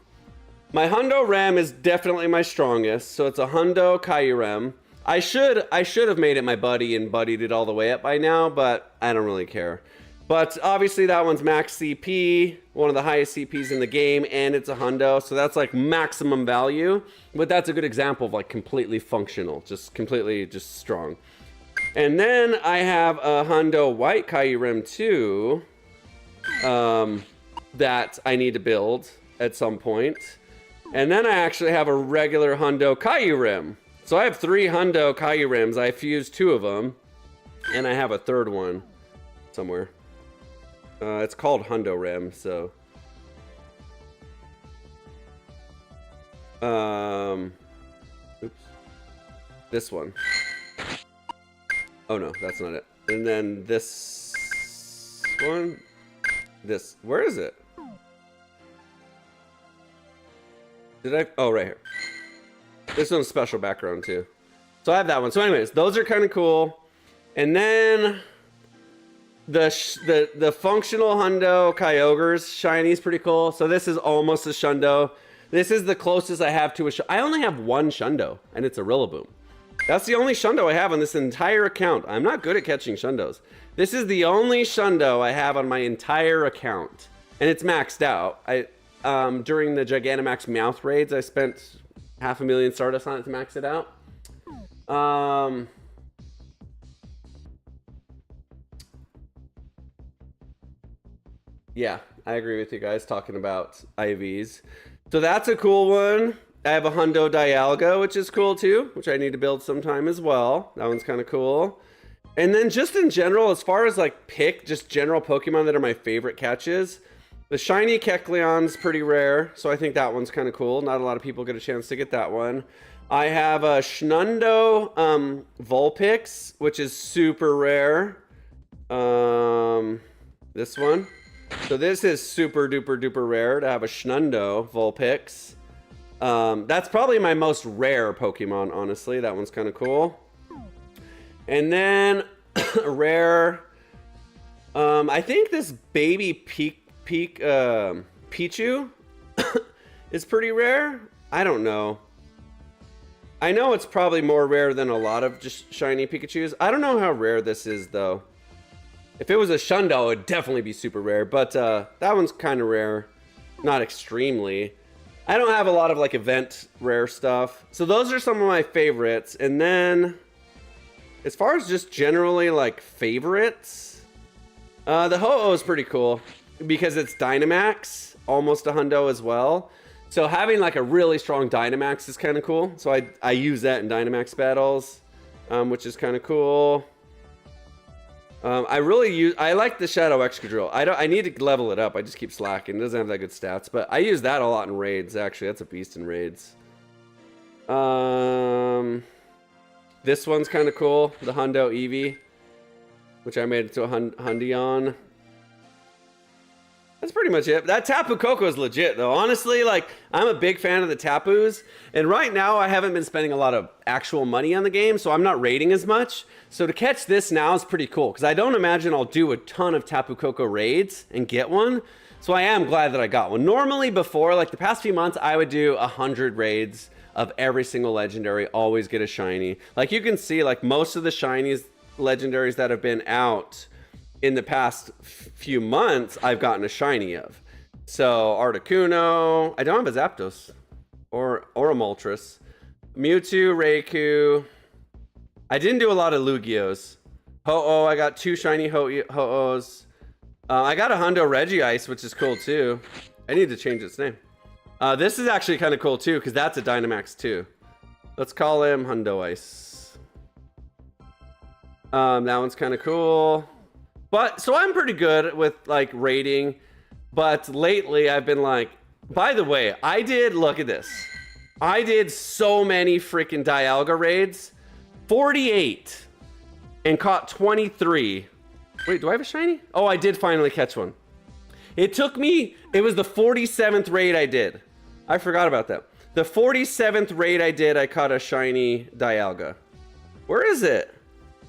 My Hundo Rem is definitely my strongest, so it's a Hundo Kyurem. I should have made it my buddy and buddied it all the way up by now, but I don't really care. But obviously that one's max CP, one of the highest CPs in the game, and it's a hundo, so that's like maximum value. But that's a good example of like completely functional, just completely just strong. And then I have a hundo white Kyurem too, that I need to build at some point. And then I actually have a regular hundo Kyurem. So I have 3 hundo Kyurems. I fused 2 of them, and I have a third one somewhere. It's called Hundo Rem, so. Oops. This one. Oh no, that's not it. And then this one. This. Where is it? Did I? Oh, right here. This one's special background too. So I have that one. So anyways, those are kind of cool. And then The functional Hundo Kyogre's shiny is pretty cool. So this is almost a Shundo. This is the closest I have to a I only have one Shundo, and it's a Rillaboom. That's the only Shundo I have on this entire account. I'm not good at catching Shundos. This is the only Shundo I have on my entire account, and it's maxed out. During the Gigantamax Meowth raids, I spent 500,000 Stardust on it to max it out. Yeah, I agree with you guys talking about IVs. So that's a cool one. I have a Hundo Dialga, which is cool too, which I need to build sometime as well. That one's kind of cool. And then just in general, as far as like just general Pokemon that are my favorite catches, the shiny Kecleon's pretty rare, so I think that one's kind of cool. Not a lot of people get a chance to get that one. I have a Schnundo Vulpix, which is super rare. This one. So this is super duper duper rare to have a Schnundo Vulpix. That's probably my most rare Pokemon, honestly. That one's kind of cool. And then a rare, I think this baby Pichu is pretty rare. I don't know. I know it's probably more rare than a lot of just shiny Pikachus. I don't know how rare this is though. If it was a Shundo, it would definitely be super rare, but that one's kind of rare. Not extremely. I don't have a lot of like event rare stuff. So those are some of my favorites. And then as far as just generally like favorites, the Ho-Oh is pretty cool because it's Dynamax, almost a Hundo as well. So having like a really strong Dynamax is kind of cool. So I use that in Dynamax battles, which is kind of cool. I like the Shadow Excadrill. I need to level it up. I just keep slacking. It doesn't have that good stats, but I use that a lot in raids. Actually, that's a beast in raids. This one's kind of cool. The Hundo Eevee, which I made into a Hundion. That's pretty much it. That Tapu Koko is legit, though. Honestly, like, I'm a big fan of the Tapus. And right now, I haven't been spending a lot of actual money on the game, so I'm not raiding as much. So to catch this now is pretty cool, because I don't imagine I'll do a ton of Tapu Koko raids and get one. So I am glad that I got one. Normally before, like the past few months, I would do 100 raids of every single legendary, always get a shiny. Like you can see, like most of the shinies, legendaries that have been out in the past few months, I've gotten a shiny of. So Articuno, I don't have a Zapdos or a Moltres. Mewtwo, Raikou. I didn't do a lot of Lugios. Ho-Oh, I got 2 shiny Ho-Ohs. I got a Hundo Regice, which is cool too. I need to change its name. This is actually kind of cool too, because that's a Dynamax too. Let's call him Hundo Ice. That one's kind of cool. But, so I'm pretty good with like raiding, but lately I've been like, by the way, look at this. I did so many freaking Dialga raids, 48, and caught 23. Wait, do I have a shiny? Oh, I did finally catch one. It took me, it was the 47th raid I did. I forgot about that. The 47th raid I did, I caught a shiny Dialga. Where is it?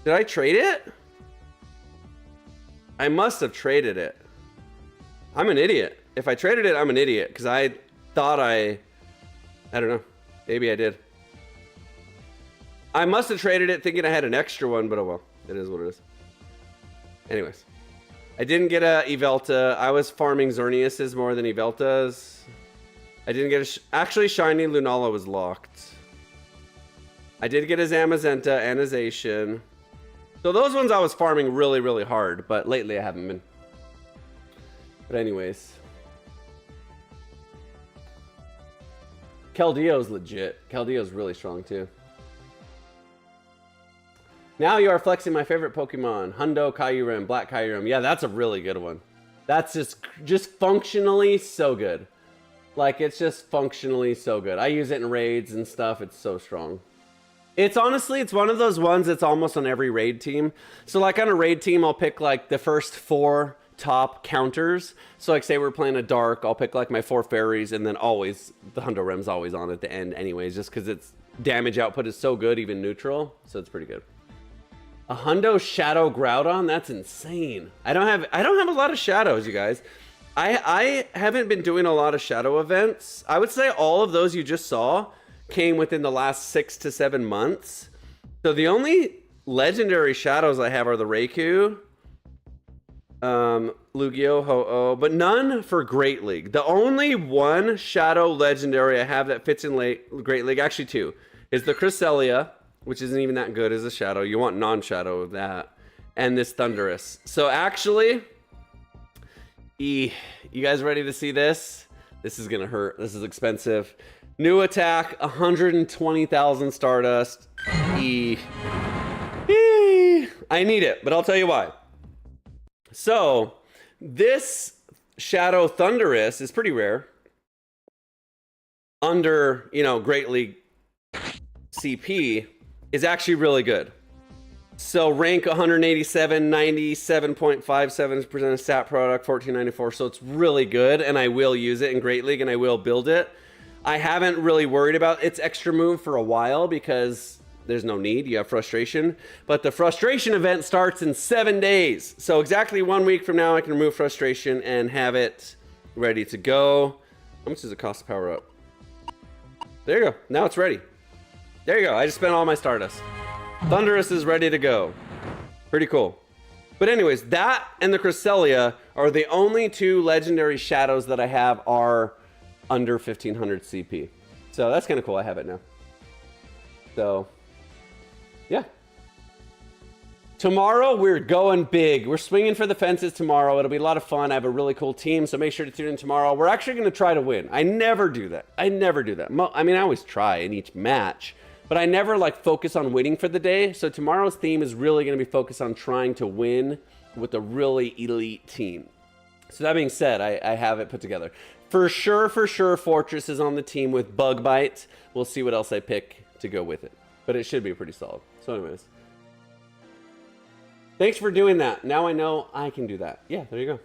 Did I trade it? I must have traded it. I'm an idiot. If I traded it, I'm an idiot. Because I thought I don't know. Maybe I did. I must have traded it thinking I had an extra one, but oh well. It is what it is. Anyways. I didn't get a Yvelta. I was farming Xerneas's more than Yvelta's. I didn't get actually, shiny Lunala was locked. I did get a Zamazenta and a Zacian. So those ones I was farming really, really hard, but lately I haven't been. But anyways. Keldeo's legit. Keldeo's really strong too. Now you are flexing my favorite Pokemon. Hundo Kyurem, Black Kyurem. Yeah, that's a really good one. That's just functionally so good. Like, it's just functionally so good. I use it in raids and stuff. It's so strong. It's honestly, it's one of those ones that's almost on every raid team. So like on a raid team, I'll pick like the first 4 top counters. So like say we're playing a dark, I'll pick like my 4 fairies, and then always the Hundo Rem's always on at the end anyways, just because its damage output is so good, even neutral. So it's pretty good. A hundo shadow Groudon? That's insane. I don't have a lot of shadows, you guys. I haven't been doing a lot of shadow events. I would say all of those you just saw came within the last 6 to 7 months. So the only legendary shadows I have are the Raikou, Lugia, Ho-Oh, but none for Great League. The only one shadow legendary I have that fits in Great League, actually two, is the Cresselia, which isn't even that good as a shadow. You want non-shadow of that. And this Thundurus. So actually, you guys ready to see this? This is gonna hurt. This is expensive. New attack, 120,000 Stardust. I need it, but I'll tell you why. So, this Shadow Thundurus is pretty rare. Under, Great League CP is actually really good. So rank 187, 97.57% of stat product, 1494. So it's really good, and I will use it in Great League, and I will build it. I haven't really worried about its extra move for a while because there's no need. You have frustration. But the frustration event starts in 7 days. So exactly 1 week from now, I can remove frustration and have it ready to go. How much does it cost to power up? There you go. Now it's ready. There you go. I just spent all my Stardust. Thundurus is ready to go. Pretty cool. But anyways, that and the Cresselia are the only two legendary shadows that I have are under 1500 CP. So that's kind of cool. I have it now. So, yeah. Tomorrow, we're going big. We're swinging for the fences tomorrow. It'll be a lot of fun. I have a really cool team, so make sure to tune in tomorrow. We're actually going to try to win. I never do that. I always try in each match. But I never focus on winning for the day. So tomorrow's theme is really going to be focused on trying to win with a really elite team. So that being said, I have it put together. For sure, Fortress is on the team with Bug Bite. We'll see what else I pick to go with it. But it should be pretty solid. So anyways. Thanks for doing that. Now I know I can do that. Yeah, there you go.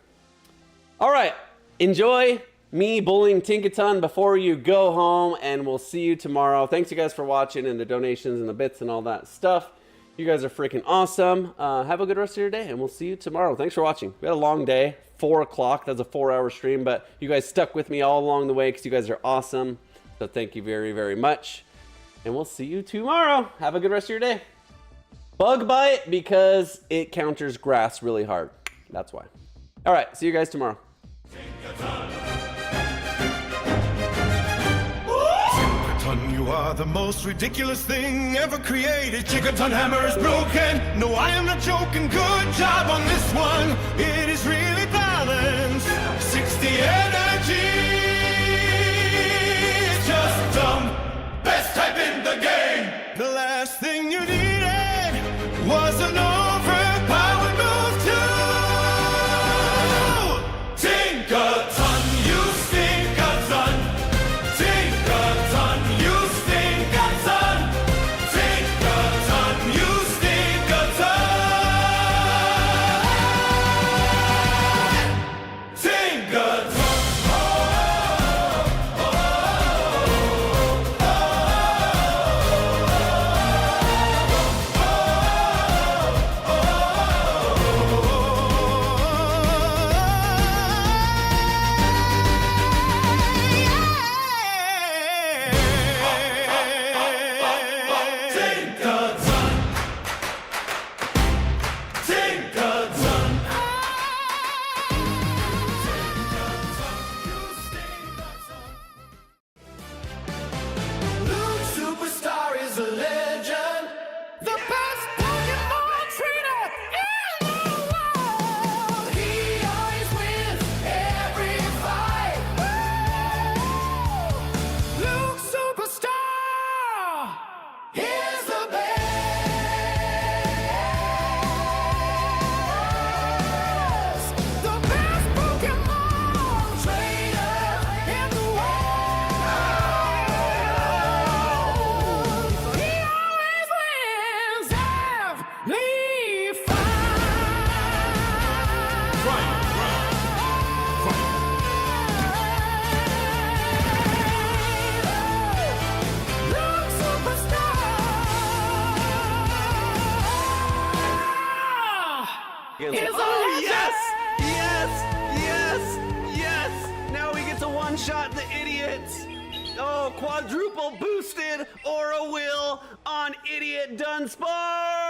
All right. Enjoy me bullying Tinkaton before you go home, and we'll see you tomorrow. Thanks you guys for watching and the donations and the bits and all that stuff. You guys are freaking awesome. Have a good rest of your day, and we'll see you tomorrow. Thanks for watching. We had a long day, 4 o'clock. That's a 4-hour stream, but you guys stuck with me all along the way because you guys are awesome. So thank you very, very much, and we'll see you tomorrow. Have a good rest of your day. Bug Bite because it counters grass really hard. That's why. All right, see you guys tomorrow. You are the most ridiculous thing ever created. Chicken-ton hammer is broken. No, I am not joking. Good job on this one. It is really balanced. 60 energy. It's just dumb. Best type in the game. The last thing you needed was an overpowered move too. Tinkaton, you stink a ton. Tinkaton, you stink a ton. Tinkaton, you stink a ton. Tinkaton. Superstar is a legend. The best Pokémon trainer in the world. He always wins every fight. Luke Superstar is the best. The best Pokémon trainer in the world. He always wins every fight. Luke Superstar. one-shot the idiots. Oh, quadruple boosted Aura Will on Idiot Dunsparce.